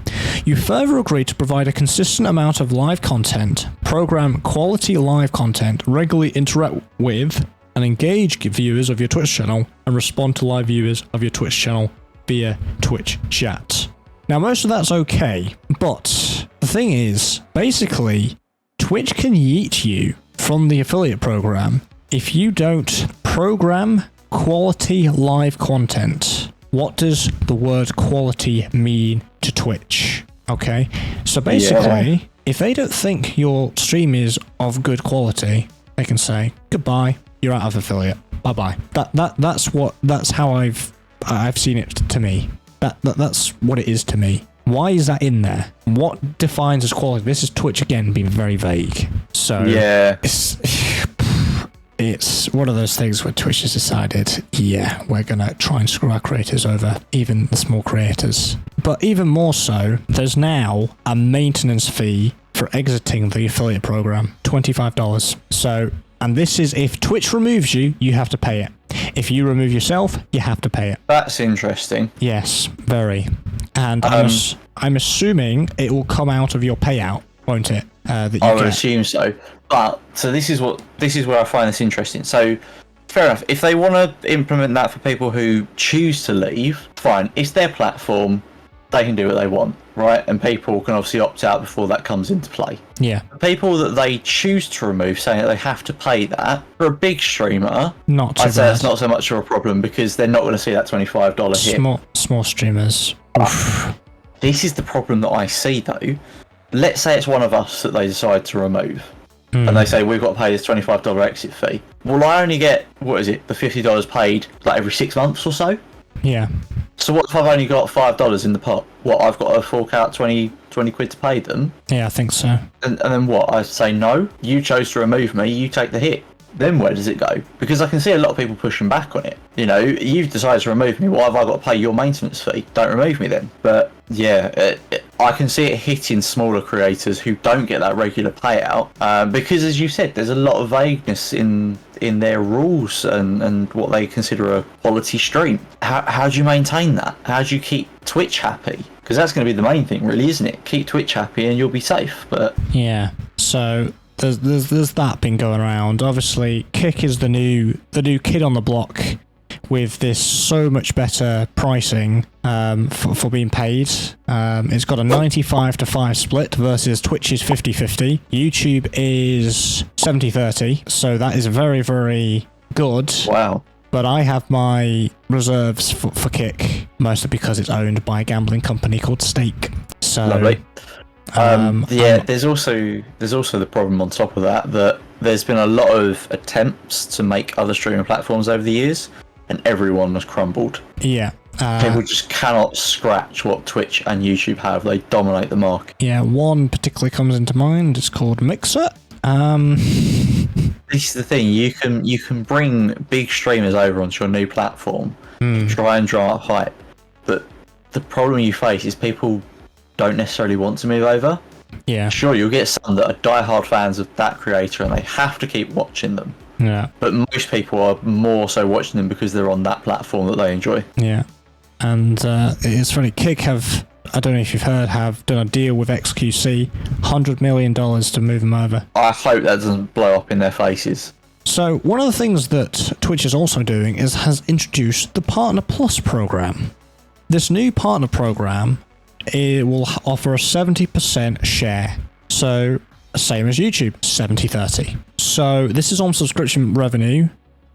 you further agree to provide a consistent amount of live content, program quality live content, regularly interact with and engage viewers of your Twitch channel, and respond to live viewers of your Twitch channel via Twitch chat. Now, most of that's okay, but the thing is, basically, Twitch can yeet you from the affiliate program if you don't program quality live content. What does the word quality mean to Twitch? Okay, so basically, if they don't think your stream is of good quality, they can say goodbye. You're out of affiliate. Bye bye. That's how I've seen it to me. That's what it is to me. Why is that in there? What defines as quality? This is Twitch again being very vague. So yeah, it's one of those things where Twitch has decided, yeah, we're gonna try and screw our creators over, even the small creators. But even more so, there's now a maintenance fee for exiting the affiliate program, $25. So. And this is if Twitch removes you, you have to pay it. If you remove yourself, you have to pay it. That's interesting. Yes, very. And I'm assuming it will come out of your payout, won't it? That you I would assume so. But so this is where I find this interesting. So fair enough. If they want to implement that for people who choose to leave, fine. It's their platform. They can do what they want, right? And people can obviously opt out before that comes into play. Yeah. People that they choose to remove, saying that they have to pay that, for a big streamer, I'd say that's not so much of a problem, because they're not going to see that $25 hit. Small streamers. This is the problem that I see, though. Let's say it's one of us that they decide to remove. And they say, we've got to pay this $25 exit fee. Will I only get, the $50 paid like every 6 months or so? Yeah. So what if I've only got $5 in the pot? What, I've got to fork out 20 quid to pay them? Yeah, I think so. And then what? I say, no, you chose to remove me, you take the hit. Then where does it go? Because I can see a lot of people pushing back on it. You know, you've decided to remove me, why have I got to pay your maintenance fee? Don't remove me then. But yeah, I can see it hitting smaller creators who don't get that regular payout. Because as you said, there's a lot of vagueness in their rules and what they consider a quality stream. How do you maintain that? How do you keep Twitch happy? Because that's going to be the main thing, really, isn't it? Keep Twitch happy and you'll be safe. But yeah, so there's that been going around. Obviously, Kick is the new kid on the block with this so much better pricing for being paid. It's got a 95-5 split versus Twitch's 50-50. YouTube is 70-30, so that is very, very good. Wow. But I have my reserves for Kick, mostly because it's owned by a gambling company called Stake. So, lovely. There's also the problem on top of that there's been a lot of attempts to make other streaming platforms over the years, and everyone has crumbled. Yeah. People just cannot scratch what Twitch and YouTube have. They dominate the market. Yeah, one particularly comes into mind. It's called Mixer. This is the thing. You can bring big streamers over onto your new platform, try and draw up hype, but the problem you face is people don't necessarily want to move over. Yeah. Sure, you'll get some that are diehard fans of that creator and they have to keep watching them. Yeah. But most people are more so watching them because they're on that platform that they enjoy. Yeah. And it's funny, Kick have, I don't know if you've heard, have done a deal with XQC, $100 million to move them over. I hope that doesn't blow up in their faces. So one of the things that Twitch is also doing is has introduced the Partner Plus program. This new partner program, it will offer a 70% share. So same as YouTube, 70-30. So this is on subscription revenue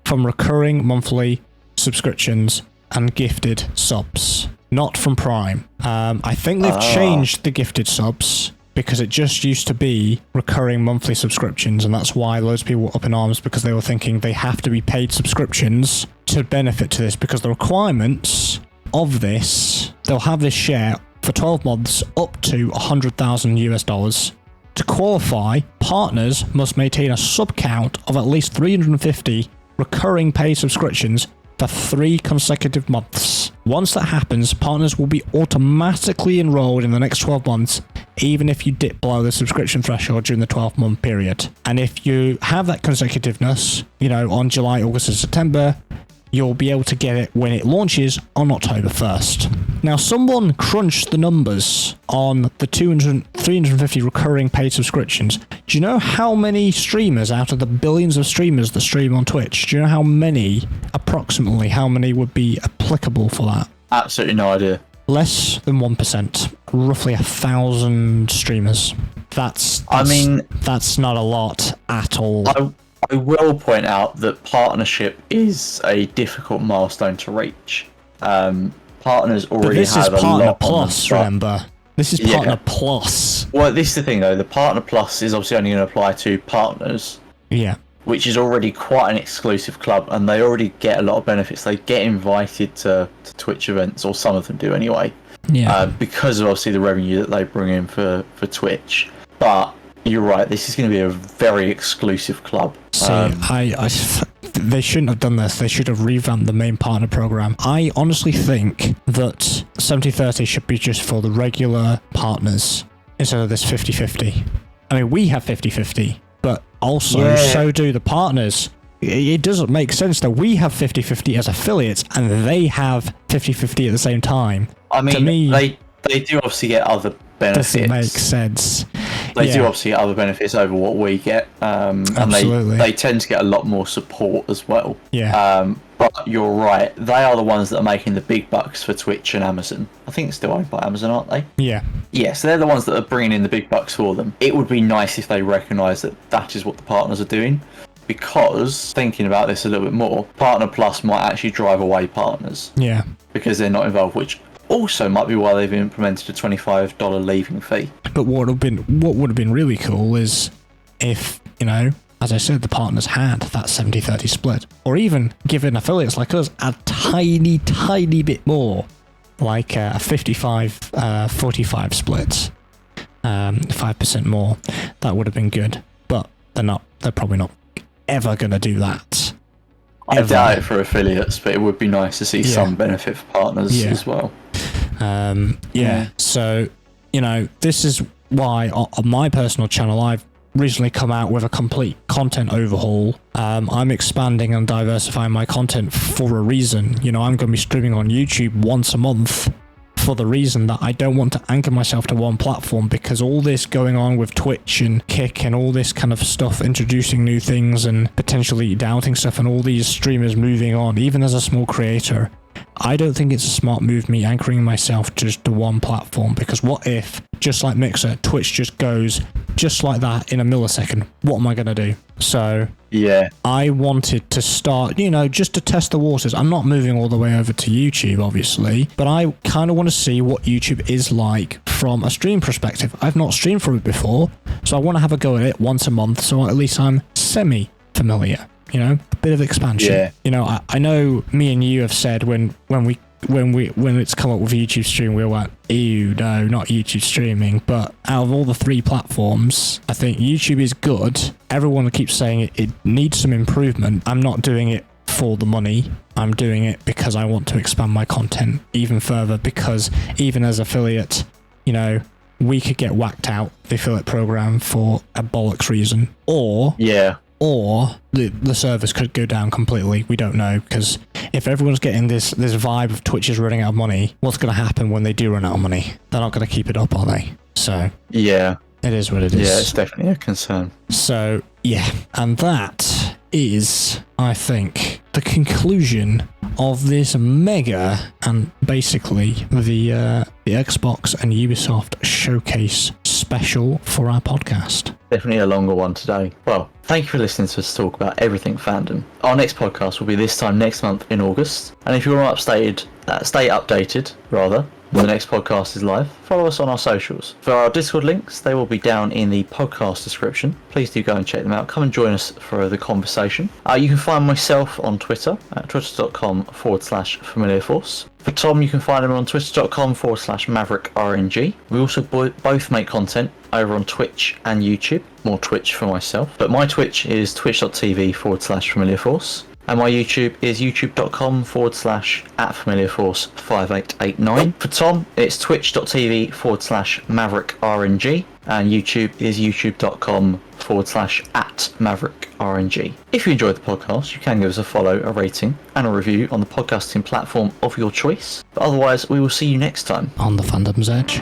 from recurring monthly subscriptions and gifted subs, not from Prime. I think they've changed the gifted subs because it just used to be recurring monthly subscriptions, and that's why loads of people were up in arms, because they were thinking they have to be paid subscriptions to benefit to this, because the requirements of this, they'll have this share for 12 months up to $100,000. To qualify, partners must maintain a sub count of at least 350 recurring paid subscriptions for 3 consecutive months. Once that happens, partners will be automatically enrolled in the next 12 months, even if you dip below the subscription threshold during the 12-month period. And if you have that consecutiveness, on July, August, and September, you'll be able to get it when it launches on October 1st. Now, someone crunched the numbers on the 350 recurring paid subscriptions. Do you know how many streamers out of the billions of streamers that stream on Twitch, do you know approximately how many would be applicable for that? Absolutely no idea. Less than 1%. Roughly 1,000 streamers. That's not a lot at all. I will point out that partnership is a difficult milestone to reach. Partners already have a lot. This is Partner Plus, remember? This is Partner Plus. Well, this is the thing, though. The Partner Plus is obviously only going to apply to partners. Yeah. Which is already quite an exclusive club, and they already get a lot of benefits. They get invited to Twitch events, or some of them do anyway. Yeah. Because of obviously the revenue that they bring in for Twitch. But you're right, this is going to be a very exclusive club. See, they shouldn't have done this. They should have revamped the main partner program. I honestly think that 70-30 should be just for the regular partners instead of this 50-50. I mean, we have 50-50, but also so do the partners. It doesn't make sense that we have 50-50 as affiliates and they have 50-50 at the same time. I mean, to me, they do obviously get other benefits. Doesn't make sense. They do obviously get other benefits over what we get, and they tend to get a lot more support as well. Yeah. But you're right, they are the ones that are making the big bucks for Twitch and Amazon. I think it's still owned by Amazon, aren't they? Yeah. Yeah, so they're the ones that are bringing in the big bucks for them. It would be nice if they recognise that that is what the partners are doing, because thinking about this a little bit more, Partner Plus might actually drive away partners. Yeah. Because they're not involved, which also might be why they've implemented a $25 leaving fee. But what would have been really cool is if, as I said, the partners had that 70-30 split, or even given affiliates like us a tiny bit more, like a 55-45 split, 5% more. That would have been good, but they're probably not ever going to do that. I doubt it for affiliates, but it would be nice to see some benefit for partners as well. So, this is why on my personal channel, I've recently come out with a complete content overhaul. I'm expanding and diversifying my content for a reason. I'm going to be streaming on YouTube once a month for the reason that I don't want to anchor myself to one platform, because all this going on with Twitch and Kick and all this kind of stuff, introducing new things and potentially doubting stuff, and all these streamers moving on, even as a small creator, I don't think it's a smart move, me anchoring myself just to one platform, because what if, just like Mixer, Twitch just goes just like that in a millisecond? What am I going to do? So I wanted to start, just to test the waters. I'm not moving all the way over to YouTube, obviously, but I kind of want to see what YouTube is like from a stream perspective. I've not streamed from it before, so I want to have a go at it once a month, so at least I'm semi-familiar. A bit of expansion. Yeah. I know me and you have said when it's come up with YouTube stream, we were like, ew, no, not YouTube streaming. But out of all the 3 platforms, I think YouTube is good. Everyone keeps saying it needs some improvement. I'm not doing it for the money. I'm doing it because I want to expand my content even further, because even as affiliate, we could get whacked out the affiliate program for a bollocks reason, or or the servers could go down completely. We don't know, because if everyone's getting this vibe of Twitch is running out of money, what's going to happen when they do run out of money? They're not going to keep it up, are they? So yeah, it is what it is. Yeah, it's definitely a concern. So yeah, and that is, I think, the conclusion of this mega and basically the Xbox and Ubisoft Showcase special for our podcast. Definitely a longer one today. Well, thank you for listening to us talk about everything fandom. Our next podcast will be this time next month in August. And if you want to stay updated, when the next podcast is live, follow us on our socials. For our Discord links, they will be down in the podcast description. Please do go and check them out. Come and join us for the conversation. You can find myself on Twitter at twitter.com/familiarforce. For Tom, you can find him on twitter.com/MaverickRNG. We also both make content over on Twitch and YouTube. More Twitch for myself. But my Twitch is twitch.tv/familiarforce. And my YouTube is youtube.com/@familiarforce5889. For Tom, it's twitch.tv/MaverickRNG. And YouTube is youtube.com/@MaverickRNG. If you enjoyed the podcast, you can give us a follow, a rating, and a review on the podcasting platform of your choice. But otherwise, we will see you next time on the Fandom's Edge.